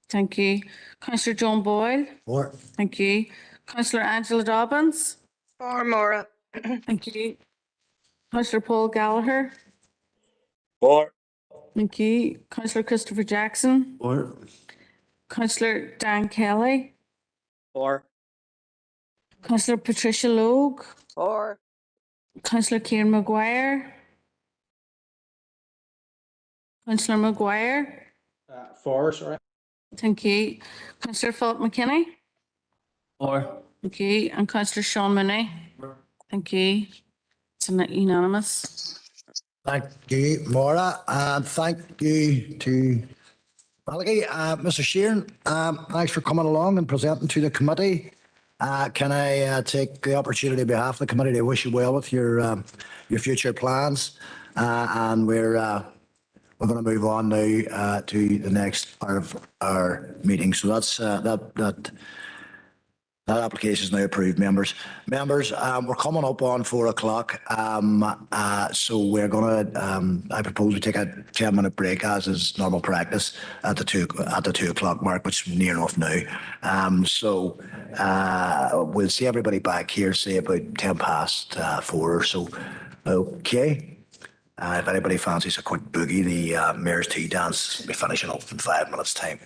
Thank you. Councillor John Boyle. For. Thank you. Councillor Angela Dobbins. Or Maura. Thank you. Councillor Paul Gallagher. For. Thank you. Councillor Christopher Jackson. For. Councillor Dan Kelly. For. Councillor Patricia Logue. Or Councillor Kieran Maguire. Councillor Maguire. For, sorry. Thank you. Councillor Philip McKinney. Or. Okay. And Councillor Sean Mooney. Thank you. It's unanimous. Thank you, Maura, and thank you to Malachy. Mr. Sheeran, thanks for coming along and presenting to the committee. Can I take the opportunity on behalf of the committee to wish you well with your future plans, and we're going to move on now to the next part of our meeting. So that's that application is now approved, members. Members, we're coming up on 4 o'clock. So we're going to, I propose we take a 10-minute break as is normal practice at the 2 o'clock mark, which is near enough now. So we'll see everybody back here, say about 10 past 4 or so. Okay. If anybody fancies a quick boogie, the Mayor's Tea Dance will be finishing up in 5 minutes' time.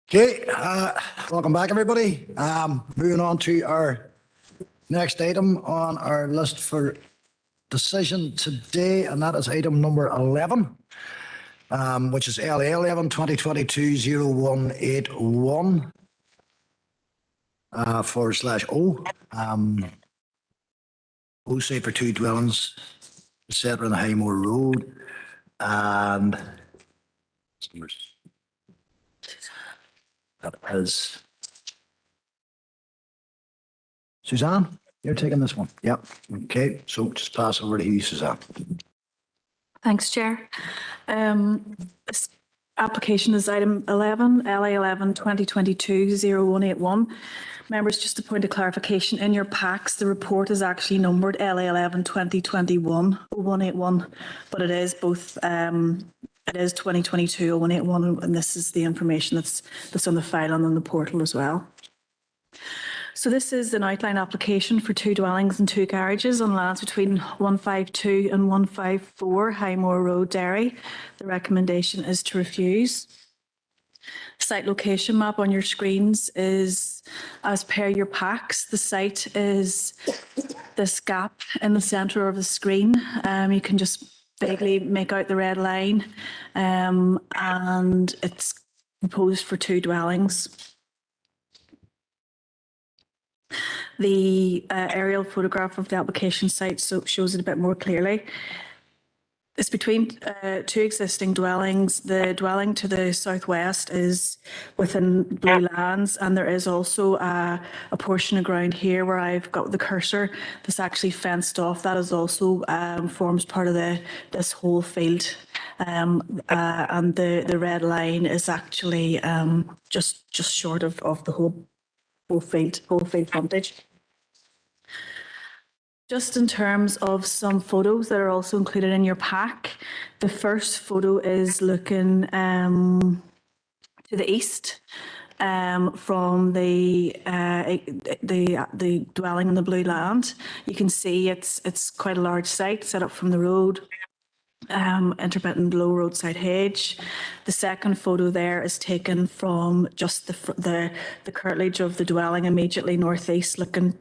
Okay, welcome back, everybody. Moving on to our next item on our list for decision today, and that is item number 11, which is LA 11 2022-0181 /O. OC for 2 dwellings, etc. on the Highmore Road. And that is Suzanne, you're taking this one. Yep. Okay, so just pass over to you, Suzanne. Thanks, Chair. This application is item 11, LA 11 2022-0181. Members, just a point of clarification, in your packs, the report is actually numbered LA 11 2021-0181, but it is both, it is 2022-0181, and this is the information that's on the file and on the portal as well. So this is an outline application for 2 dwellings and 2 garages on lands between 152 and 154 Highmore Road, Derry. The recommendation is to refuse. Site location map on your screens is as per your packs. The site is this gap in the centre of the screen. You can just vaguely make out the red line, and it's proposed for 2 dwellings. The aerial photograph of the application site shows it a bit more clearly. It's between 2 existing dwellings. The dwelling to the southwest is within blue lands, and there is also a portion of ground here where I've got the cursor that's actually fenced off. That is also forms part of this whole field, and the red line is actually just short of the whole field frontage. Just in terms of some photos that are also included in your pack, the first photo is looking to the east from the dwelling in the blue land. You can see it's quite a large site set up from the road, intermittent low roadside hedge. The second photo there is taken from just the curtilage of the dwelling immediately northeast, looking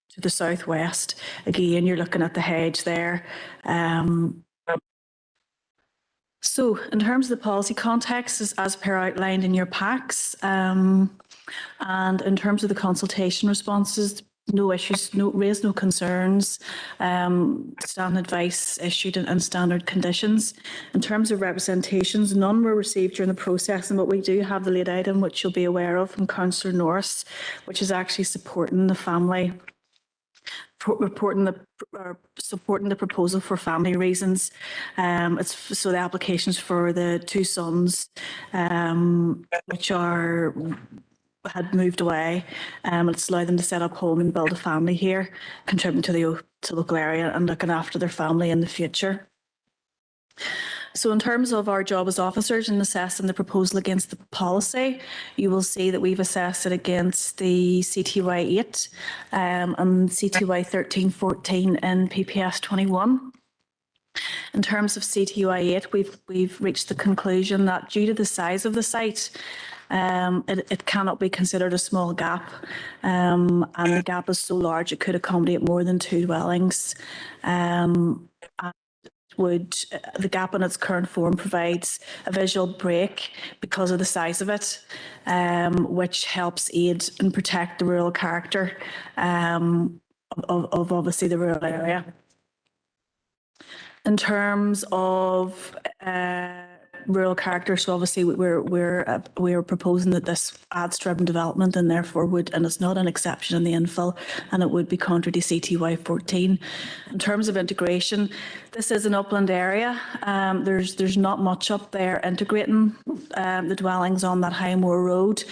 to the southwest. Again, you're looking at the hedge there. So in terms of the policy context, is as per outlined in your packs, and in terms of the consultation responses, no issues, raised no concerns, standard advice issued and standard conditions. In terms of representations, none were received during the processing, but we do have the lead item, which you'll be aware of, from Councillor Norris, which is actually supporting the family, supporting the proposal for family reasons. So the applications for the 2 sons, which had moved away, it's allowed them to set up home and build a family here, contributing to the local area and looking after their family in the future. So in terms of our job as officers in assessing the proposal against the policy, you will see that we've assessed it against the CTY 8 and CTY 1314 in PPS 21. In terms of CTY 8, we've reached the conclusion that due to the size of the site, it cannot be considered a small gap, and the gap is so large it could accommodate more than 2 dwellings. The gap in its current form provides a visual break because of the size of it, which helps aid and protect the rural character of obviously the rural area. In terms of rural character, so obviously we're proposing that this adds to urban development and therefore and it's not an exception in the infill, and it would be contrary to CTY 14. In terms of integration, this is an upland area. There's not much up there integrating the dwellings on that Highmore Road.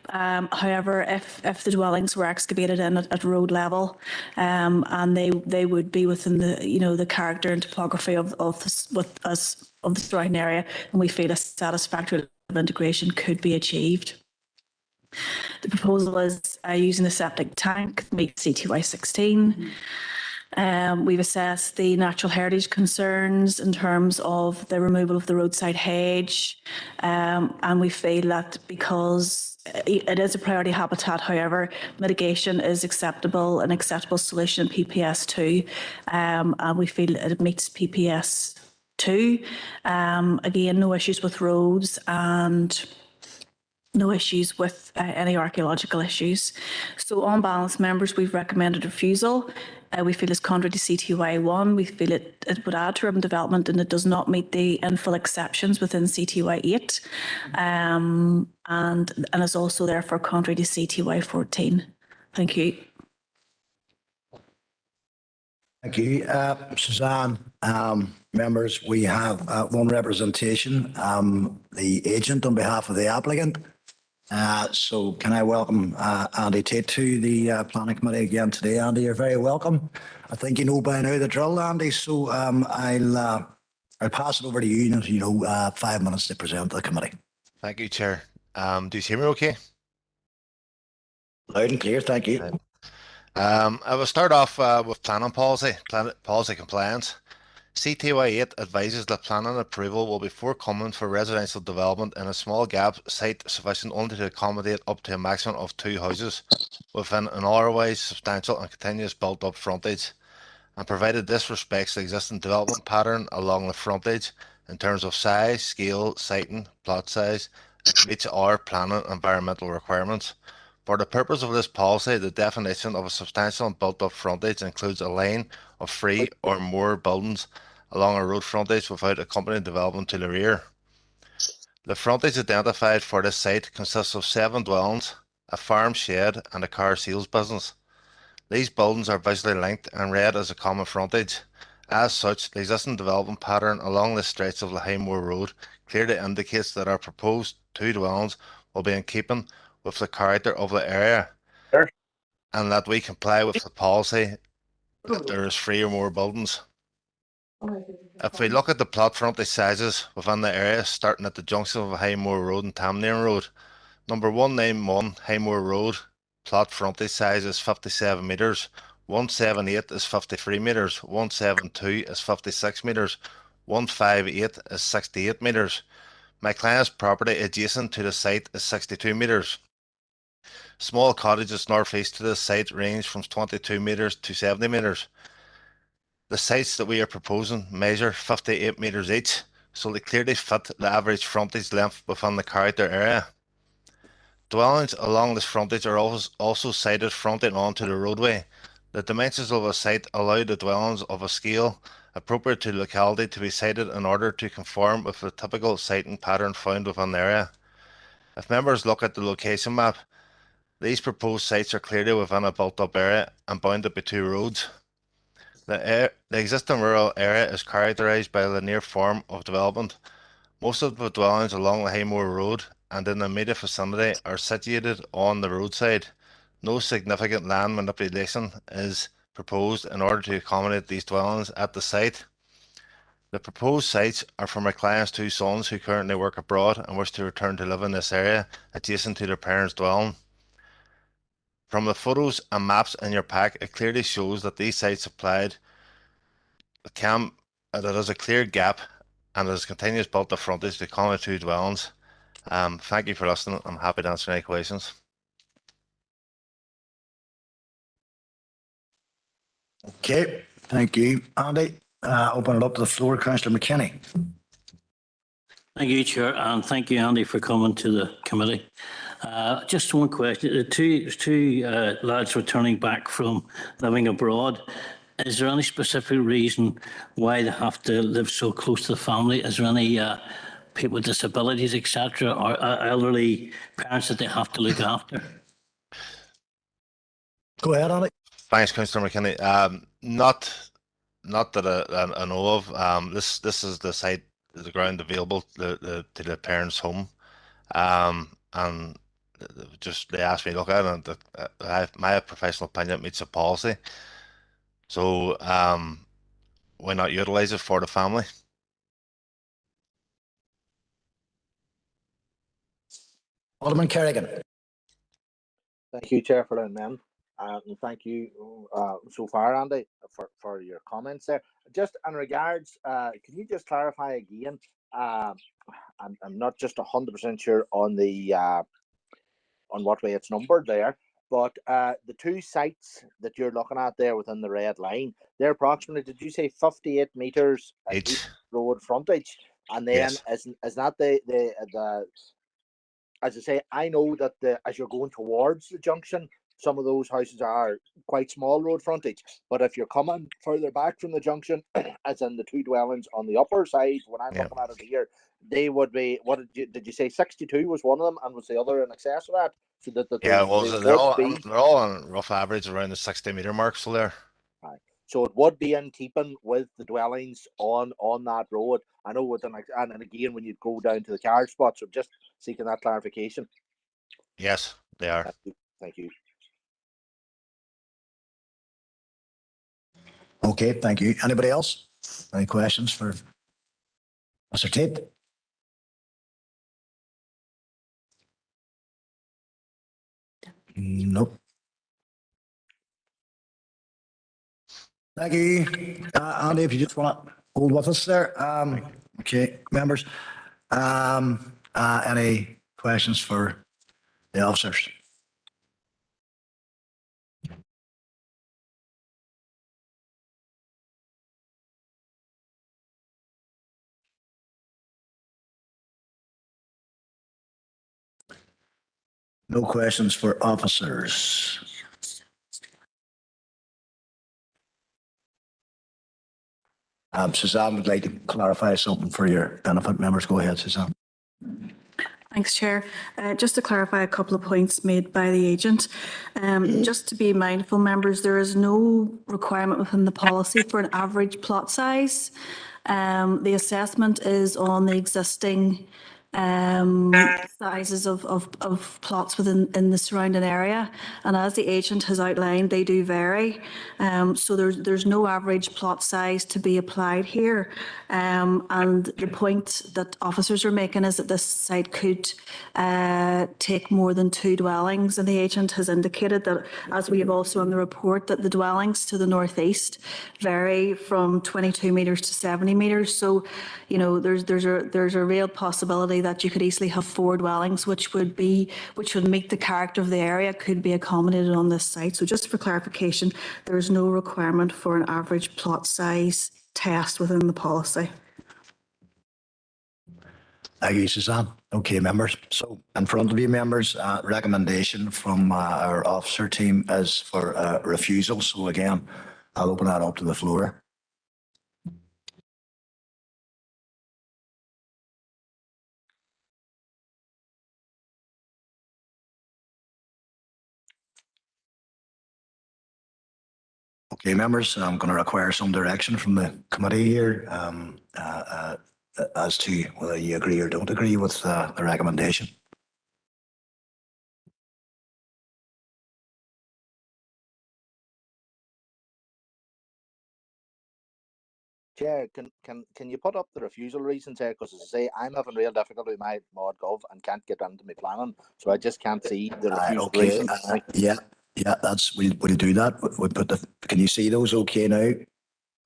However, if the dwellings were excavated in at road level, and they would be within the character and topography of the surrounding area, and we feel a satisfactory level of integration could be achieved. The proposal is using a septic tank to meet CTY 16. We've assessed the natural heritage concerns in terms of the removal of the roadside hedge, and we feel that because it is a priority habitat. However, mitigation is acceptable, an acceptable solution in PPS 2, and we feel it meets PPS 2. Again, no issues with roads and no issues with any archaeological issues. So on balance, members, we've recommended refusal. We feel it's contrary to CTY 1. We feel it would add to urban development and it does not meet the infill exceptions within CTY 8 and is also therefore contrary to CTY 14. Thank you. Thank you, Suzanne. Members, we have one representation, the agent on behalf of the applicant. So can I welcome Andy Tate to the Planning Committee again today. Andy, you're very welcome. I think you know by now the drill, Andy, so I'll pass it over to you. You know, 5 minutes to present to the committee. Thank you, Chair. Do you hear me okay? Loud and clear, thank you. I will start off with planning policy compliance. CTY 8 advises that planning approval will be forthcoming for residential development in a small gap site sufficient only to accommodate up to a maximum of 2 houses within an otherwise substantial and continuous built-up frontage, and provided this respects the existing development pattern along the frontage in terms of size, scale, siting, plot size, meets our planning environmental requirements. For the purpose of this policy, the definition of a substantial and built-up frontage includes a line of 3 or more buildings along a road frontage without accompanying development to the rear. The frontage identified for this site consists of 7 dwellings, a farm shed, and a car sales business. These buildings are visually linked and read as a common frontage. As such, the existing development pattern along this stretch of the Highmore Road clearly indicates that our proposed 2 dwellings will be in keeping with the character of the area, and that we comply with the policy if there is 3 or more buildings. If we look at the plot frontage sizes within the area, starting at the junction of Highmore Road and Tamlane Road, number 191 Highmore Road plot frontage size is 57 metres, 178 is 53 metres, 172 is 56 metres, 158 is 68 metres. My client's property adjacent to the site is 62 metres. Small cottages northeast to this site range from 22 metres to 70 metres. The sites that we are proposing measure 58 metres each, so they clearly fit the average frontage length within the character area. Dwellings along this frontage are also sited fronting onto the roadway. The dimensions of a site allow the dwellings of a scale appropriate to the locality to be sited in order to conform with the typical siting pattern found within the area. If members look at the location map, these proposed sites are clearly within a built-up area and bounded by 2 roads. The existing rural area is characterised by a linear form of development. Most of the dwellings along the Highmore Road and in the immediate vicinity are situated on the roadside. No significant land manipulation is proposed in order to accommodate these dwellings at the site. The proposed sites are for my client's 2 sons who currently work abroad and wish to return to live in this area adjacent to their parents' dwelling. From the photos and maps in your pack, it clearly shows that these sites applied that there is a clear gap and there is continuous built-up frontage to accommodate 2 dwellings. Thank you for listening. I'm happy to answer any questions. Okay, thank you, Andy. Open it up to the floor, Councillor McKinney. Thank you, Chair, and thank you, Andy, for coming to the committee. Just one question. The two lads returning back from living abroad, is there any specific reason why they have to live so close to the family? Is there any people with disabilities, etc., or elderly parents that they have to look after? Go ahead, Andy. Thanks, Councillor McKinney. Not that I know of. This is the site, the ground available to the parents' home, and just they asked me to look at it, and my professional opinion meets the policy. So why not utilise it for the family? Alderman Kerrigan. Thank you, Chair, for that, man. And thank you so far, Andy, for your comments there. Just in regards, can you just clarify again? I'm not just 100% sure on the what way it's numbered there. But the two sites that you're looking at there within the red line, they're approximately, did you say 58 metres each road frontage? And then is that the as I say, I know that as you're going towards the junction, some of those houses are quite small road frontage. But if you're coming further back from the junction, as in the two dwellings on the upper side, when I'm looking at it here, they would be, what did you say 62 was one of them, and was the other in excess of that? So that Yeah, well, they're all on rough average around the 60-metre mark, so there. Right. So it would be in keeping with the dwellings on that road. I know with and again when you go down to the carriage spots, so just seeking that clarification. Yes, they are. Thank you. Okay, thank you. Anybody else? Any questions for Mr. Tate? Nope. Thank you. Andy, if you just want to hold with us there. Okay, members. Any questions for the officers? No questions for officers. Suzanne would like to clarify something for your benefit. Members, go ahead, Suzanne. Thanks, Chair. Just to clarify a couple of points made by the agent. Just to be mindful, members, there is no requirement within the policy for an average plot size. The assessment is on the existing sizes of plots in the surrounding area, and as the agent has outlined, they do vary. So there's no average plot size to be applied here. And the point that officers are making is that this site could take more than 2 dwellings, and the agent has indicated that, as we have also in the report, that the dwellings to the northeast vary from 22 metres to 70 metres. So, you know, there's a real possibility that you could easily have 4 dwellings, which would meet the character of the area, could be accommodated on this site. So just for clarification, there is no requirement for an average plot size test within the policy. Thank you, Suzanne. Okay, members. So in front of you, members, recommendation from our officer team is for refusal. So again, I'll open that up to the floor. Okay, members, I'm going to require some direction from the committee here as to whether you agree or don't agree with the recommendation. Chair, can you put up the refusal reasons there? Because as I say, I'm having real difficulty with my mod gov and can't get into my planning, so I just can't see the refusal reasons. Yeah, that's we'll do that. We'll put the. Can you see those okay now,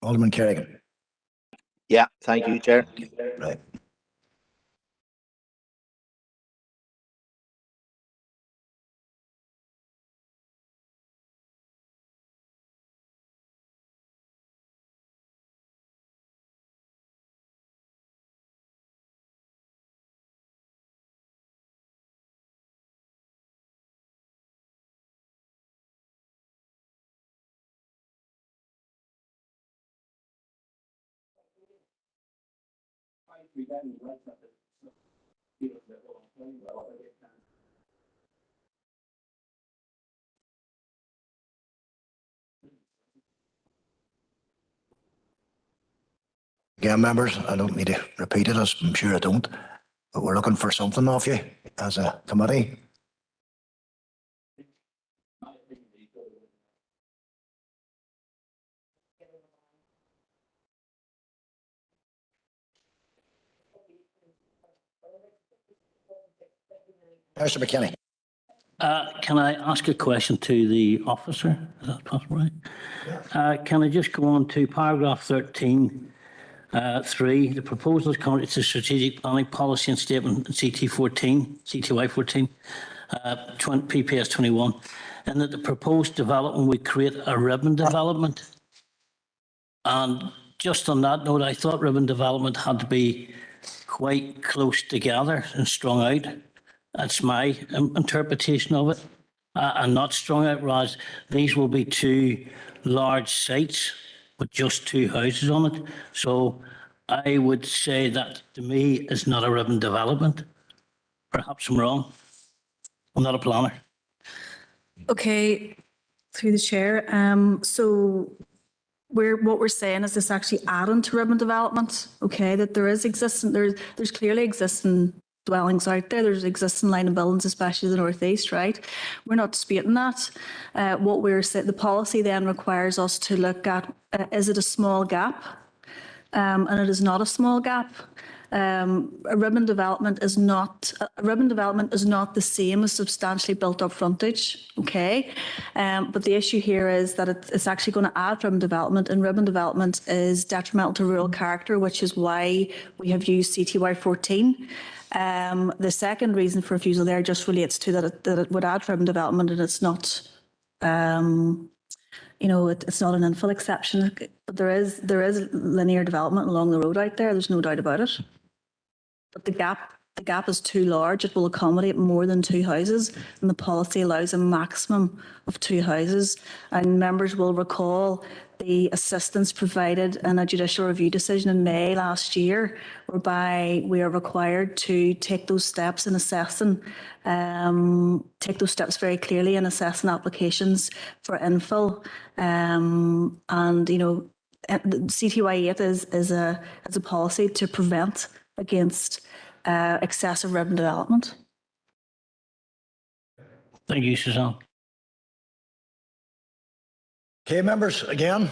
Alderman Kerrigan? Yeah, thank you, Chair. Right. Again, members, I don't need to repeat it, as I'm sure I don't, but we're looking for something off you as a committee. Mr. McKinney. Can I ask a question to the officer? Is that possible? Right? Can I just go on to paragraph 13, 3, the proposal is contrary to strategic planning policy and statement CTY 14. PPS 21, and that the proposed development would create a ribbon development. And just on that note, I thought ribbon development had to be quite close together and strung out. That's my interpretation of it. And not strung out, whereas these will be two large sites with just two houses on it. So I would say that to me is not a ribbon development. Perhaps I'm wrong. I'm not a planner. Okay, through the chair. So what we're saying is this actually adding to ribbon development, okay, that there's clearly existing dwellings out there. There's existing line of buildings, especially the northeast, right? We're not disputing that. What we're saying, the policy then requires us to look at, is it a small gap? And it is not a small gap. A ribbon development is not the same as substantially built up frontage, okay? But the issue here is that it's actually going to add ribbon development, and ribbon development is detrimental to rural character, which is why we have used CTY 14. The second reason for refusal there just relates to that it would add ribbon development, and it's not. It's not an infill exception, but there is linear development along the road out there. There's no doubt about it. But the gap is too large. It will accommodate more than two houses, and the policy allows a maximum of two houses. And members will recall the assistance provided in a judicial review decision in May last year, whereby we are required to take those steps in assessing, take those steps very clearly in assessing applications for infill. CTY 8 is a policy to prevent against excessive ribbon development. Thank you, Suzanne. Okay, members, again,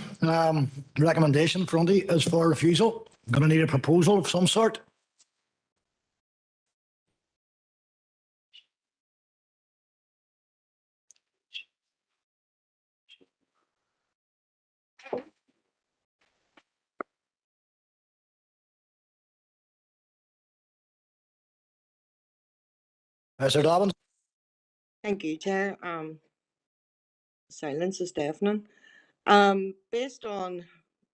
recommendation from the is for refusal. Going to need a proposal of some sort. Mr. Dobbins. Thank you, Chair. Silence is deafening. Based on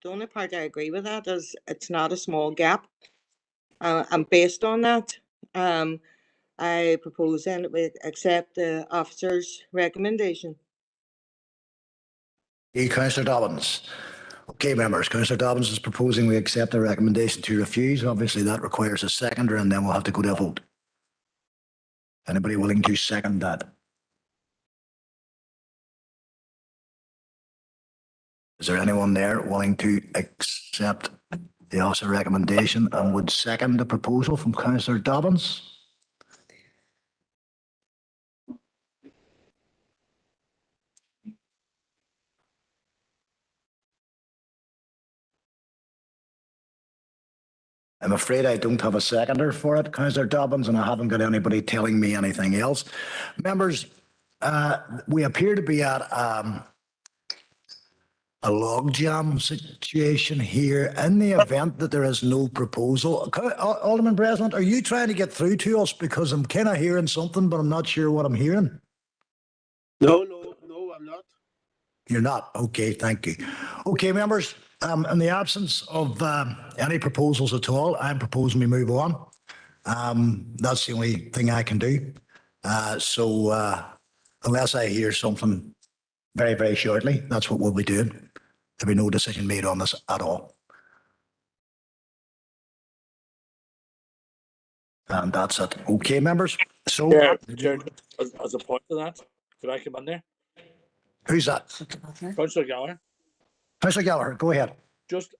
the only part I agree with that is it's not a small gap. And based on that, I propose then that we accept the officer's recommendation. Hey, Councillor Dobbins. Okay, members, Councillor Dobbins is proposing we accept the recommendation to refuse. Obviously, that requires a seconder, and then we'll have to go to a vote. Anybody willing to second that? Is there anyone there willing to accept the officer recommendation and would second the proposal from Councillor Dobbins? I'm afraid I don't have a seconder for it, Councillor Dobbins, and I haven't got anybody telling me anything else. Members, we appear to be at a logjam situation here. In the event that there is no proposal, Alderman Breslin, are you trying to get through to us? Because I'm kind of hearing something, but I'm not sure what I'm hearing. No, I'm not. You're not? Okay, thank you. Okay, members, in the absence of any proposals at all, I'm proposing we move on. That's the only thing I can do. So unless I hear something very, very shortly, that's what we'll be doing. There'll be no decision made on this at all. And that's it. Okay, members. So, Chair, as a point to that, could I come in there? Who's that? Councillor Gallagher. Councillor Gallagher, go ahead. Just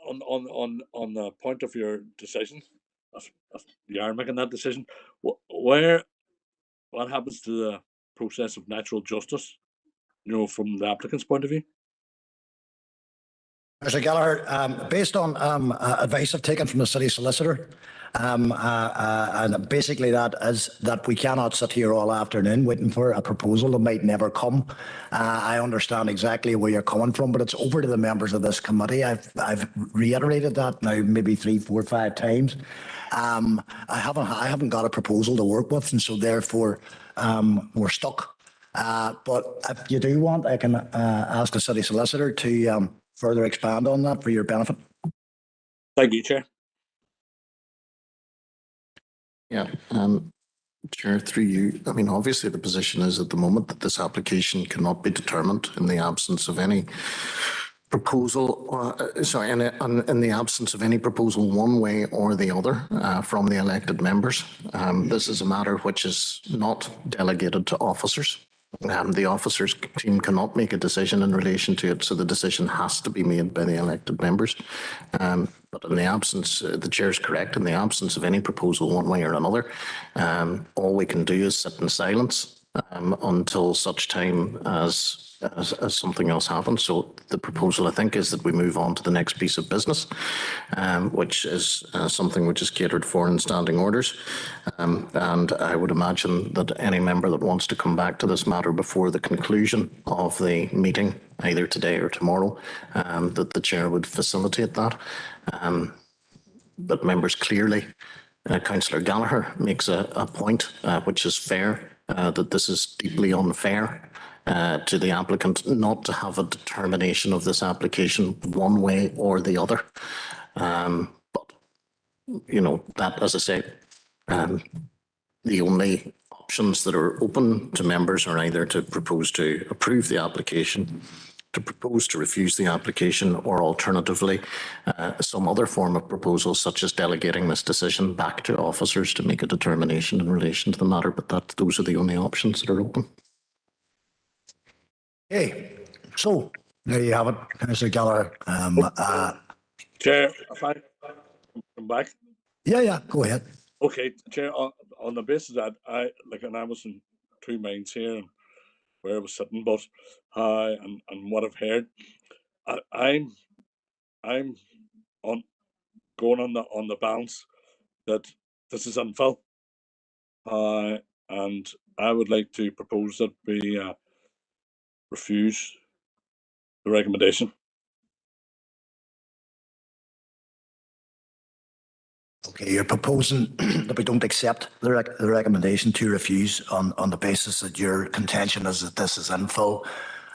on the point of your decision, if you are making that decision, what happens to the process of natural justice? From the applicant's point of view. Mr. Gallagher, based on advice I've taken from the city solicitor, and basically that is that we cannot sit here all afternoon waiting for a proposal that might never come. I understand exactly where you're coming from, but it's over to the members of this committee. I've reiterated that now maybe 3, 4, 5 times. I haven't got a proposal to work with, and so therefore we're stuck. But if you do want, I can ask the city solicitor to further expand on that for your benefit. Thank you, Chair. Yeah, Chair, through you, I mean, obviously the position is at the moment that this application cannot be determined in the absence of any proposal, in the absence of any proposal one way or the other from the elected members. This is a matter which is not delegated to officers. The officers team cannot make a decision in relation to it, so the decision has to be made by the elected members. But in the absence, the chair is correct, in the absence of any proposal one way or another, all we can do is sit in silence until such time as something else happens. So the proposal, I think, is that we move on to the next piece of business, which is something which is catered for in standing orders. And I would imagine that any member that wants to come back to this matter before the conclusion of the meeting, either today or tomorrow, that the chair would facilitate that. But members, clearly, Councillor Gallagher makes a point which is fair, that this is deeply unfair to the applicant not to have a determination of this application one way or the other. But, you know, that, as I say, the only options that are open to members are either to propose to approve the application, to propose to refuse the application, or alternatively, some other form of proposal, such as delegating this decision back to officers to make a determination in relation to the matter. But those are the only options that are open. Okay, so there you have it, Councillor Gallagher. Chair, if I come back. Yeah, go ahead. Okay, Chair, on the basis that I was in 2 minds here and where I was sitting, but and what I've heard, I'm on going on the balance that this is unfair, and I would like to propose that we refuse the recommendation. Okay, you're proposing that we don't accept the recommendation to refuse on the basis that your contention is that this is infill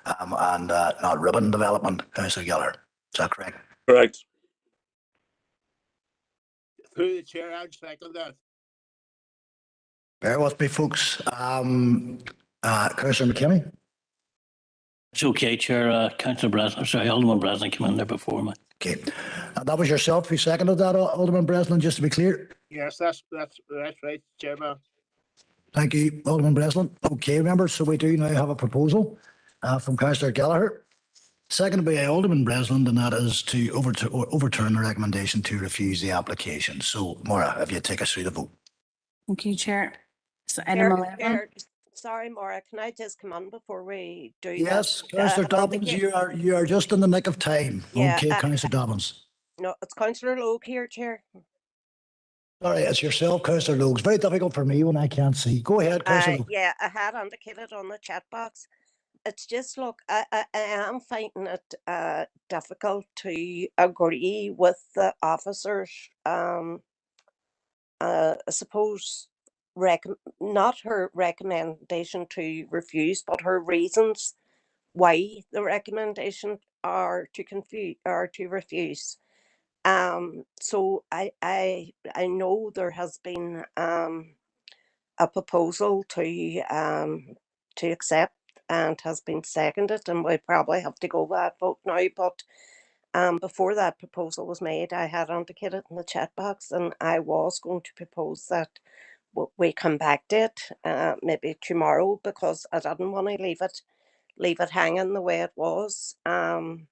and not ribbon development, Councillor Gallagher. Is that correct? Correct. Through the chair, I'd second that. Bear with me, folks. Councillor McKinney? It's okay, Chair. Councillor Breslin, sorry, Alderman Breslin came in there before me. Okay. That was yourself who seconded that, Alderman Breslin, just to be clear? Yes, that's right, Chairman. Thank you, Alderman Breslin. Okay, members, so we do now have a proposal from Councillor Gallagher, seconded by Alderman Breslin, and that is to overturn the recommendation to refuse the application. So, Maura, if you take us through the vote. Thank you, Chair. So item 11. Sorry, Maura, can I just come on before we do yes, that? Councillor Dobbins, you are just in the nick of time. Yeah, okay, Councillor Dobbins. No, it's Councillor Logue here, Chair. Sorry, it's yourself, Councillor Logue. It's very difficult for me when I can't see. Go ahead, Councillor Logue. Yeah, I had indicated on the chat box. It's just, look, I am finding it difficult to agree with the officers. I suppose not her recommendation to refuse, but her reasons why the recommendation are to refuse. So I know there has been a proposal to accept and has been seconded, and we probably have to go that vote now. But before that proposal was made, I had indicated in the chat box, and I was going to propose that we come back to it maybe tomorrow, because I didn't want to leave it hanging the way it was. And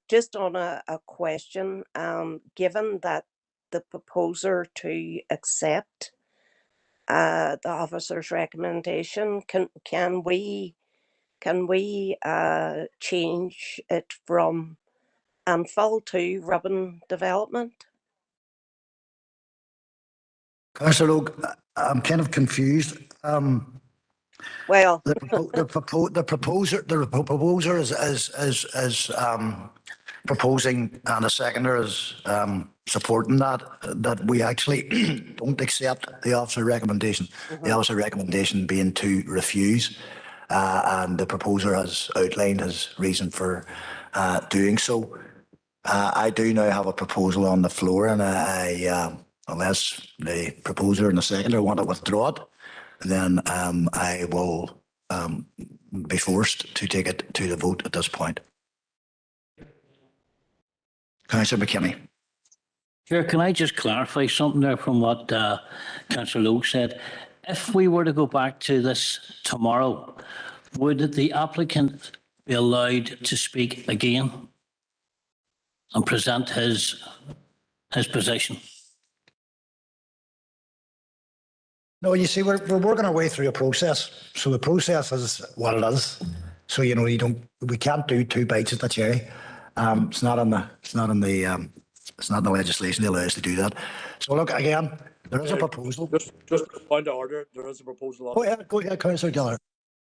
just on a question, given that the proposer to accept the officer's recommendation, can we can we change it from Anfill to Ribbon Development? Councillor Oak, I'm kind of confused. Well, The proposer is proposing, and the seconder is supporting that we actually don't accept the officer recommendation. The officer recommendation being to refuse, and the proposer has outlined his reason for doing so. I do now have a proposal on the floor, and unless the proposer and the seconder want to withdraw it, then I will be forced to take it to the vote at this point. Councillor McKinney. Chair, can I just clarify something there from what Councillor Logue said? If we were to go back to this tomorrow, would the applicant be allowed to speak again and present his position? No, you see, we're working our way through a process. So the process is what it is. So we can't do two bites at the cherry. It's not in the legislation that allows us to do that. So look, again, there is a proposal. Just a point of order, there is a proposal on. Go ahead, Councillor Gallagher.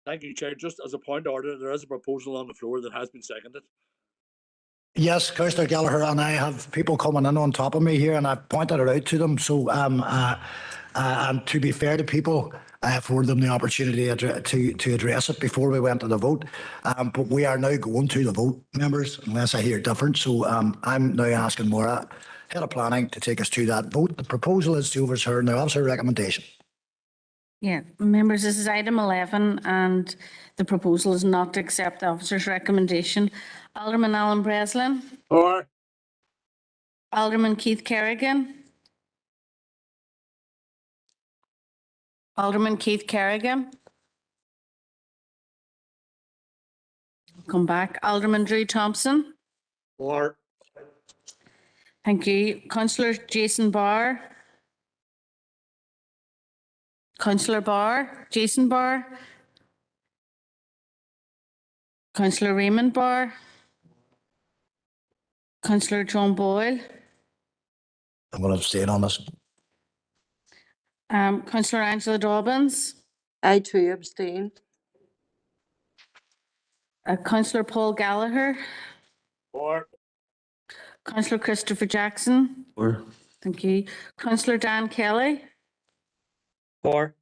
Thank you, Chair. Just as a point of order, there is a proposal on the floor that has been seconded. Yes, Councillor Gallagher, and I have people coming in on top of me here, and I've pointed it out to them. So, and to be fair to people, I afforded them the opportunity to address it before we went to the vote. But we are now going to the vote, members, unless I hear different. So I'm now asking Maura, Head of Planning, to take us to that vote. The proposal is to overturn the officer recommendation. Yeah, members, this is item 11, and the proposal is not to accept the officer's recommendation. Alderman Alan Breslin. For. Alderman Keith Kerrigan. Alderman Keith Kerrigan. Come back. Alderman Drew Thompson. For. Thank you. Councillor Jason Barr. Councillor Barr. Jason Barr. Councillor Raymond Barr. Councillor John Boyle. I'm going to abstain on this. Councillor Angela Dobbins. I too abstain. Councillor Paul Gallagher. For. Councillor Christopher Jackson. For. Thank you. Councillor Dan Kelly. For.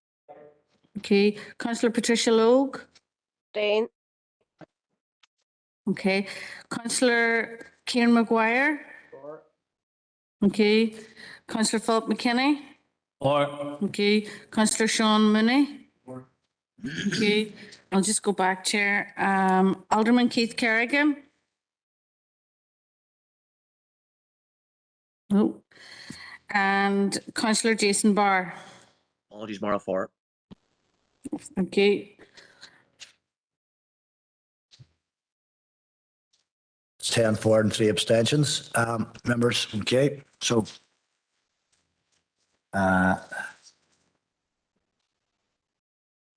Okay. Councillor Patricia Logue. Abstain. Okay. Councillor Kieran Maguire. For. Okay. Councillor Philip McKinney. Or. Okay. Councillor Sean Mooney. For. Okay. I'll just go back, Chair. Alderman Keith Kerrigan. Oh. And Councillor Jason Barr. Apologies, Mara, for. Okay. It's 10 for and 3 abstentions. Members, okay. So,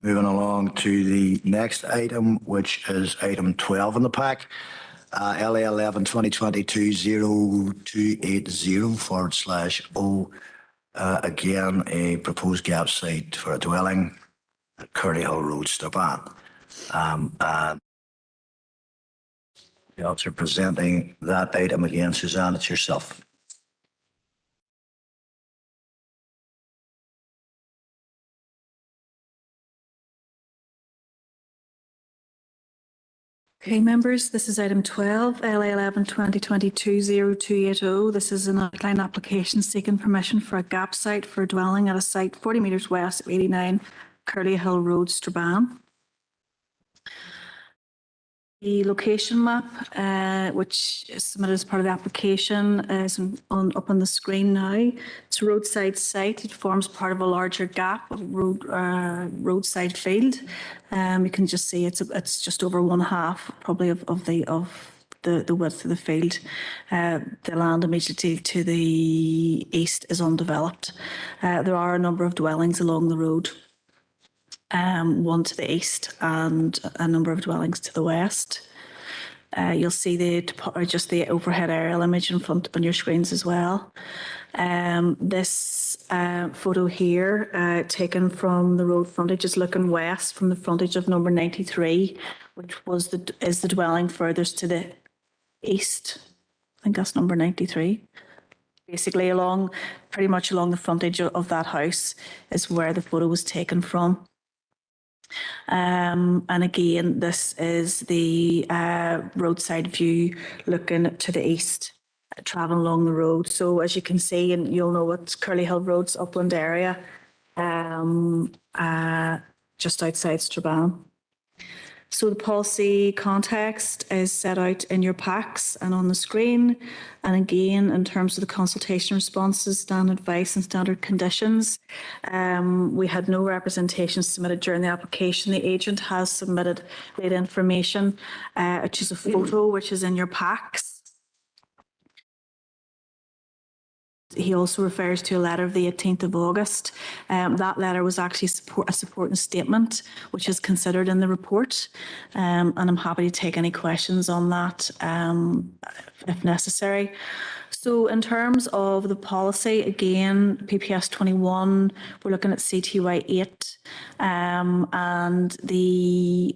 moving along to the next item, which is item 12 in the pack. LA 11 2022 0280/O. Again, a proposed gap site for a dwelling at Curry Hill Road, Strabane. And the officer presenting that item again, Suzanne, it's yourself. Okay, members, this is item 12, LA 11 2022 0280. This is an outline application seeking permission for a gap site for a dwelling at a site 40 metres west of 89 Curly Hill Road, Strabane. The location map, which is submitted as part of the application, is up on the screen now. It's a roadside site. It forms part of a larger gap of roadside field. You can just see it's just over 1/2 probably of the width of the field. The land immediately to the east is undeveloped. There are a number of dwellings along the road. one to the east and a number of dwellings to the west. You'll see just the overhead aerial image in front on your screens as well. This photo here, taken from the road frontage, is looking west from the frontage of number 93, which is the dwelling furthest to the east. I think that's number 93. Basically, pretty much along the frontage of that house is where the photo was taken from. And again, this is the roadside view looking to the east, traveling along the road. So as you can see, and you'll know it's Curly Hill Road's upland area, just outside Strabane. So the policy context is set out in your packs and on the screen. And again, in terms of the consultation responses, standard advice and standard conditions, we had no representation submitted during the application. The agent has submitted data information, which is a photo, which is in your packs. He also refers to a letter of the 18th of August. That letter was actually a supporting statement, which is considered in the report. And I'm happy to take any questions on that if necessary. So in terms of the policy, again, PPS 21, we're looking at CTY 8, and the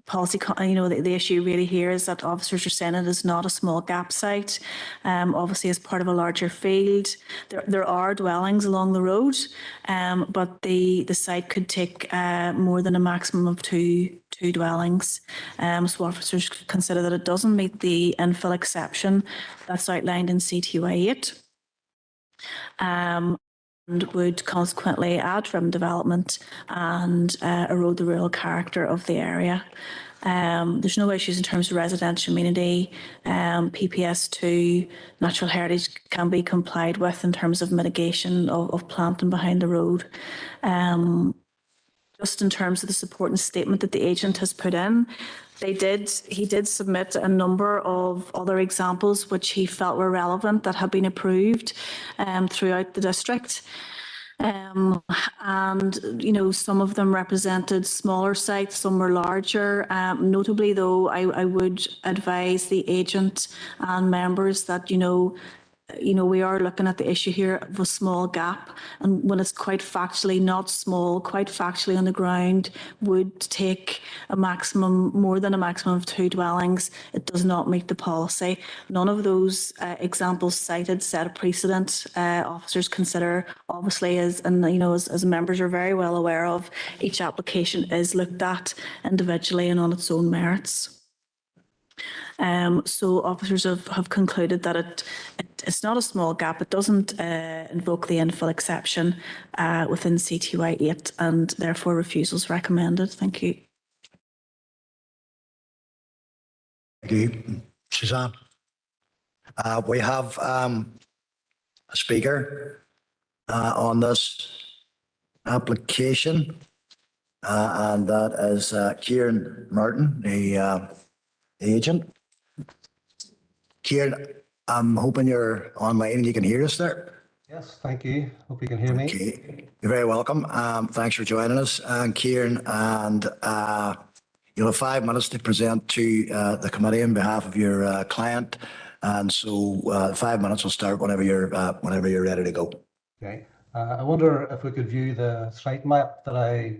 policy, the issue really here is that officers are saying it is not a small gap site, obviously as part of a larger field. There are dwellings along the road, but the site could take more than a maximum of two dwellings. So officers consider that it doesn't meet the infill exception that's outlined in CTY 8. And would consequently add from development and erode the rural character of the area. There's no issues in terms of residential amenity. PPS 2 natural heritage can be complied with in terms of mitigation of planting behind the road. Just in terms of the supporting statement that the agent has put in, he did submit a number of other examples which he felt were relevant that had been approved throughout the district. And, some of them represented smaller sites, some were larger. Notably, though, I would advise the agent and members that, we are looking at the issue here of a small gap, and when it's quite factually not small, quite factually on the ground, would take more than a maximum of 2 dwellings. It does not meet the policy. None of those examples cited set a precedent. Officers consider, obviously, as members are very well aware of, each application is looked at individually and on its own merits. So officers have concluded that it's not a small gap. It doesn't invoke the infill exception within CTY 8, and therefore refusal is recommended. Thank you. Thank you, Suzanne. We have a speaker on this application, and that is Kieran Martin, the agent. Kieran, I'm hoping you're online and you can hear us there. Yes, thank you. Hope you can hear me. Okay, you're very welcome. Thanks for joining us, Kieran, and you'll have 5 minutes to present to the committee on behalf of your client, and so 5 minutes will start whenever you're ready to go. Okay. I wonder if we could view the site map that I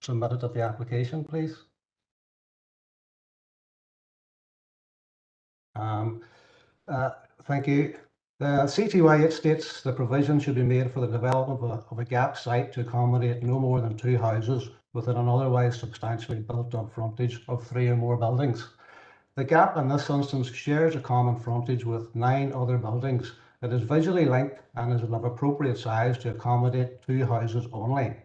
submitted at the application, please. Thank you. The CTY 8 states the provision should be made for the development of a gap site to accommodate no more than 2 houses within an otherwise substantially built-up frontage of 3 or more buildings. The gap in this instance shares a common frontage with 9 other buildings. It is visually linked and is of appropriate size to accommodate 2 houses only.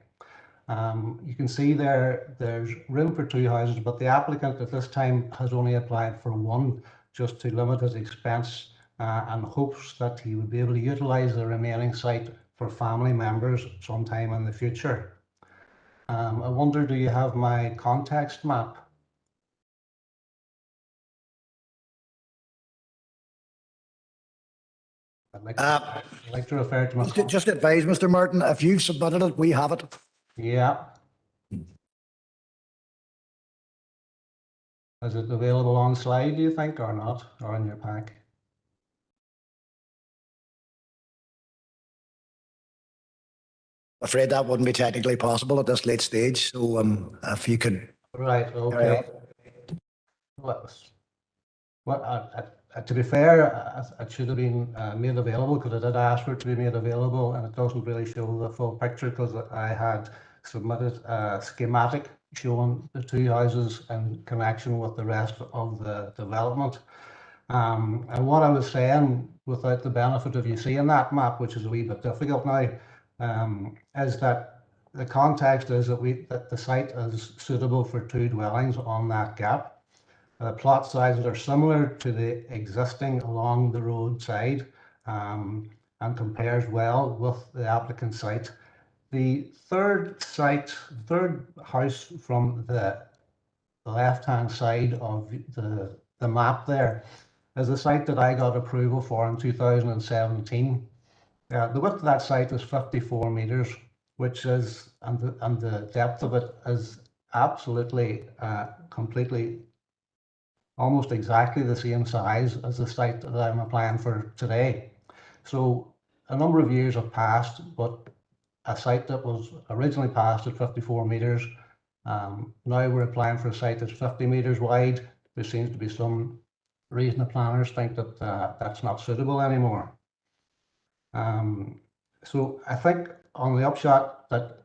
You can see there's room for 2 houses, but the applicant at this time has only applied for 1, just to limit his expense, and hopes that he would be able to utilise the remaining site for family members sometime in the future. I wonder, do you have my context map? I'd like to refer to my... Just advise, Mr. Martin, if you've submitted it, we have it. Yeah. Is it available on slide, do you think, or not, or in your pack? Afraid that wouldn't be technically possible at this late stage, so if you could. Right, okay. To be fair, it should have been made available because I did ask for it to be made available, and it doesn't really show the full picture because I had submitted a schematic showing the two houses in connection with the rest of the development. And what I was saying, without the benefit of you seeing that map, which is a wee bit difficult now, is that the context is that the site is suitable for two dwellings on that gap. The plot sizes are similar to the existing along the roadside, and compares well with the applicant site. The third house from the left-hand side of the map there is a site that I got approval for in 2017. The width of that site is 54 metres, which is, and the depth of it is absolutely, completely, almost exactly the same size as the site that I'm applying for today. So a number of years have passed, but a site that was originally passed at 54 metres, now we're applying for a site that's 50 metres wide. There seems to be some reason the planners think that that's not suitable anymore. So I think on the upshot that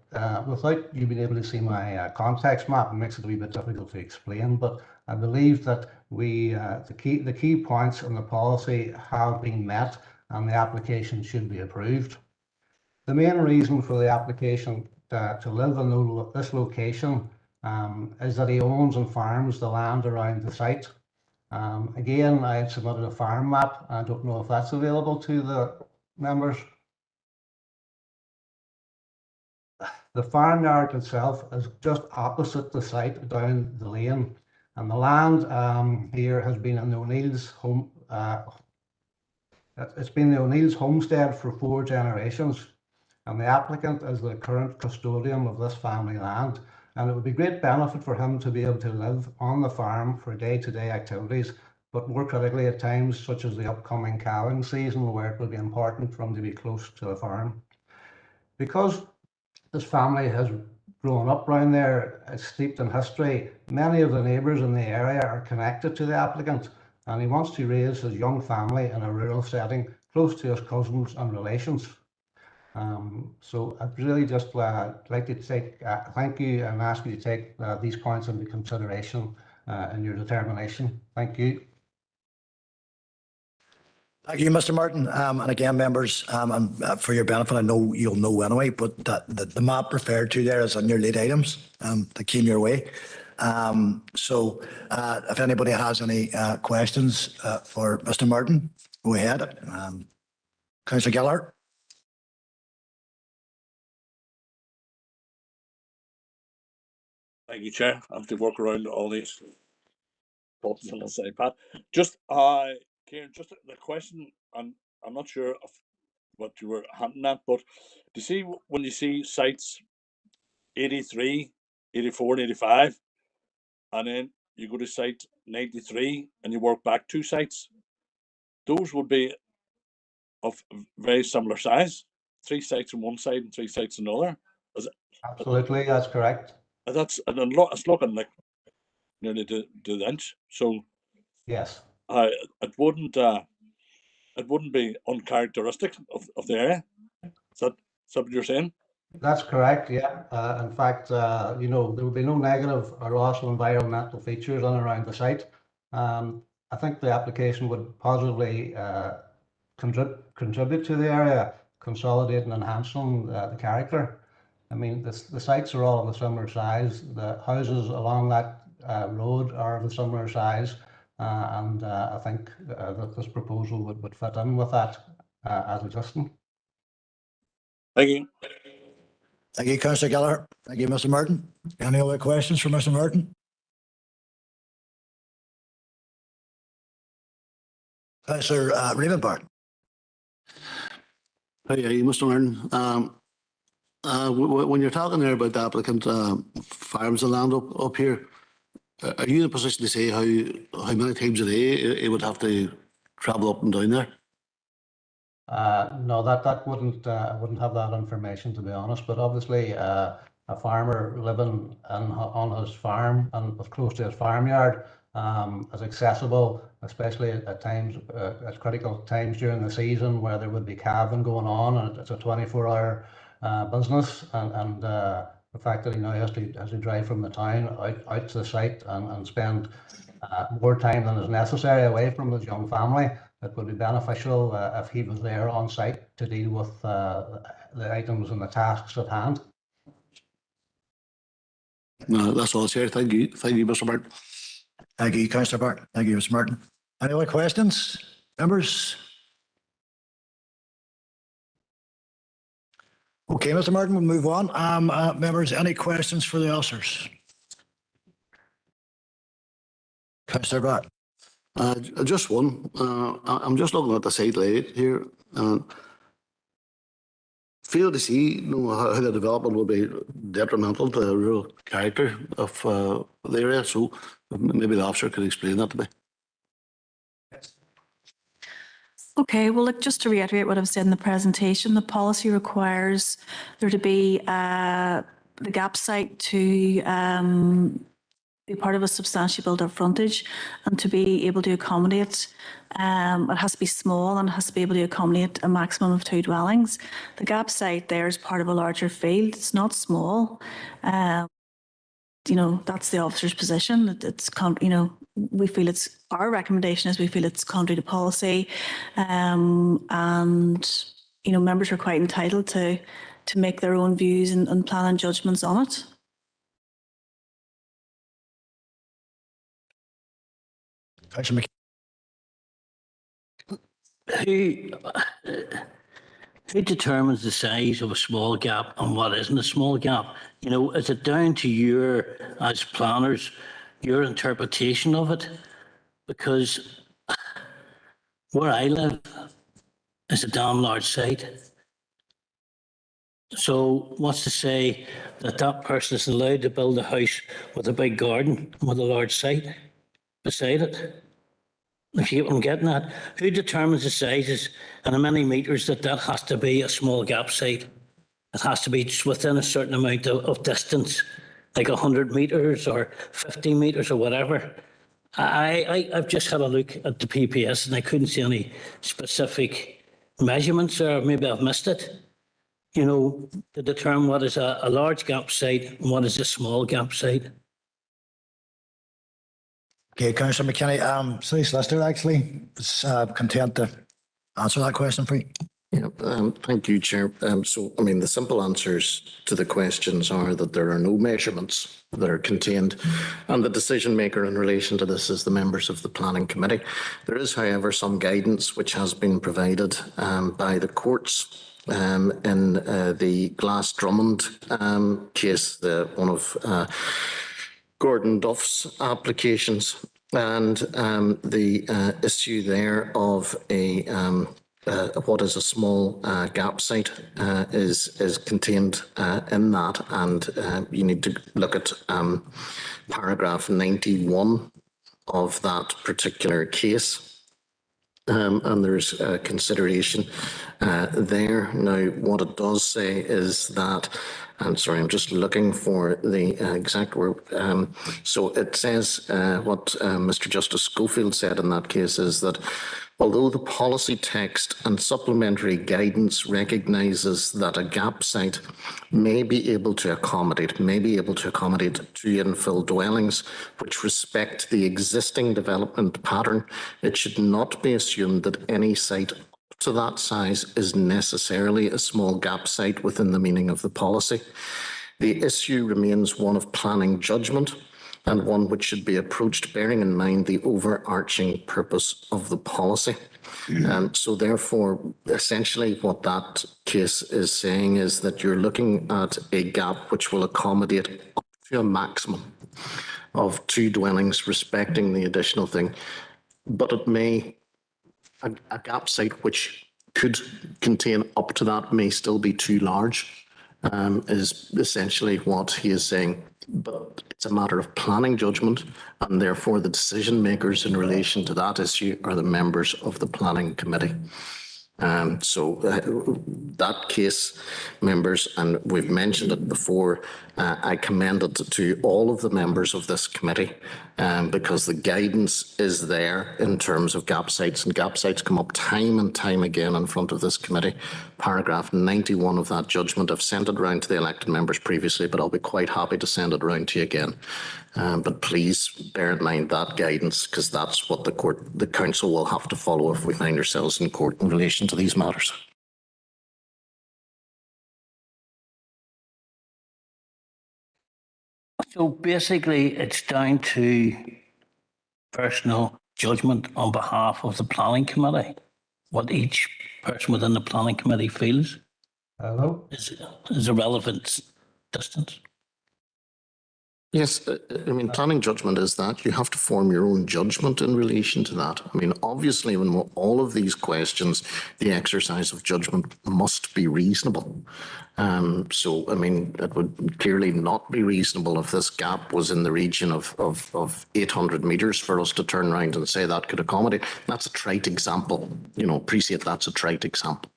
without you being able to see my context map, it makes it a wee bit difficult to explain, but I believe that the key points in the policy have been met and the application should be approved. The main reason for the application to live in this location is that he owns and farms the land around the site. Again, I had submitted a farm map. I don't know if that's available to the members. The farmyard itself is just opposite the site down the lane, and the land here has been in the O'Neill's home. It's been the O'Neill's homestead for 4 generations, and the applicant is the current custodian of this family land. And it would be great benefit for him to be able to live on the farm for day-to-day activities, but more critically at times such as the upcoming calving season, where it will be important for him to be close to the farm. Because this family has grown up around there, it's steeped in history, many of the neighbours in the area are connected to the applicant, and he wants to raise his young family in a rural setting close to his cousins and relations. So I'd really just like to thank you and ask you to take these points into consideration in your determination. Thank you. Thank you, Mr. Martin. And again, members, and for your benefit, I know you'll know anyway, but the map referred to there is on your lead items that came your way. So if anybody has any questions for Mr. Martin, go ahead. Councillor Gallagher. Thank you, Chair. I have to work around all these buttons on the side pad. Just, Kieran, just the question, and I'm not sure of what you were hinting at, but do you see when you see sites 83, 84, and 85, and then you go to site 93 and you work back 2 sites, those would be of very similar size, 3 sites on one side and 3 sites on another. Absolutely, that's correct. It's looking like nearly to the inch. So yes, it wouldn't be uncharacteristic of the area. Is that what you're saying? That's correct. Yeah. In fact, you know, there would be no negative or also environmental features on and around the site. I think the application would positively contribute to the area, consolidate and enhancing the character. I mean, the sites are all of a similar size. The houses along that road are of a similar size, and I think that this proposal would fit in with that as existing. Thank you. Thank you, Councillor Gallagher. Thank you, Mr. Martin. Any other questions for Mr. Martin? Councillor Ravenbart. Hey, Mr. Martin. When you're talking there about the applicant farms the land up here, Are you in a position to say how many times a day he would have to travel up and down there? No, that wouldn't I wouldn't have that information, to be honest. But obviously, a farmer living on his farm and close to his farmyard is accessible, especially at times at critical times during the season where there would be calving going on, and it's a 24-hour business. And the fact that he now has to drive from the town out to the site and spend more time than is necessary away from his young family, it would be beneficial if he was there on site to deal with the items and the tasks at hand. No, that's all, Chair. Thank you. Thank you, Mr. Martin. Thank you, Councillor Barton. Thank you, Mr. Martin. Any other questions, members? Okay, Mr. Martin, we'll move on. Members, any questions for the officers? Councillor Barton. Just one. I'm just looking at the site layout here. Fail to see how the development will be detrimental to the rural character of the area. So maybe the officer could explain that to me. Okay, well, look, just to reiterate what I've said in the presentation, the policy requires there to be the gap site to be part of a substantially built-up frontage and to be able to accommodate, it has to be small and it has to be able to accommodate a maximum of 2 dwellings. The gap site there is part of a larger field. It's not small. You know, that's the officer's position. It's, you know, we feel it's, our recommendation is we feel it's contrary to policy. And, you know, members are quite entitled to make their own views and plan and judgments on it. Who determines the size of a small gap and what isn't a small gap? You know, is it down to your, as planners, your interpretation of it? Because where I live is a damn large site. So what's to say that that person is allowed to build a house with a big garden with a large site beside it? If you get what I'm getting at, who determines the sizes and how many metres that has to be a small gap site? It has to be just within a certain amount of distance, like 100 metres or 50 metres or whatever. I've just had a look at the PPS and I couldn't see any specific measurements, or maybe I've missed it. You know, to determine what is a large gap site and what is a small gap site. Okay, Councillor McKinney, City Solicitor actually is content to answer that question for you. Yeah, thank you, Chair. So, I mean, the simple answers to the questions are that there are no measurements that are contained, and the decision maker in relation to this is the members of the Planning Committee. There is, however, some guidance which has been provided by the courts in the Glass Drummond case, one of Gordon Duff's applications, and the issue there of what is a small gap site is contained in that, and you need to look at paragraph 91 of that particular case. And there's consideration there. Now, what it does say is that, and sorry, I'm just looking for the exact word. So it says what Mr. Justice Schofield said in that case is that although the policy text and supplementary guidance recognises that a gap site may be able to accommodate 2 infill dwellings which respect the existing development pattern, it should not be assumed that any site up to that size is necessarily a small gap site within the meaning of the policy. The issue remains one of planning judgment, and one which should be approached bearing in mind the overarching purpose of the policy. So therefore, essentially what that case is saying is that you're looking at a gap which will accommodate up to a maximum of 2 dwellings respecting the additional thing. But it may, a gap site which could contain up to that may still be too large, is essentially what he is saying. but it's a matter of planning judgment, and therefore the decision makers in relation to that issue are the members of the planning committee. That case, members, and we've mentioned it before, I commend it to all of the members of this committee because the guidance is there in terms of gap sites, and gap sites come up time and time again in front of this committee. Paragraph 91 of that judgment, I've sent it round to the elected members previously, but I'll be quite happy to send it round to you again. But please bear in mind that guidance, because that's what the council will have to follow if we find ourselves in court in relation to these matters. So basically, it's down to personal judgment on behalf of the planning committee, what each person within the planning committee feels. Hello? Is a relevant distance. Yes, I mean, planning judgment is that. You have to form your own judgment in relation to that. I mean, obviously, when all of these questions, the exercise of judgment must be reasonable. So, I mean, it would clearly not be reasonable if this gap was in the region of 800 metres for us to turn around and say that could accommodate. That's a trite example. You know, appreciate that's a trite example.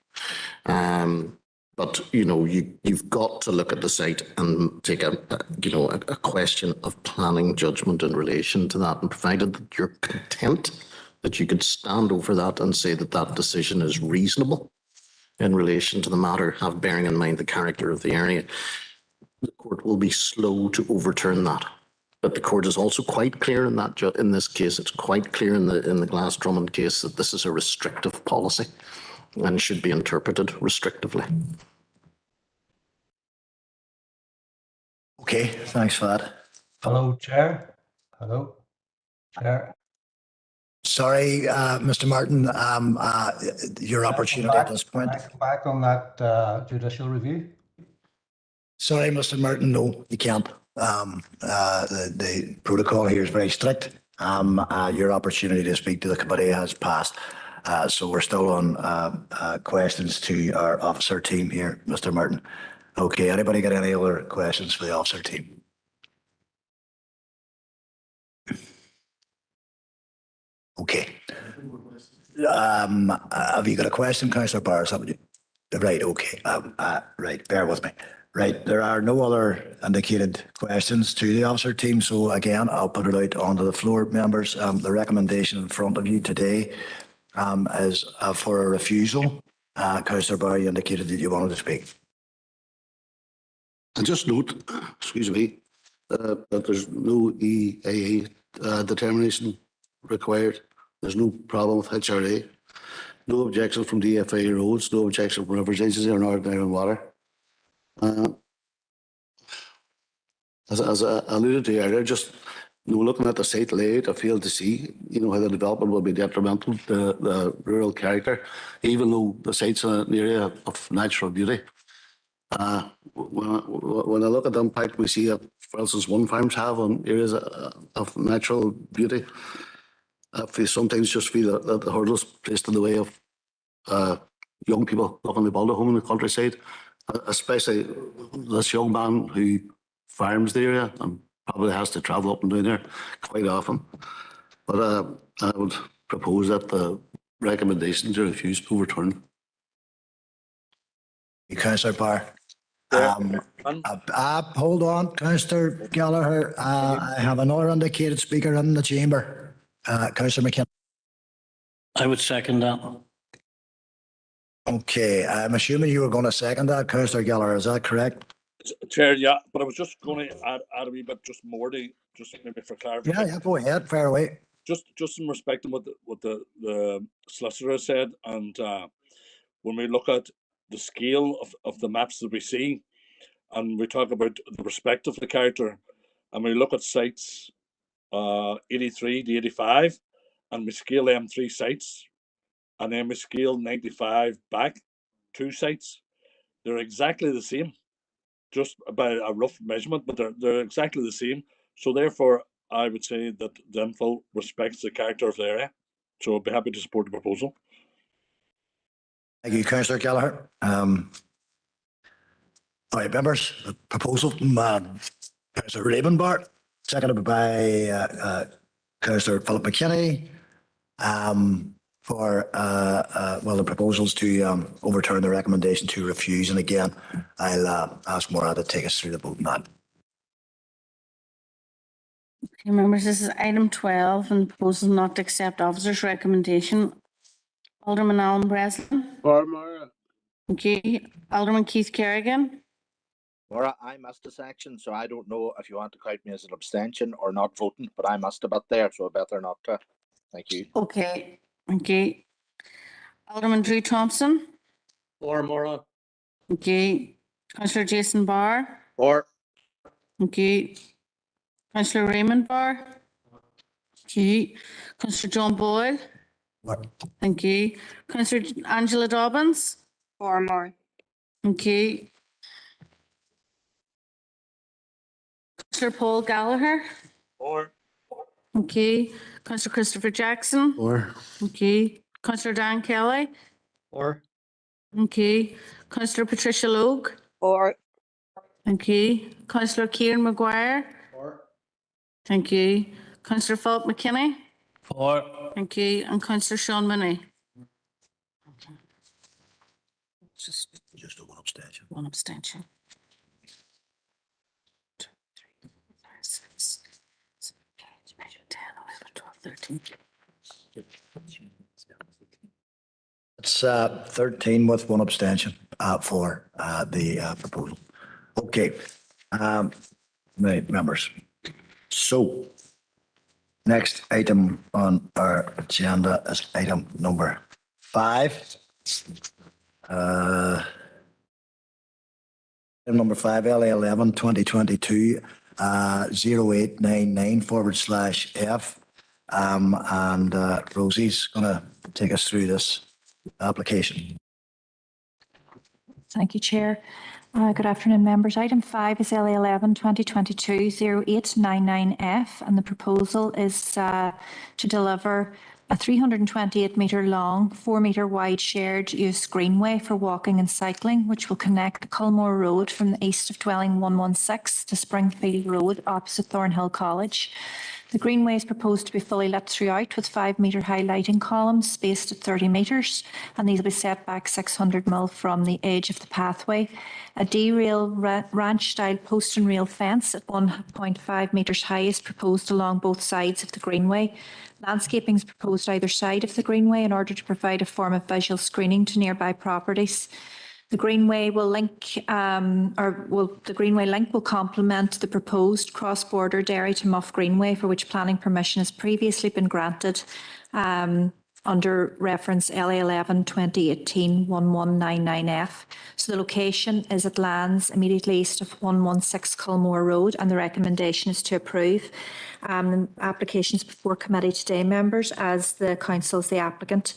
But, you know, you've got to look at the site and take a question of planning judgment in relation to that. And provided that you're content that you could stand over that and say that that decision is reasonable in relation to the matter, have bearing in mind the character of the area, the court will be slow to overturn that. But the court is also quite clear in that, in this case, it's quite clear in the Glass Drummond case that this is a restrictive policy and should be interpreted restrictively. Okay, thanks for that. Hello, Chair. Hello, Chair. Sorry, Mr. Martin, your opportunity at this point. Back on that judicial review. Sorry, Mr. Martin, no, you can't. The protocol here is very strict. Your opportunity to speak to the committee has passed. So we're still on questions to our officer team here, Mr. Martin. Okay, anybody got any other questions for the officer team? Okay. Have you got a question, Councillor Barr? Right, okay. Right, bear with me. Right, there are no other indicated questions to the officer team. So again, I'll put it out onto the floor, members. The recommendation in front of you today is for a refusal. Councillor Barr, you indicated that you wanted to speak. And just note, excuse me, that there's no EAA determination required. There's no problem with HRA. No objection from DFA roads, no objection from Rivers Agency or Northern Ireland Water. As I alluded to earlier, just looking at the site layout, I failed to see how the development will be detrimental to the rural character, even though the site's an area of natural beauty. When I look at the impact we see that, for instance, wind farms have on areas of natural beauty, I sometimes just feel that the hurdles placed in the way of young people looking to build a home in the countryside, especially this young man who farms the area and probably has to travel up and down there quite often. But I would propose that the recommendation to refuse be overturned. Councillor Barr. Hold on, Councillor Gallagher. I have another indicated speaker in the chamber. Councillor McKinnon. I would second that. Okay, I'm assuming you were going to second that, Councillor Gallagher. Is that correct? Chair, yeah, but I was just going to add a wee bit just more to just maybe for clarification. Yeah, go ahead, fire away. Just in respect of what the solicitor said, and when we look at the scale of the maps that we see, and we talk about the respect of the character, and we look at sites 83 to 85, and we scale them 3 sites, and then we scale 95 back 2 sites. They're exactly the same, just by a rough measurement, but they're exactly the same. So therefore, I would say that the infill respects the character of the area. So I'd be happy to support the proposal. Thank you, Councillor Gallagher. All right, members, the proposal. Councillor Ravenbart, seconded by Councillor Philip McKinney. The proposals to overturn the recommendation to refuse. And again, I'll ask Maura to take us through the vote on that. Okay, members, this is item 12 and the proposal not to accept officer's recommendation. Alderman Alan Breslin. For Maura. Okay. Alderman Keith Kerrigan. Laura, I missed a section, so I don't know if you want to count me as an abstention or not voting, but I missed a bit there, so I better not to. Thank you. Okay. Okay. Alderman Drew Thompson. For Maura. Okay. Councillor Jason Barr. Or. Okay. Councillor Raymond Barr. Okay. Councillor John Boyle. What? Thank you. Councillor Angela Dobbins. For more. Okay. Councillor Paul Gallagher. Or. Okay. Councillor Christopher Jackson. Or. Okay. Councillor Dan Kelly. Or. Okay. Councillor Patricia Logue. Or. Okay. Councillor Kieran Maguire. Or. Thank you. Councillor Philip McKinney. For. Thank you. And Councillor Sean Mooney. Just one abstention. One abstention. 2, 3, 4, 5, 6, 7, 8, 9, 10, 11, 12, 13. It's 13 with one abstention for the proposal. Okay. Right, members. So next item on our agenda is item number 5. Item number 5, LA 11 2022 0899/F. And Rosie's going to take us through this application. Thank you, Chair. Good afternoon, members. Item 5 is LA 11 2022 0899F, and the proposal is to deliver a 328 metre long, 4 metre wide shared use greenway for walking and cycling, which will connect the Culmore Road from the east of dwelling 116 to Springfield Road opposite Thornhill College. The greenway is proposed to be fully lit throughout with 5 metre high lighting columns spaced at 30 metres, and these will be set back 600 mil from the edge of the pathway. A D-rail ranch style post and rail fence at 1.5 metres high is proposed along both sides of the greenway. Landscaping is proposed either side of the greenway in order to provide a form of visual screening to nearby properties. The greenway will link, the greenway link will complement the proposed cross-border Derry to Muff Greenway, for which planning permission has previously been granted under reference LA 11 2018 1199F. So the location is at lands immediately east of 116 Culmore Road, and the recommendation is to approve. The application is before committee today, members, as the council is the applicant.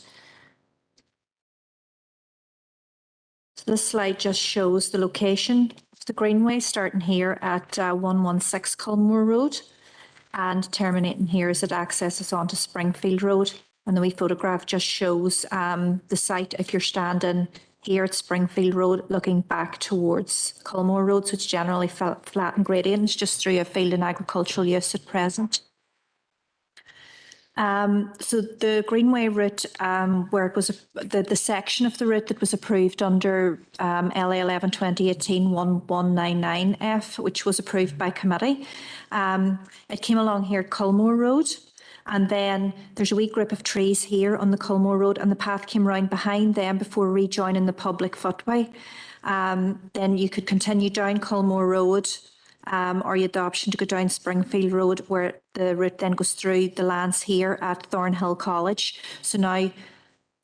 So this slide just shows the location of the greenway, starting here at 116 Culmore Road and terminating here as it accesses onto Springfield Road. And the wee photograph just shows the site if you're standing here at Springfield Road looking back towards Culmore Road. So it's generally flat and gradients just through a field and agricultural use at present. So the Greenway route, where it was the section of the route that was approved under LA 11 2018 1199F, which was approved by committee, it came along here at Culmore Road, and then there's a wee group of trees here on the Culmore Road, and the path came round behind them before rejoining the public footway. Then you could continue down Culmore Road, or you had the option to go down Springfield Road, where the route then goes through the lands here at Thornhill College. So now we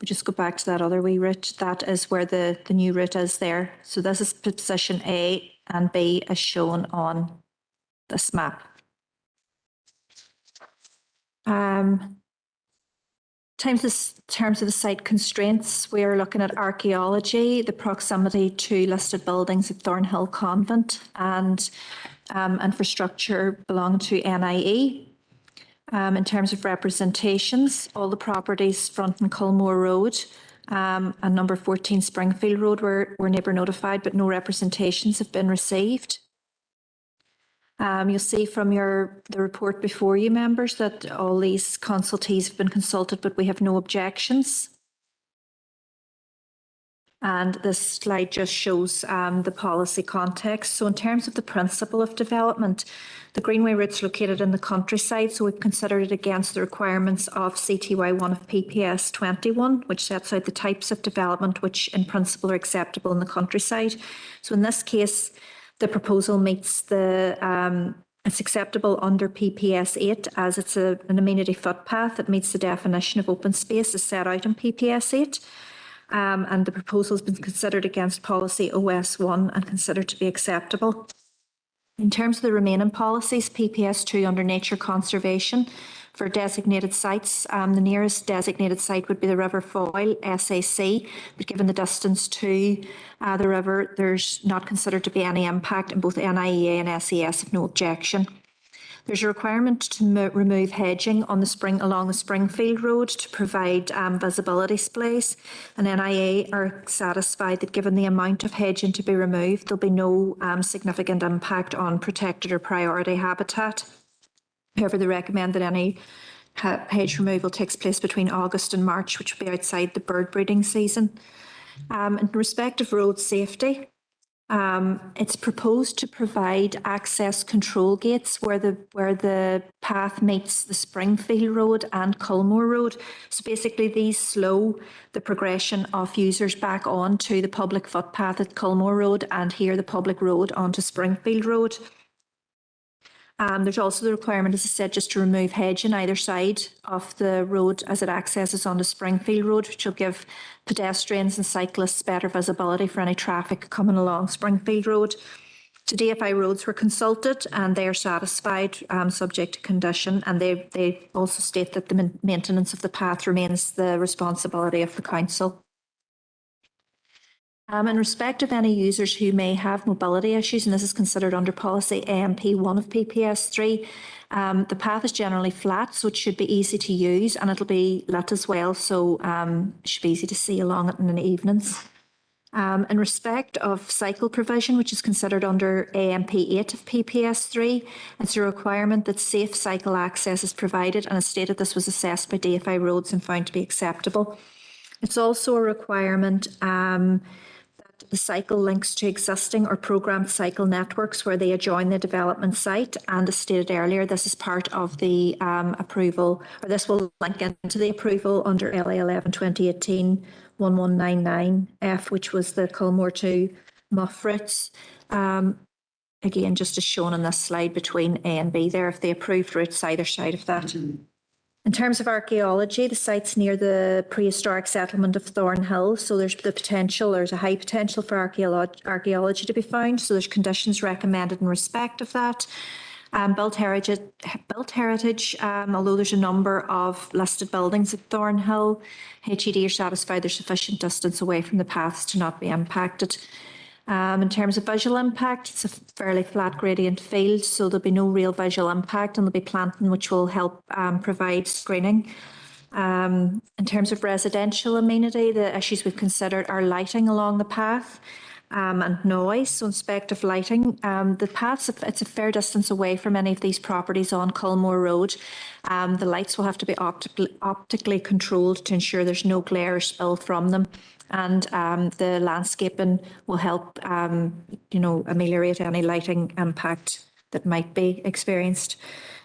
just go back to that other wee route. That is where the new route is there. So this is position A and B as shown on this map. In terms of the site constraints, we are looking at archaeology, the proximity to listed buildings at Thornhill Convent, and infrastructure belong to NIE. In terms of representations, all the properties fronting Culmore Road and number 14 Springfield Road were neighbour notified, but no representations have been received. You'll see from the report before you, members, that all these consultees have been consulted, but we have no objections. And this slide just shows the policy context. So in terms of the principle of development, the Greenway route's located in the countryside, so we've considered it against the requirements of CTY1 of PPS 21, which sets out the types of development which in principle are acceptable in the countryside. So in this case, the proposal meets it's acceptable under PPS 8 as it's an amenity footpath that meets the definition of open space as set out in PPS 8. And the proposal has been considered against policy OS1 and considered to be acceptable. In terms of the remaining policies, PPS 2 under nature conservation for designated sites, the nearest designated site would be the River Foyle, SAC, but given the distance to the river, there's not considered to be any impact, and both NIEA and SES have no objection. There's a requirement to remove hedging on along the Springfield Road to provide visibility space, and NIA are satisfied that given the amount of hedging to be removed, there'll be no significant impact on protected or priority habitat. However, they recommend that any hedge removal takes place between August and March, which will be outside the bird breeding season. In respect of road safety, it's proposed to provide access control gates where the path meets the Springfield Road and Culmore Road. So basically these slow the progression of users back onto the public footpath at Culmore Road and here the public road onto Springfield Road. There's also the requirement, as I said, just to remove hedge on either side of the road as it accesses onto Springfield Road, which will give pedestrians and cyclists better visibility for any traffic coming along Springfield Road. So DFI Roads were consulted and they are satisfied, subject to condition, and they also state that the maintenance of the path remains the responsibility of the council. In respect of any users who may have mobility issues, and this is considered under policy AMP1 of PPS 3, the path is generally flat, so it should be easy to use, and it'll be lit as well, so it should be easy to see along it in the evenings. In respect of cycle provision, which is considered under AMP8 of PPS 3, it's a requirement that safe cycle access is provided, and as stated, this was assessed by DFI Roads and found to be acceptable. It's also a requirement the cycle links to existing or programmed cycle networks where they adjoin the development site. And as stated earlier, this is part of the approval, or this will link into the approval under LA 11 2018 1199F, which was the Culmore to Muff routes. Again, just as shown on this slide between A and B there, if the approved routes either side of that. In terms of archaeology, the site's near the prehistoric settlement of Thornhill, so there's a high potential for archaeology to be found, so there's conditions recommended in respect of that. Built heritage, although there's a number of listed buildings at Thornhill, HED are satisfied there's sufficient distance away from the paths to not be impacted. In terms of visual impact, it's a fairly flat gradient field, so there'll be no real visual impact, and there'll be planting which will help provide screening. In terms of residential amenity, the issues we've considered are lighting along the path and noise. So in respect of lighting, the paths, it's a fair distance away from any of these properties on Culmore Road. The lights will have to be optically controlled to ensure there's no glare or spill from them. And the landscaping will help, ameliorate any lighting impact that might be experienced.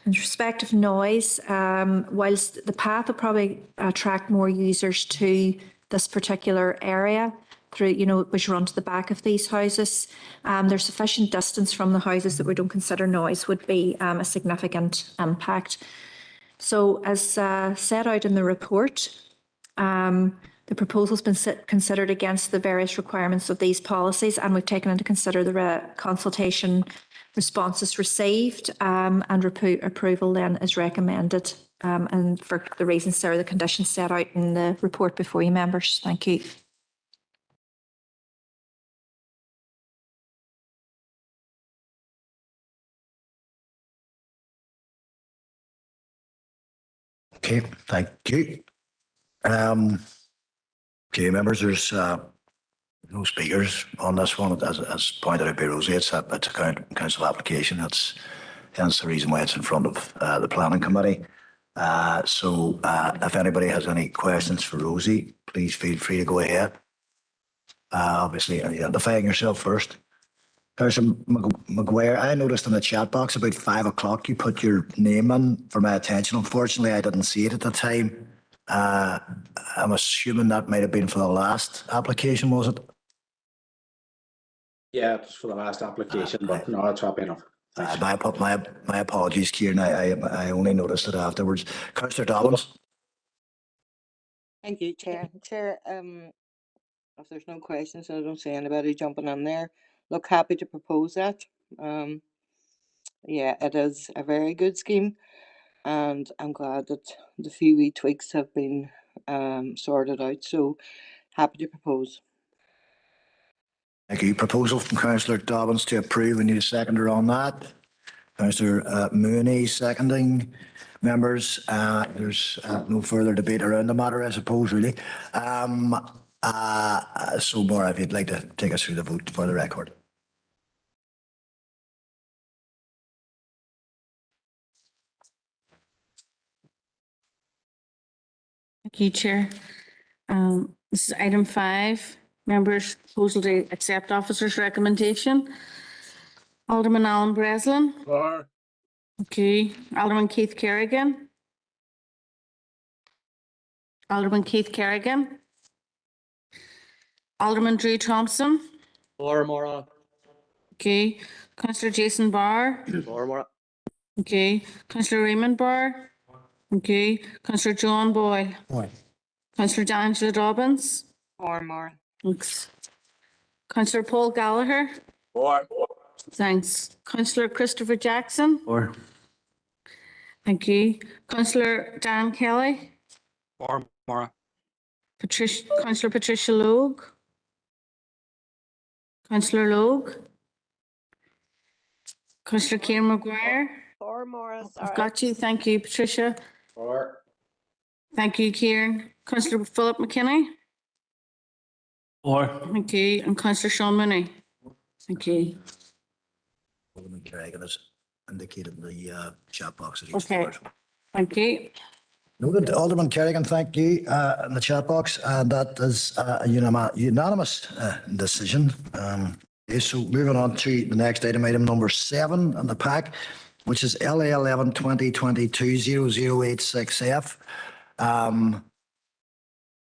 In respect of noise, whilst the path will probably attract more users to this particular area, which run to the back of these houses, there's sufficient distance from the houses that we don't consider noise would be a significant impact. So as set out in the report, the proposal's been considered against the various requirements of these policies, and we've taken into consider the consultation responses received, and approval then is recommended. And for the reasons there are the conditions set out in the report before you, members. Thank you. Okay, thank you. Okay, members, there's no speakers on this one. As pointed out by Rosie, it's a council application. That's hence the reason why it's in front of the planning committee. So if anybody has any questions for Rosie, please feel free to go ahead. Obviously, identifying yourself first. Councillor McGuire, I noticed in the chat box about 5 o'clock you put your name in for my attention. Unfortunately, I didn't see it at the time. I'm assuming that might have been for the last application, was it? Yeah, it's for the last application, but no, that's happy enough. My apologies, Kieran. I only noticed it afterwards. Councillor Dobbins. Thank you, Chair. Chair, if there's no questions, I don't see anybody jumping in there. Look, happy to propose that. Yeah, it is a very good scheme, and I'm glad that the few wee tweaks have been sorted out. So happy to propose. Thank you. Proposal from Councillor Dobbins to approve. We need a seconder on that. Councillor Mooney seconding. Members, there's no further debate around the matter, I suppose, really. So, Maura, if you'd like to take us through the vote for the record. Thank you, Chair. This is item 5. Members, proposal to accept officer's recommendation. Alderman Alan Breslin. For. Okay. Alderman Keith Kerrigan. Alderman Keith Kerrigan. Alderman Drew Thompson. For Maura. Okay. Councillor Jason Barr. For Maura. Okay. Councillor Raymond Barr. Okay. Councillor John Boyle. Aye. Councillor D'Angela Dobbins. Or more. Thanks. Councillor Paul Gallagher. For. Thanks. Councillor Christopher Jackson. Or Thank you. Councillor Dan Kelly. For Maura. Councillor Patricia Logue. Councillor Logue. Councillor Kieran Maguire. Or Morris. I've got you. Thank you, Patricia. For. Thank you, Kieran. Councillor Philip McKinney. Or Thank you. And Councillor Sean Mooney. Thank you. Alderman Kerrigan has indicated in the chat box that he's Okay. for it. Thank you. Noted. Alderman Kerrigan, thank you in the chat box, and that is a unanimous decision. Okay, so moving on to the next item, item number 7 in the pack, which is LA 11 2022 0086F.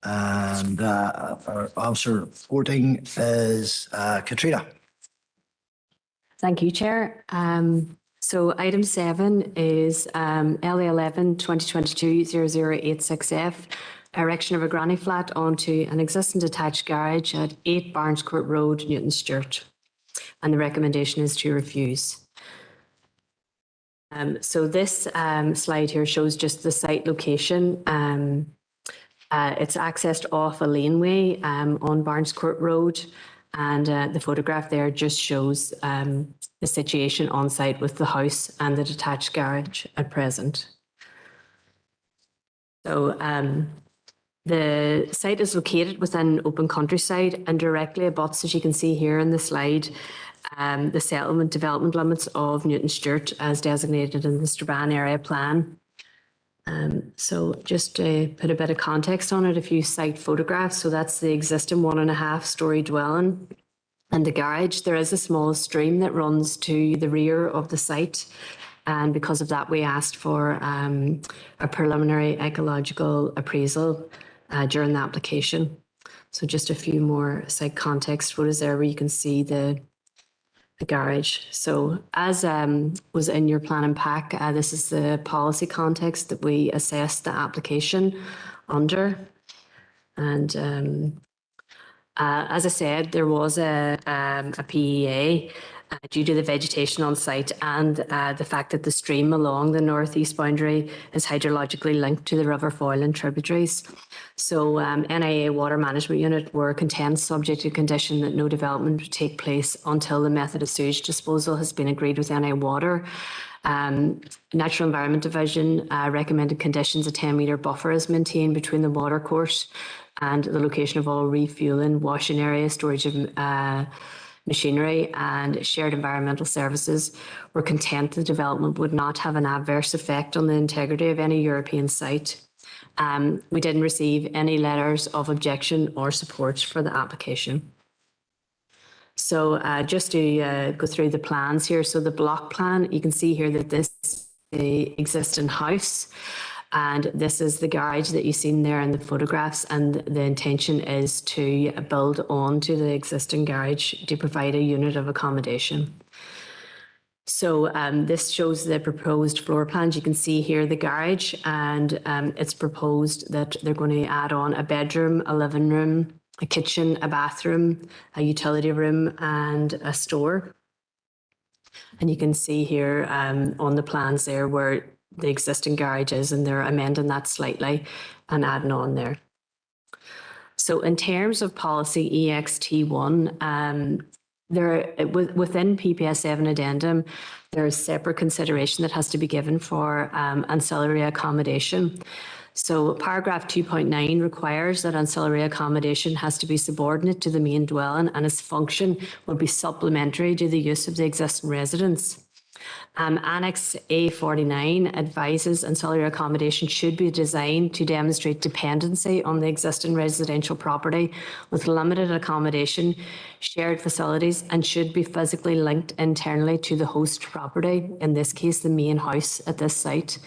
And our officer reporting is Katrina. Thank you, Chair. So item 7 is LA 11 2022 0086F, erection of a granny flat onto an existing detached garage at 8 Barnes Court Road, Newton Stewart. And the recommendation is to refuse. So this slide here shows just the site location. It's accessed off a laneway on Barnes Court Road. And the photograph there just shows the situation on site with the house and the detached garage at present. So the site is located within open countryside and directly abuts, as you can see here in the slide, the settlement development limits of Newton Stewart as designated in the Strabane area plan. So just to put a bit of context on it, a few site photographs. So that's the existing 1.5-storey dwelling and the garage. There is a small stream that runs to the rear of the site. And because of that, we asked for a preliminary ecological appraisal during the application. So just a few more site context photos there where you can see the garage. So as was in your planning pack, this is the policy context that we assessed the application under. And as I said, there was a PEA due to the vegetation on site and the fact that the stream along the northeast boundary is hydrologically linked to the River Foyle and tributaries. So NIA Water Management Unit were content subject to condition that no development would take place until the method of sewage disposal has been agreed with NIA Water. Natural Environment Division recommended conditions a 10-metre buffer is maintained between the water course and the location of all refueling, washing area, storage of machinery and shared environmental services were content the development would not have an adverse effect on the integrity of any European site. We didn't receive any letters of objection or support for the application. So just to go through the plans here. So the block plan, you can see here that this is the existing house. And this is the garage that you've seen there in the photographs. And the intention is to build on to the existing garage to provide a unit of accommodation. So this shows the proposed floor plans. You can see here the garage, and it's proposed that they're going to add on a bedroom, a living room, a kitchen, a bathroom, a utility room, and a store. And you can see here on the plans there where the existing garage is, and they're amending that slightly and adding on there. So in terms of policy EXT1, within PPS 7 addendum, there is separate consideration that has to be given for ancillary accommodation. So paragraph 2.9 requires that ancillary accommodation has to be subordinate to the main dwelling and its function will be supplementary to the use of the existing residence. Annex A49 advises ancillary accommodation should be designed to demonstrate dependency on the existing residential property with limited accommodation, shared facilities, and should be physically linked internally to the host property, in this case, the main house at this site.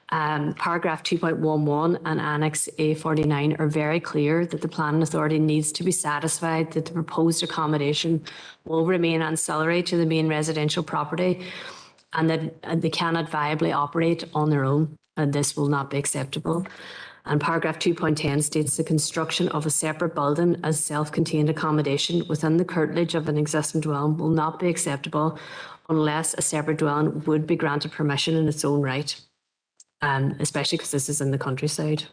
Paragraph 2.11 and Annex A49 are very clear that the planning authority needs to be satisfied that the proposed accommodation will remain ancillary to the main residential property and that they cannot viably operate on their own, and this will not be acceptable. And paragraph 2.10 states the construction of a separate building as self-contained accommodation within the curtilage of an existing dwelling will not be acceptable unless a separate dwelling would be granted permission in its own right. Especially because this is in the countryside.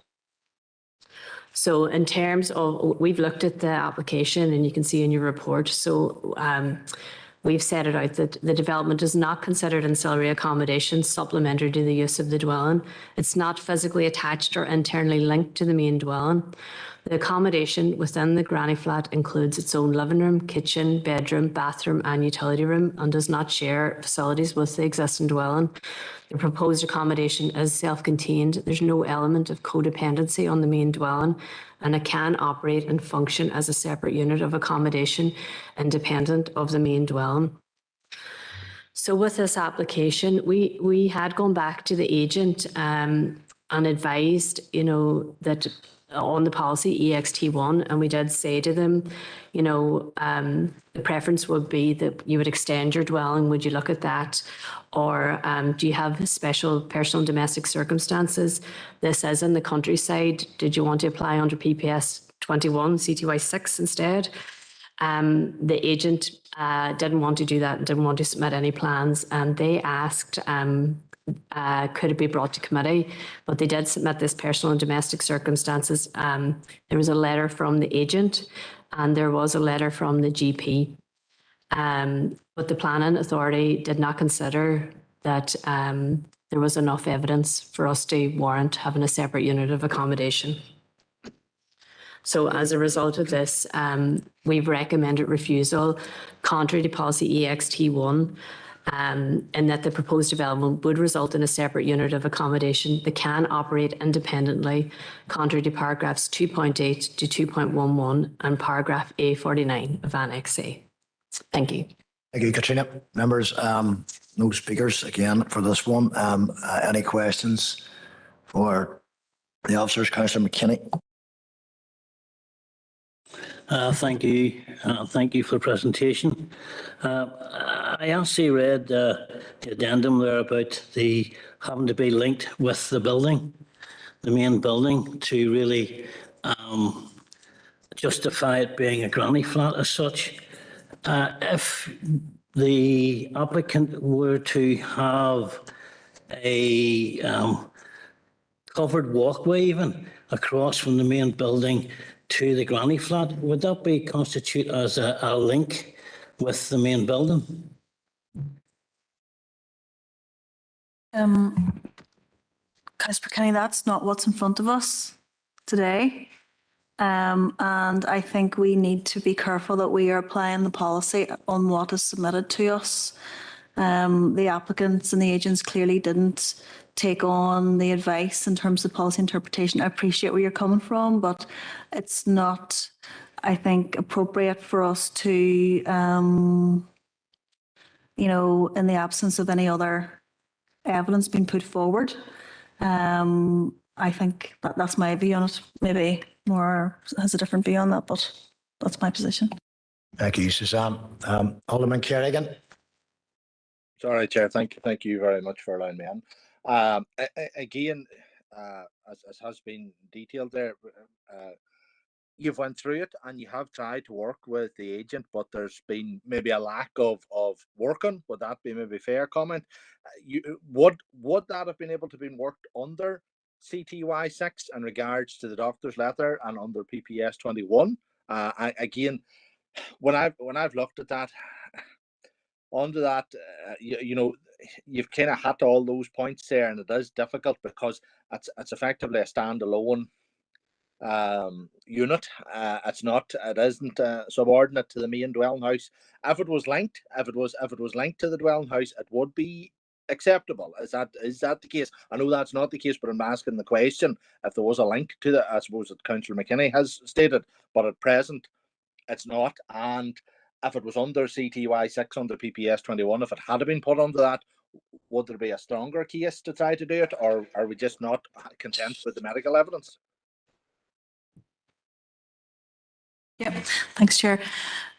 So in terms of, we've looked at the application and you can see in your report, so we've set it out that the development is not considered ancillary accommodation supplementary to the use of the dwelling. It's not physically attached or internally linked to the main dwelling. The accommodation within the granny flat includes its own living room, kitchen, bedroom, bathroom and utility room and does not share facilities with the existing dwelling. The proposed accommodation is self-contained. There's no element of codependency on the main dwelling and it can operate and function as a separate unit of accommodation independent of the main dwelling. So with this application, we had gone back to the agent and advised, that on the policy EXT1, and we did say to them, the preference would be that you would extend your dwelling. Would you look at that? Or do you have special personal and domestic circumstances? This is in the countryside. Did you want to apply under PPS 21, CTY 6 instead? The agent didn't want to do that, didn't want to submit any plans, and they asked, could it be brought to committee? But they did submit this personal and domestic circumstances. There was a letter from the agent and there was a letter from the GP. But the planning authority did not consider that there was enough evidence for us to warrant having a separate unit of accommodation. So as a result of this, we've recommended refusal contrary to policy EXT1, and that the proposed development would result in a separate unit of accommodation that can operate independently, contrary to paragraphs 2.8 to 2.11 and paragraph A49 of Annex A. Thank you. Thank you, Katrina. Members, no speakers again for this one. Any questions for the officers? Councillor McKinney. Thank you. Thank you for the presentation. I actually read the addendum there about the having to be linked with the building, the main building, to really justify it being a granny flat as such. If the applicant were to have a covered walkway even across from the main building to the granny flat, would that be constitute as a link with the main building? Councillor Kenny, that's not what's in front of us today. And I think we need to be careful that we are applying the policy on what is submitted to us. The applicants and the agents clearly didn't take on the advice in terms of policy interpretation. I appreciate where you're coming from, but it's not, I think, appropriate for us to, you know, in the absence of any other evidence being put forward. I think that's my view on it. Maybe Maura has a different view on that, but that's my position. Thank you, Suzanne. Alderman Kerrigan. Sorry, Chair. Thank you very much for allowing me in. Again, as has been detailed there, you've went through it and you have tried to work with the agent, but there's been maybe a lack of working. Would that be maybe fair comment? Would that have been able to be worked under CTY 6 in regards to the doctor's letter and under PPS 21? Again, when I've looked at that, onto that, you know, you've kind of hit all those points there, and it is difficult because it's effectively a standalone unit. It isn't subordinate to the main dwelling house. If it was linked to the dwelling house, it would be acceptable. Is that the case? I know that's not the case, but I'm asking the question if there was a link to that. I suppose that Councillor McKinney has stated, but at present it's not. And if it was under CTY 6 under PPS 21, if it had been put under that, would there be a stronger case to try to do it, or are we just not content with the medical evidence? Yep, thanks, Chair.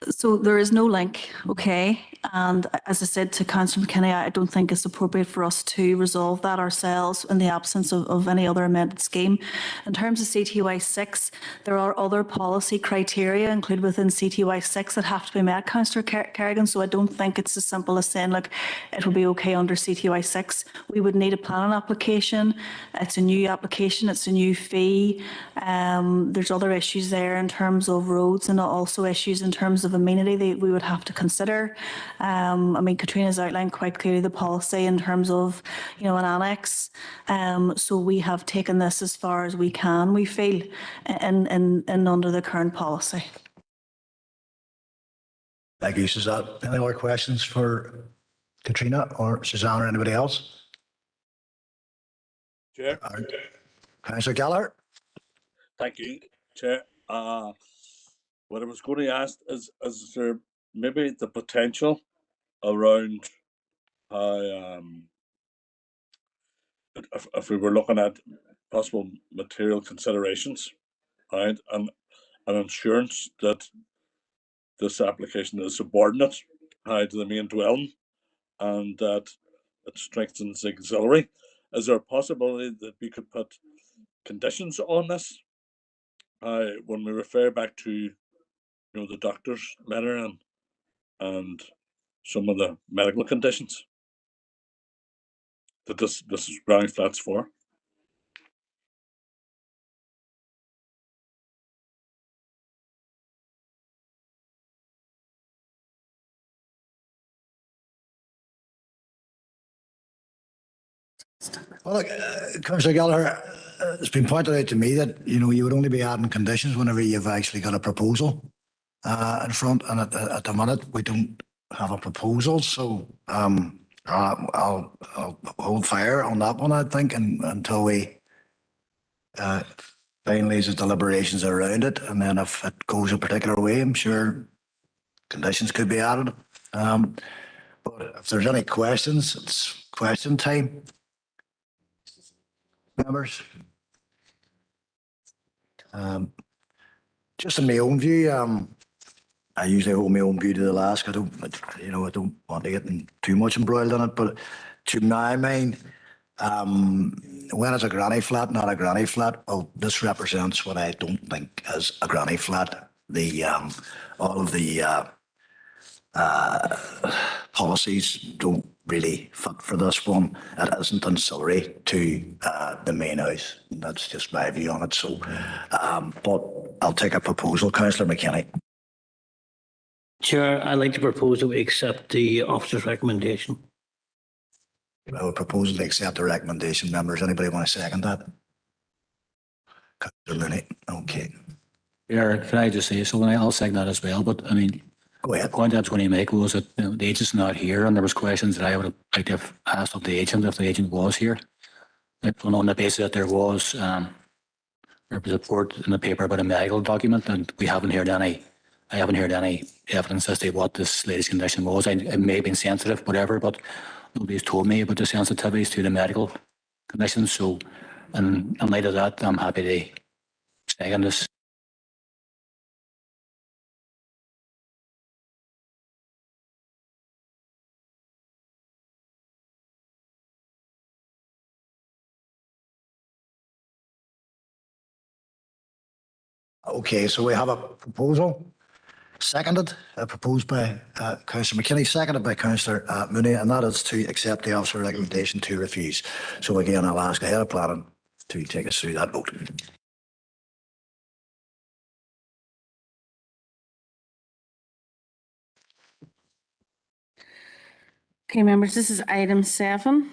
So there is no link, okay? And as I said to Councillor McKinney, I don't think it's appropriate for us to resolve that ourselves in the absence of any other amended scheme. In terms of CTY 6, there are other policy criteria included within CTY 6 that have to be met, Councillor Kerrigan, so I don't think it's as simple as saying, look, it will be okay under CTY 6. We would need a planning application. It's a new application, it's a new fee. There's other issues there in terms of roads and also issues in terms of amenity that we would have to consider. I mean, Katrina's outlined quite clearly the policy in terms of, you know, an annex. So we have taken this as far as we can, we feel, in under the current policy. Thank you, Suzanne. Any more questions for Katrina or Suzanne or anybody else? Chair. Councillor Gallagher. Thank you, Chair. What I was going to ask is there maybe the potential around how, if we were looking at possible material considerations, right, and an assurance that this application is subordinate to the main dwelling and that it strengthens the auxiliary. Is there a possibility that we could put conditions on this when we refer back to, you know, the doctor's letter and some of the medical conditions that this is ground flats for? Well, look, Councillor Gallagher, it's been pointed out to me that, you know, you would only be adding conditions whenever you've actually got a proposal in front, and at the minute we don't have a proposal, so I'll hold fire on that one, I think, until we finalise the deliberations around it, and then if it goes a particular way, I'm sure conditions could be added. But if there's any questions, it's question time. Members, just in my own view, I usually hold my own view to the last. I don't want to get too much embroiled in it, but to my mind, when it's a granny flat, not a granny flat, well, this represents what I don't think is a granny flat. All of the policies don't really fit for this one. It isn't ancillary to the main house. That's just my view on it. So, but I'll take a proposal, Councillor McKinney. Chair, I'd like to propose that we accept the officer's recommendation. I would propose to accept the recommendation. Members, anybody want to second that? Councillor Looney. Okay. Yeah, can I just say something? I'll second that as well, but I mean, Go ahead. the point I was going to make was that the agent's not here, and there was questions that I would have liked to have asked of the agent if the agent was here. On the basis that there was a report in the paper about a medical document, and I haven't heard any evidence as to what this lady's condition was. It may have been sensitive, whatever, but nobody's told me about the sensitivities to the medical condition. So, in light of that, I'm happy to second this. Okay, so we have a proposal seconded, proposed by Councillor McKinney, seconded by Councillor Mooney, and that is to accept the officer recommendation to refuse. So again, I'll ask the head of planning to take us through that vote. Okay, members, this is item 7,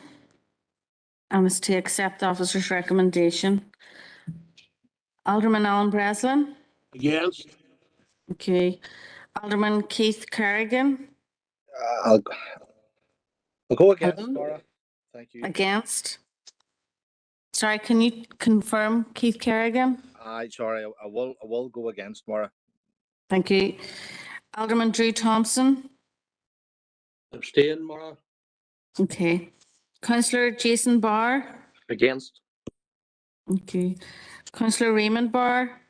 and it's to accept the officer's recommendation. Alderman Alan Breslin. Against. Okay. Alderman Keith Kerrigan. I'll go against, Hello? Laura. Thank you. Against. Sorry, can you confirm Keith Kerrigan? Sorry, I will go against, Maura. Thank you. Alderman Drew Thompson. Abstain, Maura. Okay. Councillor Jason Barr. Against. Okay. Councillor Raymond Barr.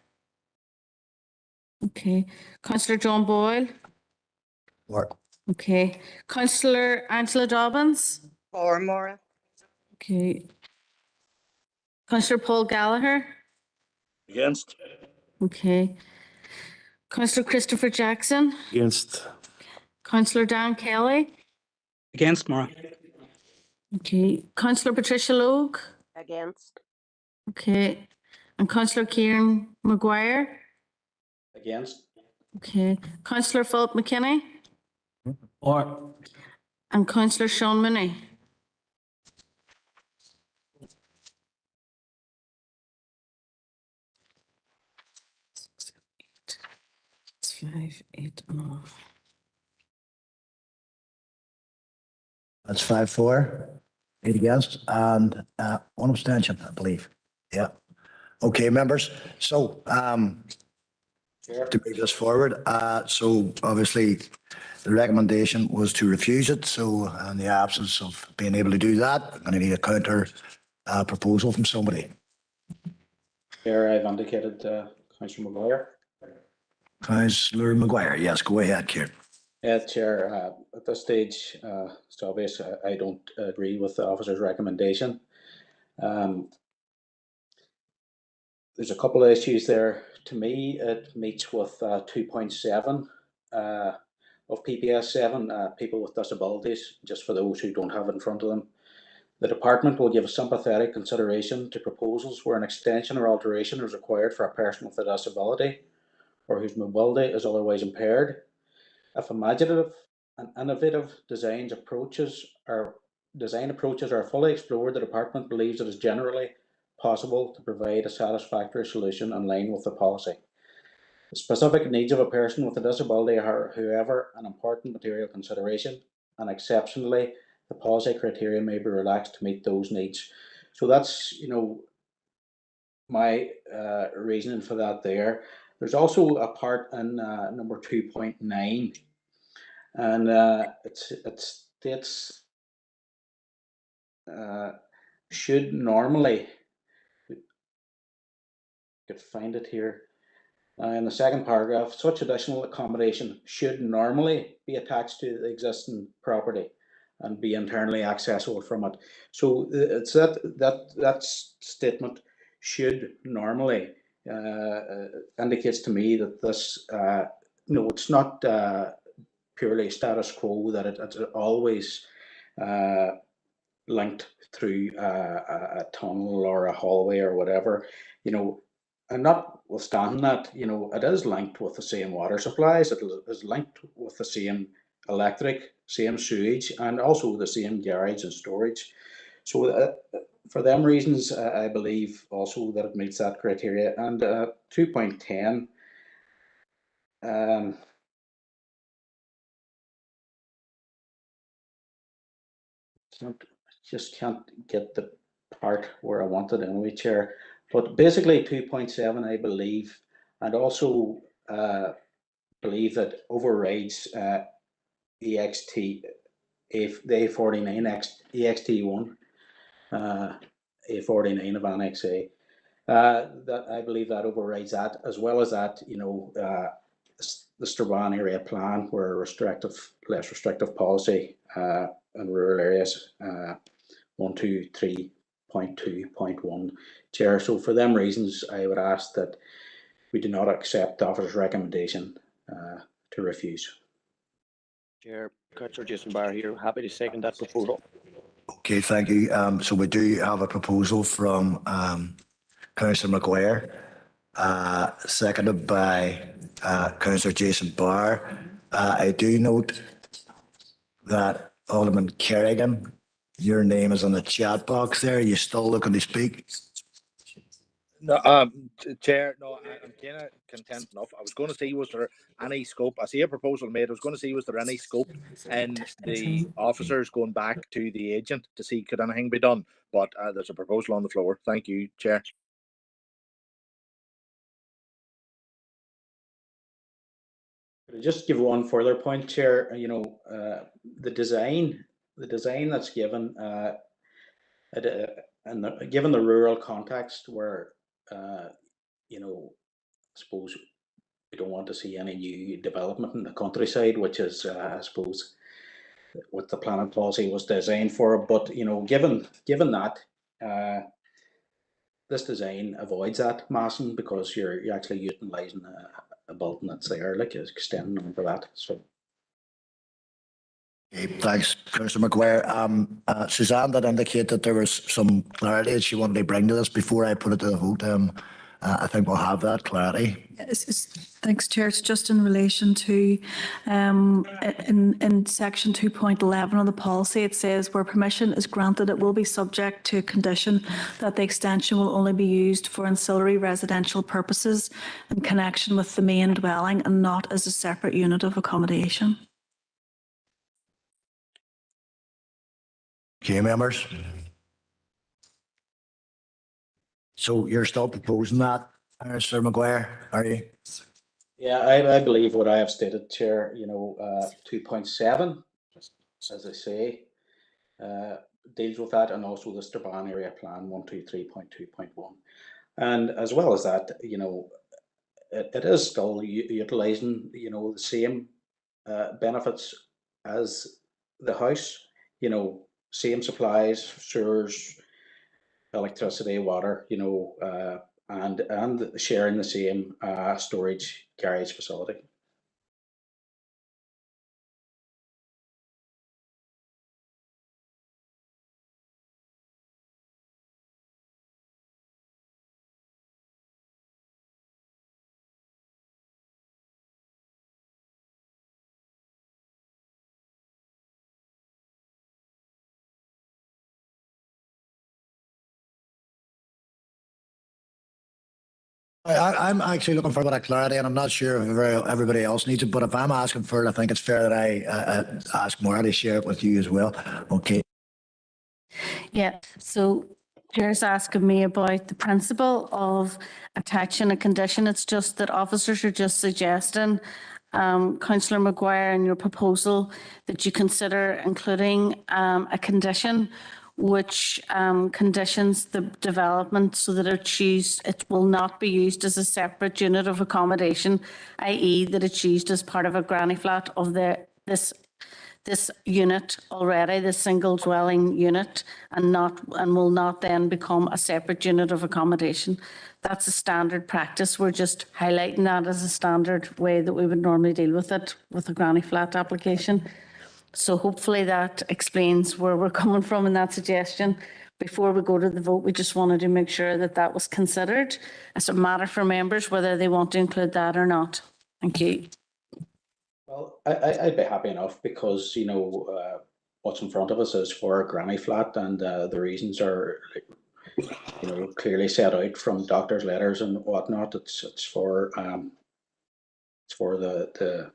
Okay. Councillor John Boyle. Work. Okay. Councillor Angela Dobbins. For Maura. Okay. Councillor Paul Gallagher. Against. Okay. Councillor Christopher Jackson. Against. Councillor Dan Kelly. Against, Maura. Okay. Councillor Patricia Logue. Against. Okay. And Councillor Kieran Maguire. Against. Okay. Councillor Philip McKinney. Or And Councillor Sean Mooney. It's 5, 8, oh. That's 5-4, 8 against, and 1 abstention, I believe. Yeah. Okay, members. So, to move this forward, so obviously the recommendation was to refuse it. So, in the absence of being able to do that, I'm going to need a counter proposal from somebody. Chair, I've indicated Councillor Maguire. Councillor Maguire, yes, go ahead, Kieran. Chair, at this stage, it's obvious I don't agree with the officer's recommendation. There's a couple of issues there. To me, it meets with 2.7 of PPS 7, people with disabilities, just for those who don't have it in front of them. The department will give a sympathetic consideration to proposals where an extension or alteration is required for a person with a disability or whose mobility is otherwise impaired. If imaginative and innovative design approaches are fully explored, the department believes it is generally possible to provide a satisfactory solution in line with the policy. The specific needs of a person with a disability are, however, an important material consideration, and exceptionally, the policy criteria may be relaxed to meet those needs. So that's, my reasoning for that there. There's also a part in number 2.9, and it states should normally, could find it here, in the second paragraph, such additional accommodation should normally be attached to the existing property and be internally accessible from it. So it's that statement should normally indicates to me that this no, it's not purely status quo, that it's always linked through a tunnel or a hallway or whatever, and notwithstanding that, it is linked with the same water supplies, it is linked with the same electric, same sewage, and also the same garage and storage. So for them reasons, I believe also that it meets that criteria. And 2.10 Just can't get the part where I wanted anyway, Chair. But basically 2.7, I believe, and also believe that overrides EXT, if the A49 EXT1, A49 of Annex A. That I believe that overrides that, as well as that, the Strabane area plan, where less restrictive policy in rural areas, 123.2.1, Chair. So for them reasons, I would ask that we do not accept the officer's recommendation to refuse. Chair, Councillor Jason Barr here. Happy to second that proposal. Okay, thank you. So we do have a proposal from Councillor McGuire, seconded by Councillor Jason Barr. I do note that Alderman Kerrigan, your name is on the chat box there. Are you still looking to speak? No, Chair, no, I'm kind of content enough. I was going to see, was there any scope? I see a proposal made. I was going to see, was there any scope in the officers going back to the agent to see could anything be done? But there's a proposal on the floor. Thank you, Chair. Could I just give one further point, Chair? The design that's given, and given the rural context where, I suppose we don't want to see any new development in the countryside, which is, I suppose, what the planning policy was designed for. But given that, this design avoids that massing, because you're actually utilising a building that's there, like extending over that. So. Okay, thanks, Councillor McGuire. Suzanne did indicate that there was some clarity that she wanted to bring to this before I put it to the vote. I think we'll have that clarity. Thanks, Chair. It's just in relation to in section 2.11 of the policy, it says where permission is granted, it will be subject to a condition that the extension will only be used for ancillary residential purposes in connection with the main dwelling and not as a separate unit of accommodation. Okay, members. So you're still proposing that, Sir McGuire, are you? Yeah, I believe what I have stated, Chair. 2.7, as I say, deals with that, and also the Strabane area plan 123.2.1, and as well as that, it is still utilising the same benefits as the house. Same supplies, sewers, electricity, water, and sharing the same storage garage facility. I'm actually looking for a bit of clarity, and I'm not sure if everybody else needs it, but if I'm asking for it, I think it's fair that I ask Maura to share it with you as well. Okay. Yeah, so Chair's asking me about the principle of attaching a condition. It's just that officers are just suggesting, Councillor McGuire, in your proposal, that you consider including a condition which conditions the development so that it will not be used as a separate unit of accommodation, i.e. that it's used as part of a granny flat of this unit already, this single dwelling unit, and will not then become a separate unit of accommodation. That's a standard practice. We're just highlighting that as a standard way that we would normally deal with it with a granny flat application. So hopefully that explains where we're coming from in that suggestion. Before we go to the vote, we just wanted to make sure that that was considered as a matter for members, whether they want to include that or not. Thank you. Well, I'd be happy enough, because what's in front of us is for a granny flat, and the reasons are clearly set out from doctors' letters and whatnot. It's for it's for the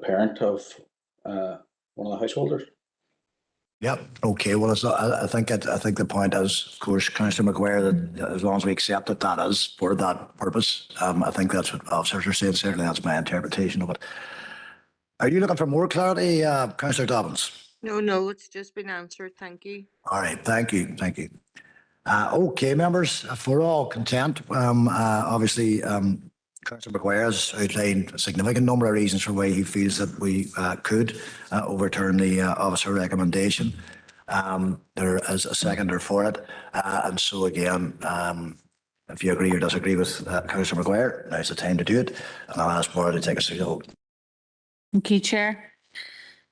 parent of one of the householders. Yep. Okay. Well, I think the point is, of course, Councillor McGuire, that as long as we accept that that is for that purpose, I think that's what officers are saying. Certainly, that's my interpretation of it. Are you looking for more clarity, Councillor Dobbins? No, it's just been answered. Thank you. All right. Thank you. Thank you. Okay, members, if we're all content, obviously, Councillor McGuire has outlined a significant number of reasons for why he feels that we could overturn the officer recommendation. There is a seconder for it. And so again, if you agree or disagree with Councillor McGuire, now's the time to do it. And I'll ask Maura to take us through the vote. Okay, Chair.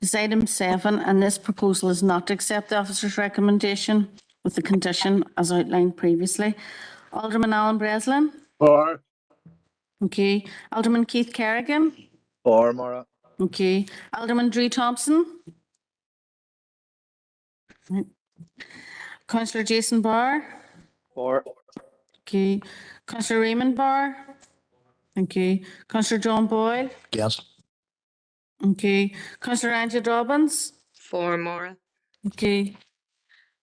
It's item 7, and this proposal is not to accept the officer's recommendation with the condition as outlined previously. Alderman Alan Breslin. For. Okay. Alderman Keith Kerrigan. For, Maura. Okay. Alderman Drew Thompson. Right. Councillor Jason Barr. For. Okay. Councillor Raymond Barr. Okay. Councillor John Boyle. Yes. Okay. Councillor Angela Dobbins. For Maura. Okay.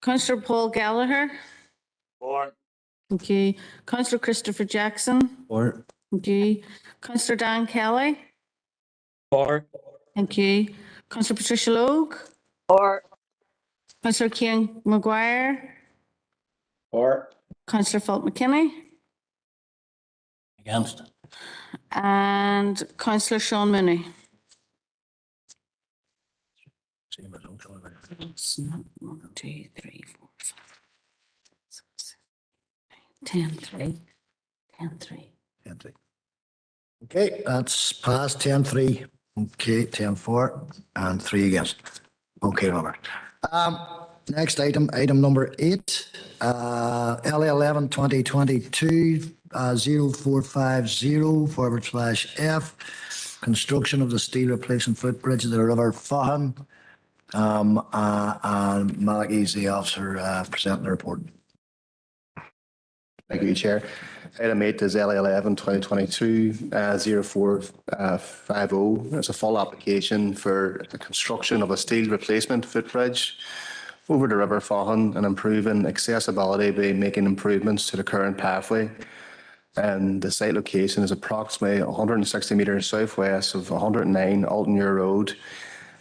Councillor Paul Gallagher. For. Okay. Councillor Christopher Jackson. For. Okay. Councillor Dan Kelly. For. Okay. Councillor Patricia Logue. For. Councillor Cian Maguire. For. Councillor Philip McKinney. Against. And Councillor Sean Mooney. 1, 2, 3, 4, 5, 6, 7, 8, 10, 3. 10-3. 10-3. Okay, that's passed 10-3. Okay, 10-4 and 3 against. Okay, Robert. Next item, item number 8, LA11 2022 0450/F, construction of the steel replacement footbridge of the River Faughan. And Malachi's the officer presenting the report. Thank you, Chair. Item 8 is LA11 2022 0450. It's a full application for the construction of a steel replacement footbridge over the River Faughan and improving accessibility by making improvements to the current pathway. And the site location is approximately 160 metres southwest of 109 Alton-Muir Road.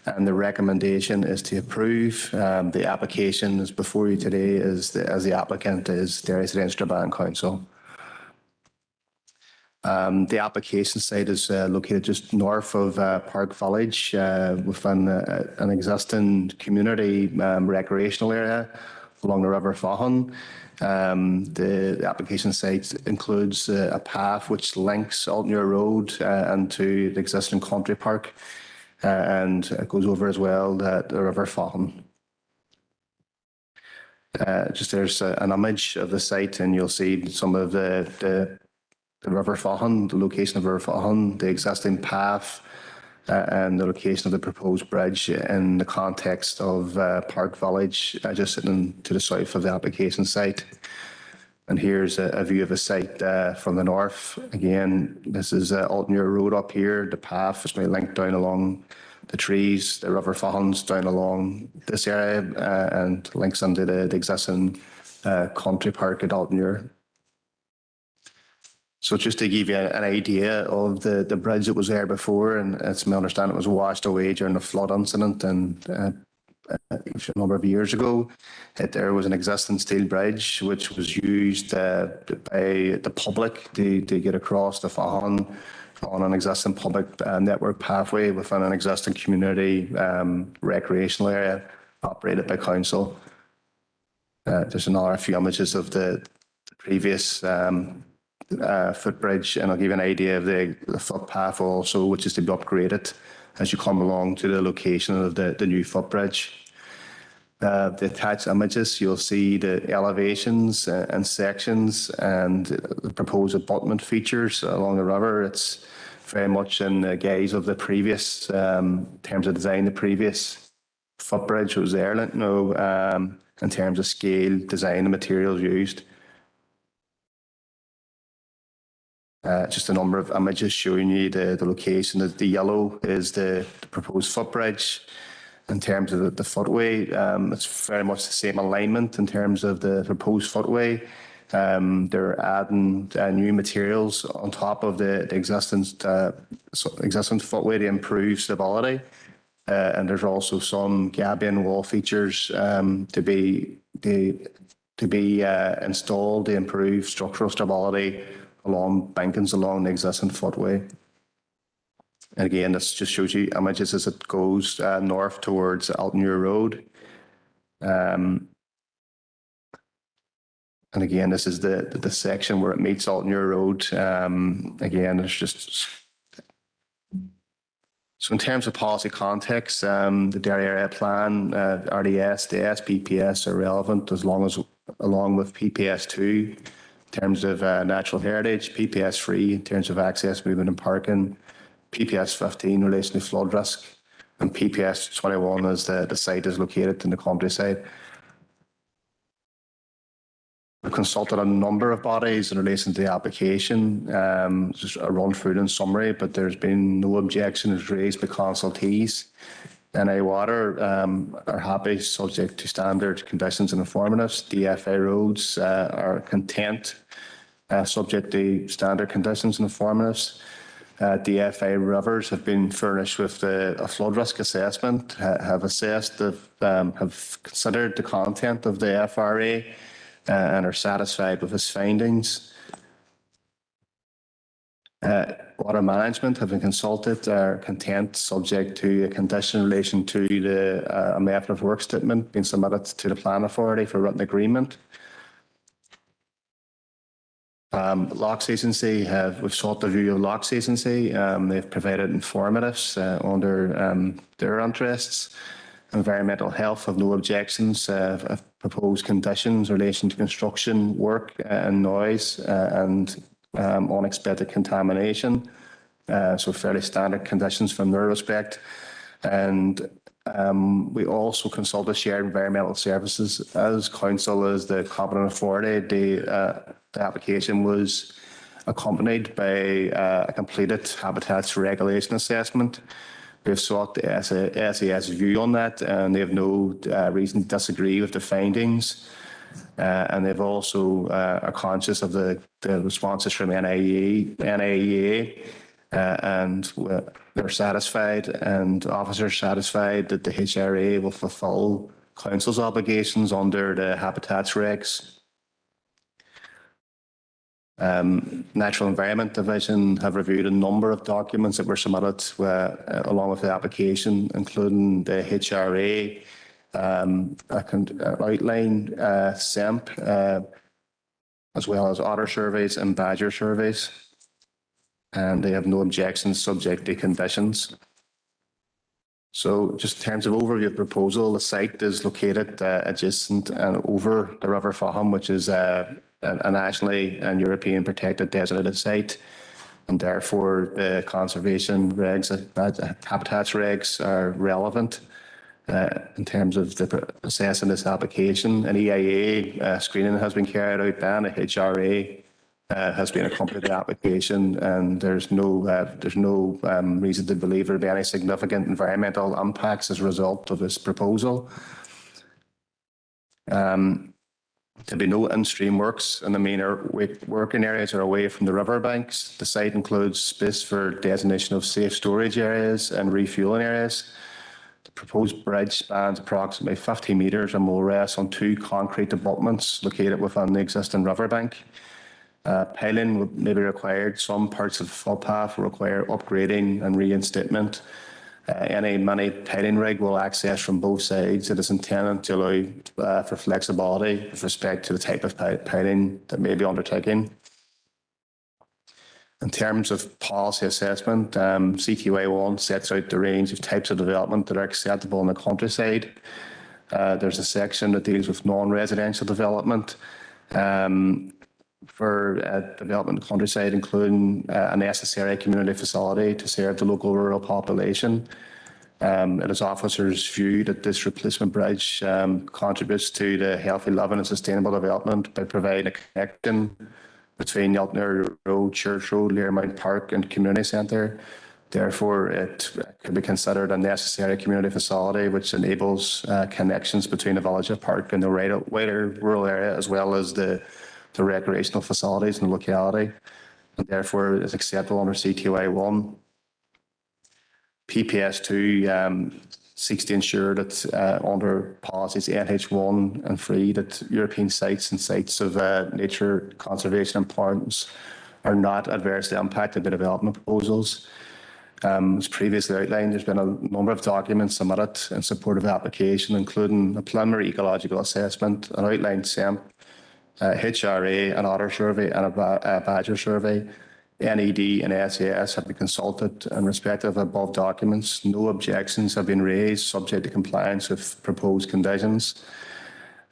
And the recommendation is to approve. The application is before you today as the applicant is the Residential Development Council. The application site is located just north of Park Village within an existing community recreational area along the River Faughan. The application site includes a path which links Alton-Muir Road into the existing country park. And it goes over as well the River Faughan. Just there's an image of the site, and you'll see some of the River Faughan, the location of River Faughan, the existing path, and the location of the proposed bridge in the context of Park Village, just sitting to the south of the application site. And here's a view of the site from the north. Again, this is Alton-Muir Road up here. The path is going to link down along the trees. The River Faughan's down along this area and links into the existing country park at Alton-Muir. So just to give you an idea of the bridge that was there before, and it's my understanding it was washed away during the flood incident and a number of years ago. There was an existing steel bridge which was used by the public to get across the Faughan on an existing public network pathway within an existing community recreational area operated by council. There's another few images of the previous footbridge, and I'll give you an idea of the footpath also, which is to be upgraded as you come along to the location of the new footbridge. The attached images, you'll see the elevations and sections and the proposed abutment features along the river. It's very much in the guise of the previous, in terms of design, the previous footbridge was there, in terms of scale, design, and materials used. Just a number of images showing you the location. The yellow is the proposed footbridge. In terms of the footway, it's very much the same alignment in terms of the proposed footway. They're adding new materials on top of the existing footway to improve stability. And there's also some gabion wall features to be installed to improve structural stability along bankings along the existing footway. And again, this just shows you images as it goes north towards Altonmuir Road. And again, this is the section where it meets Altonmuir Road. Again, it's just... So in terms of policy context, the Derry Area Plan, RDS, DS, PPS are relevant along with PPS2 in terms of natural heritage, PPS3 in terms of access, movement and parking, PPS 15 in relation to flood risk, and PPS 21 as the site is located in the countryside. We've consulted a number of bodies in relation to the application, just a run through in summary, but there's been no objections raised by consultees. NI Water are happy, subject to standard conditions and informatives. DFA Roads are content, subject to standard conditions and informatives. DFA Rivers have been furnished with a flood risk assessment, have considered the content of the FRA and are satisfied with its findings. Water Management have been consulted, are content, subject to a condition in relation to a method of work statement being submitted to the Plan Authority for written agreement. Lochs Agency we've sought the view of Lochs Agency. They've provided informatives under their interests. Environmental Health have no objections, have proposed conditions in relation to construction work and noise and unexpected contamination. So fairly standard conditions from their respect. And we also consulted Shared Environmental Services as council as the competent authority. The application was accompanied by a completed habitats regulation assessment. We've sought the SAS view on that, and they have no reason to disagree with the findings. And they've also are conscious of the responses from NIEA, and they're satisfied, and officers satisfied that the HRA will fulfil council's obligations under the habitats regs. Natural Environment Division have reviewed a number of documents that were submitted along with the application, including the HRA outline, SEMP, as well as otter surveys and badger surveys. And they have no objections subject to conditions. So just in terms of overview of the proposal, the site is located adjacent and over the River Faughan, which is a nationally and European protected designated site, and therefore the conservation regs, habitats regs are relevant in terms of assessing this application. An EIA screening has been carried out, and a HRA has been accompanied the application, and there's no reason to believe there will be any significant environmental impacts as a result of this proposal. There'll be no in-stream works in the main working areas or away from the riverbanks. The site includes space for designation of safe storage areas and refueling areas. The proposed bridge spans approximately 50 metres and will rest on two concrete abutments located within the existing riverbank. Piling may be required. Some parts of the footpath will require upgrading and reinstatement. Any mini piling rig will access from both sides. It is intended to allow for flexibility with respect to the type of piling that may be undertaken. In terms of policy assessment, CTY1 sets out the range of types of development that are acceptable in the countryside. There's a section that deals with non-residential development. For development in the countryside, including a necessary community facility to serve the local rural population. It is officers' view that this replacement bridge contributes to the healthy living and sustainable development by providing a connection between Yeltner Road, Church Road, Learmount Park and Community Centre. Therefore, it could be considered a necessary community facility which enables connections between the village of Park and the wider rural area, as well as the recreational facilities in the locality, and therefore is acceptable under CTY 1. PPS 2 seeks to ensure that under policies NH1 and 3 that European sites and sites of nature conservation importance are not adversely impacted by development proposals. As previously outlined, there's been a number of documents submitted in support of the application, including a preliminary ecological assessment, an outlined SEMP, HRA, an otter survey and a badger survey. NED and SAS have been consulted in respect of above documents. No objections have been raised subject to compliance with proposed conditions.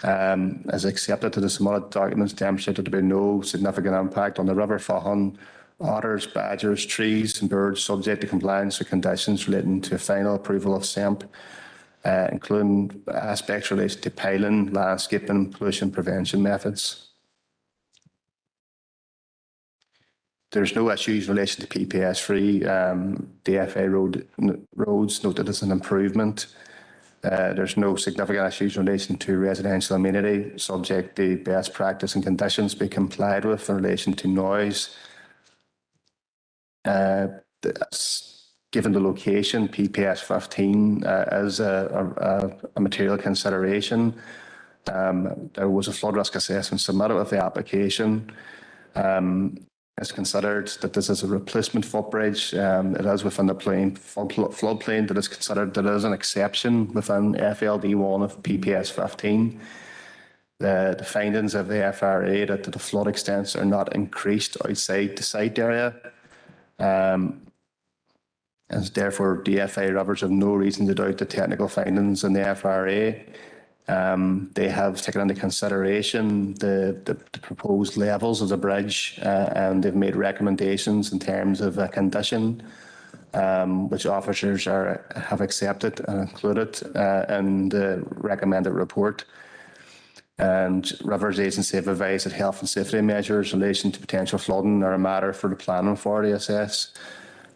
As accepted to the submitted documents demonstrated to be no significant impact on the river fawn, otters, badgers, trees and birds subject to compliance with conditions relating to final approval of SEMP, including aspects related to piling, landscaping and pollution prevention methods. There's no issues in relation to PPS 3. DFA roads noted as an improvement. There's no significant issues in relation to residential amenity, subject to best practice and conditions be complied with in relation to noise. Given the location, PPS 15 is a material consideration. There was a flood risk assessment submitted with the application. It's considered that this is a replacement footbridge. It is within the floodplain that is considered that is an exception within FLD1 of PPS 15. The findings of the FRA that the flood extents are not increased outside the site area. And therefore, DFA rivers have no reason to doubt the technical findings in the FRA. They have taken into consideration the proposed levels of the bridge and they've made recommendations in terms of condition, which officers have accepted and included in the recommended report. And Rivers Agency have advised that health and safety measures in relation to potential flooding are a matter for the planning authority to assess.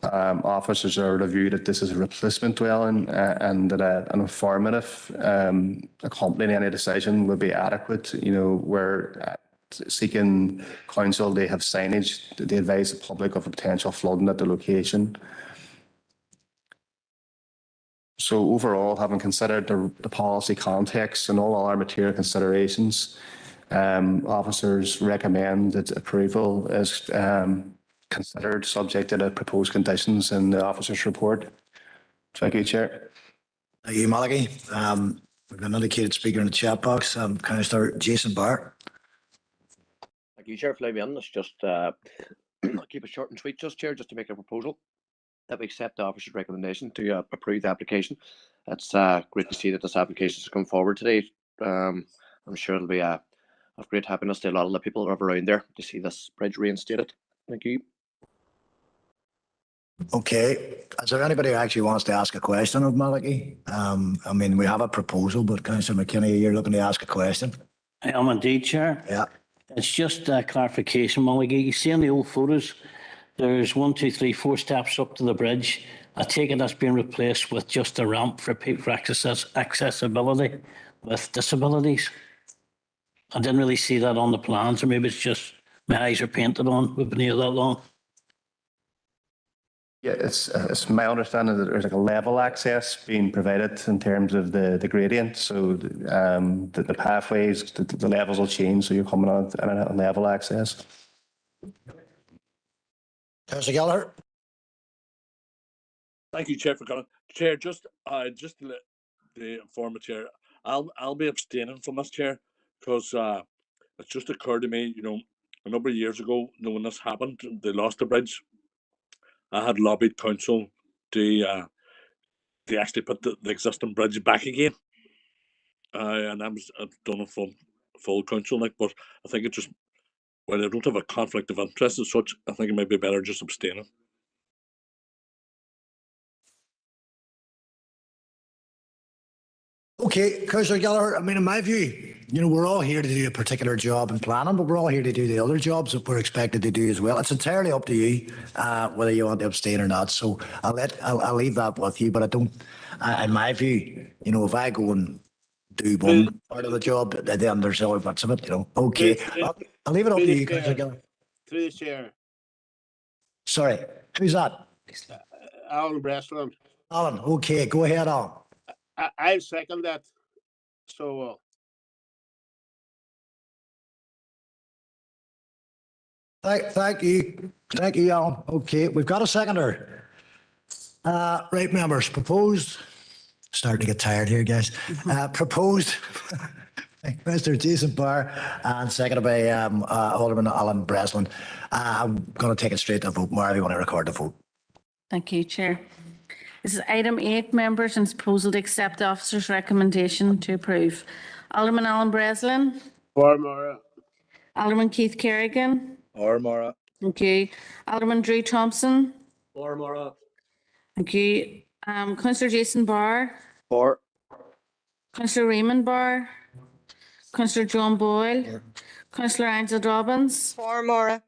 Officers are reviewed that this is a replacement dwelling and that an informative accompanying any decision would be adequate. You know, where seeking counsel, they have signage, they advise the public of a potential flooding at the location. So overall, having considered the policy context and all our material considerations, officers recommend that approval is considered subject to the proposed conditions in the officer's report. Thank you, Chair. Thank you, Malachy. We've got an indicated speaker in the chat box, Councillor Jason Barr. Thank you, Chair. Flavian, let's just keep it short and sweet, just Chair, just to make a proposal that we accept the officer's recommendation to approve the application. It's great to see that this application has come forward today. I'm sure it'll be of great happiness to a lot of the people around there to see this bridge reinstated. Thank you. Okay, is there anybody who actually wants to ask a question of Malachy? I mean, we have a proposal, but Councillor McKinney, you're looking to ask a question? I am indeed, Chair. Yeah. It's just a clarification, Malachy. You see in the old photos, there's 1, 2, 3, 4 steps up to the bridge. I take it that's being replaced with just a ramp for people for accessibility with disabilities. I didn't really see that on the plans, or maybe it's just my eyes are painted on. We've been here that long. Yeah, it's my understanding that there's like a level access being provided in terms of the gradient. So the pathways, the levels will change. So you're coming on a level access. Councillor Gallagher. Thank you, Chair, for coming. Chair, just to let the inform the Chair, I'll be abstaining from this, Chair, because it's just occurred to me, you know, a number of years ago, you know, when this happened, they lost the bridge. I had lobbied council to actually put the existing bridge back again, and I've done it from full council, like. But I think it just, well, I don't have a conflict of interest as such. I think it might be better just abstaining. Okay, Councillor Gallagher, I mean, in my view, you know, we're all here to do a particular job in planning, but we're all here to do the other jobs that we're expected to do as well. It's entirely up to you whether you want to abstain or not. So I'll leave that with you. But I don't, in my view, you know, if I go and do one part of the job, then there's other parts of it. You know, okay. I'll leave it up to you, Councillor Gillen. Through the chair. Sorry, who's that? Alan Breslin. Alan. Okay, go ahead, Alan. I second that. So. Thank you, Alan. Okay, we've got a seconder. Right, members, proposed. Starting to get tired here, guys. Proposed. Mr. Jason Barr and seconded by Alderman Alan Breslin. I'm going to take it straight to vote. Maura, if you want to record the vote. Thank you, Chair. This is item 8, members, and it's proposal to accept the officer's recommendation to approve. Alderman Alan Breslin. For Maura. Alderman Keith Kerrigan. Or Maura. Thank you. Alderman Drew Thompson. For Maura. Thank you. Councillor Jason Barr. For. Councillor Raymond Barr. Councillor John Boyle. Councillor Angela Dobbins. For Maura.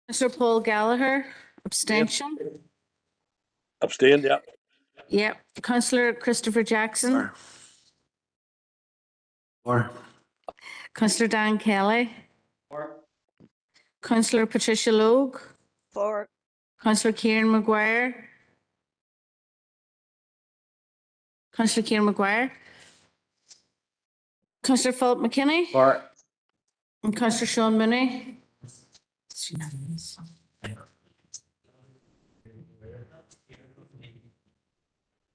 Councillor Paul Gallagher. Abstention. Abstain, yeah. Yep. Councillor Christopher Jackson. For. Councillor Dan Kelly. For. Councillor Patricia Logue. For. Councillor Kieran Maguire. Councillor Kieran Maguire. Councillor Philip McKinney. For. And Councillor Sean Mooney.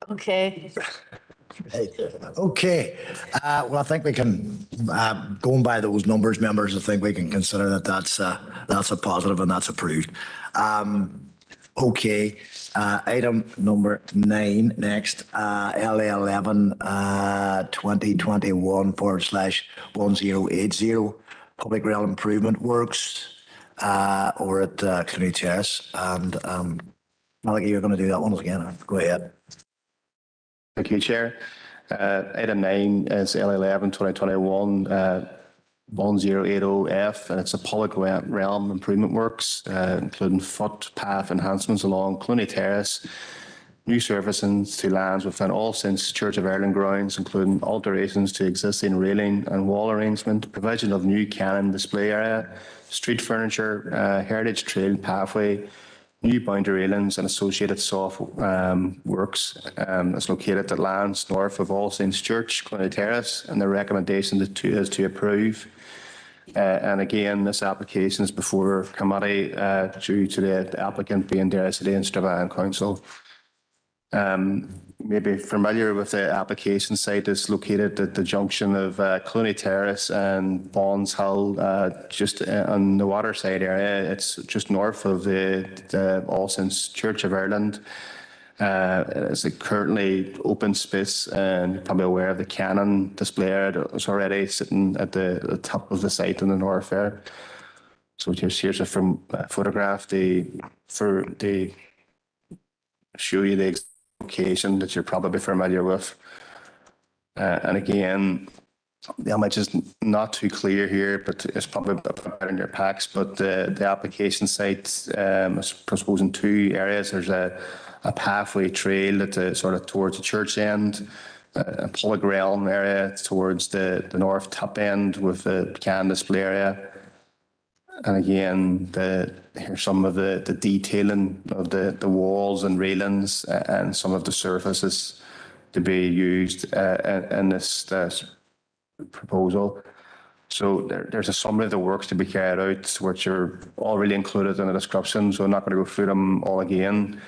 Okay. Right. Okay. Well, I think we can, going by those numbers, members, I think we can consider that that's a positive and that's approved. Okay. Item number 9 next, LA11 2021/1080 Public Rail Improvement Works over at Clooney Terrace. And Malachy, you're going to do that one again. Go ahead. Thank you, Chair. Item 9 is L11 2021 1080F, and it's a public realm improvement works, including footpath enhancements along Clooney Terrace, new surfacings to lands within All Saints Church of Ireland grounds, including alterations to existing railing and wall arrangement, provision of new cannon display area, street furniture, heritage trail pathway, new boundary railings and associated soft works. It's located at lands north of All Saints Church, Clooney Terrace, and the recommendation is to approve. And again, this application is before committee due to the applicant being Derry City and Strabane Council. Maybe familiar with the application site. Is located at the junction of Clooney Terrace and Bonds Hill, just on the waterside area. It's just north of the All Saints Church of Ireland. It's a currently open space, and you're probably aware of the cannon display area that's already sitting at the top of the site in the north there. So here's a photograph to show you the location that you're probably familiar with. And again, the image is not too clear here, but it's probably better in your packs. But the application site is proposed in 2 areas. There's a pathway trail at sort of towards the church end, a public realm area towards the north top end with the can display area. And again, here's some of the detailing of the walls and railings and some of the surfaces to be used in this proposal. So there's a summary of the works to be carried out, which are already included in the description, so I'm not going to go through them all again.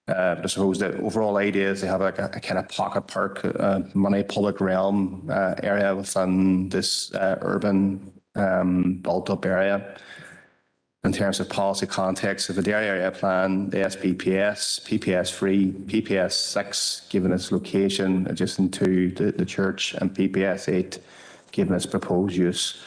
But I suppose the overall idea is to have like a kind of pocket park, money public realm area within this urban built-up area. In terms of policy context of the Derry Area Plan, the SPPS, PPS 3, PPS 6, given its location adjacent to the church, and PPS 8, given its proposed use.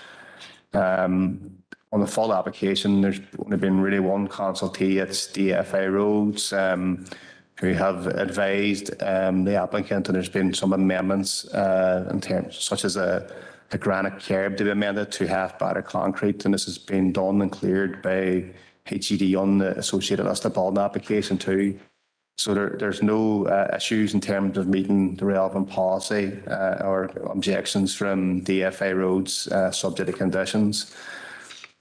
On the full application, there's only been really one consultee. It's DFA Roads, who have advised the applicant, and there's been some amendments in terms such as a the granite curb to be amended to half-batter concrete, and this has been done and cleared by HED on the associated list of building application too. So there's no issues in terms of meeting the relevant policy or objections from DFA roads subject to conditions.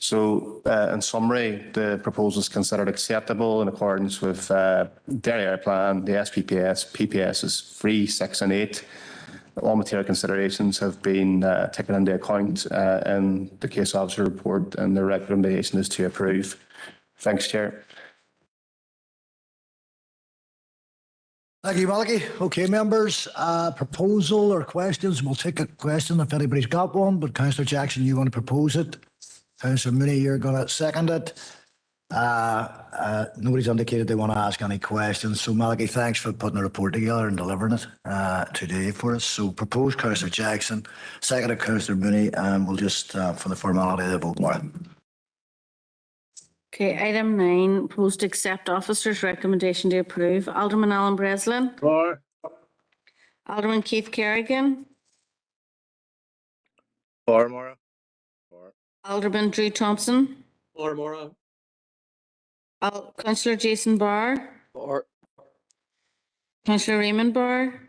So in summary, the proposal is considered acceptable in accordance with the area plan, the SPPS, PPSs 3, 6 and 8. All material considerations have been taken into account in the case officer report, and the recommendation is to approve. Thanks, Chair. Thank you, Malachy. Okay, members, proposal or questions? We'll take a question if anybody's got one, but Councillor Jackson, you want to propose it? Councillor Mooney, you're going to second it. Nobody's indicated they want to ask any questions. So, Malachy, thanks for putting a report together and delivering it today for us. So, propose Councillor Jackson, seconded Councillor Mooney, and we'll just, for the formality of the vote, Maura. Okay, item 9, proposed to accept officer's recommendation to approve. Alderman Alan Breslin. For. Alderman Keith Kerrigan. For, Maura. For. Alderman Drew Thompson. For, Maura. Councillor Jason Barr. For. Councillor Raymond Barr.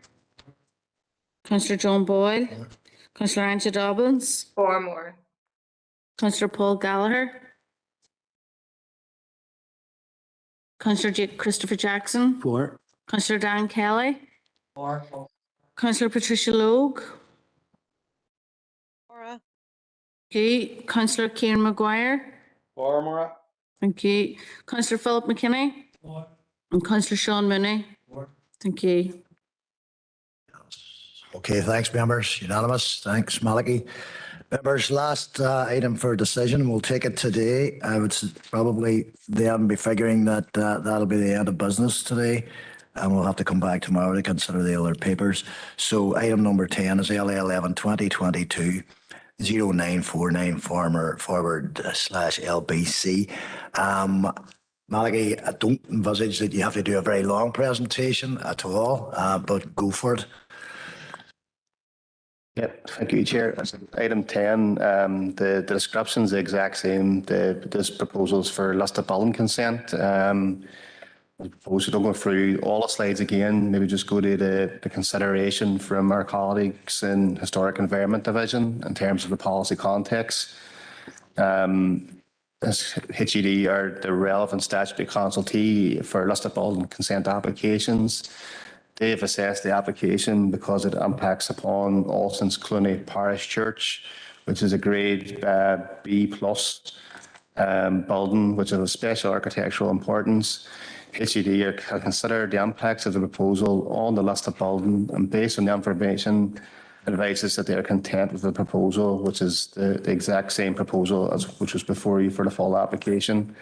Councillor John Boyle. Councillor Angela Dobbins. For more. Councillor Paul Gallagher. Councillor Christopher Jackson. For. Councillor Dan Kelly. For. Councillor Patricia Logue. Maura. Okay. Councillor Kieran Maguire. For, Maura. Thank you. Councillor Philip McKinney. For. And Councillor Sean Mooney. For. Thank you. Okay, thanks, members. Unanimous. Thanks, Malachy. Members, last item for decision. We'll take it today. I would probably then be figuring that that'll be the end of business today, and we'll have to come back tomorrow to consider the other papers. So item number 10 is LA 11 2022 0949 forward / LBC. Malachy, I don't envisage that you have to do a very long presentation at all, but go for it. Yep, thank you, Chair. Item 10, the description is the exact same. This proposal is for list of building consent. I propose we don't go through all the slides again, maybe just go to the consideration from our colleagues in Historic Environment Division in terms of the policy context. As HED are the relevant statutory consultee for list of building consent applications. They've assessed the application because it impacts upon All Saints Cluny Parish Church, which is a grade B+ building, which is of special architectural importance. HED have considered the impacts of the proposal on the list of building, and based on the information, advises that they are content with the proposal, which is the exact same proposal as which was before you for the full application.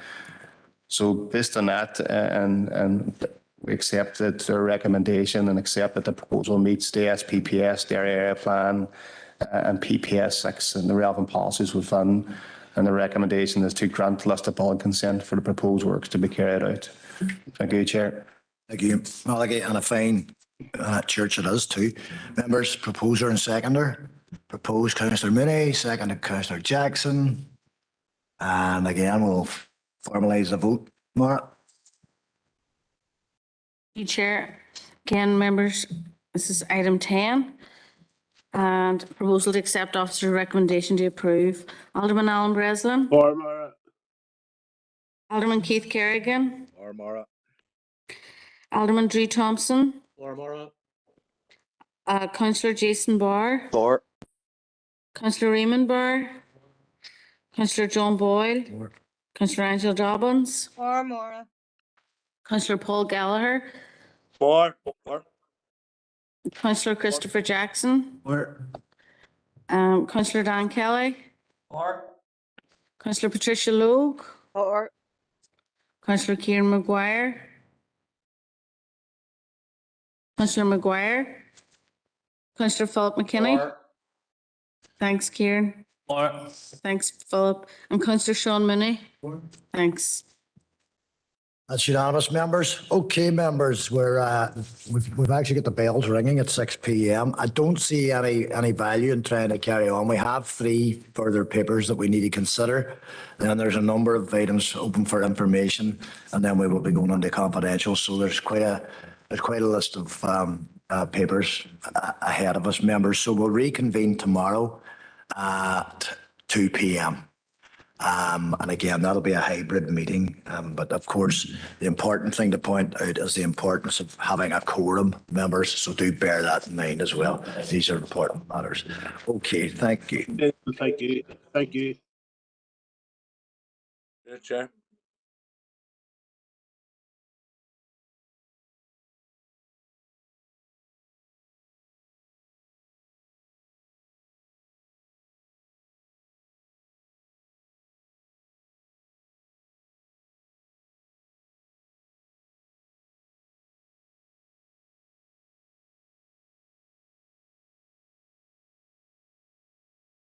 So based on that, and we accepted their recommendation and accept that the proposal meets the SPPS, their area plan, and PPS 6 and the relevant policies within. And the recommendation is to grant list of building consent for the proposed works to be carried out. Thank you, Chair. Thank you, Malachy, and a fine church it is too. Members, proposer and seconder. Proposed Councillor Mooney, seconded Councillor Jackson. And again, we'll formalise the vote. Maura. Chair, again, members, this is item 10 and proposal to accept officer's recommendation to approve. Alderman Alan Breslin. For, Maura. Alderman Keith Kerrigan. For, Maura. Alderman Drew Thompson. For, Maura. Councillor Jason Barr. For. Councillor Raymond Barr. Councillor John Boyle. For. Councillor Angela Dobbins. For Maura. Councillor Paul Gallagher. For. Councillor Christopher Jackson. For. Councillor Dan Kelly. For. Councillor Patricia Logue. For. Councillor Kieran Maguire. Councillor Maguire. Councillor Philip McKinney. For. Thanks, Kieran. For. Thanks, Philip. And Councillor Sean Mooney. For. Thanks. That's unanimous, members. Okay, members, we've actually got the bells ringing at 6 p.m. I don't see any value in trying to carry on. We have 3 further papers that we need to consider. Then there's a number of items open for information, and then we will be going into confidential. So there's quite a list of papers ahead of us, members. So we'll reconvene tomorrow at 2 p.m. And again, that'll be a hybrid meeting. But of course, the important thing to point out is the importance of having a quorum, members. So do bear that in mind as well. These are important matters. Okay, thank you. Thank you. Thank you. Chair.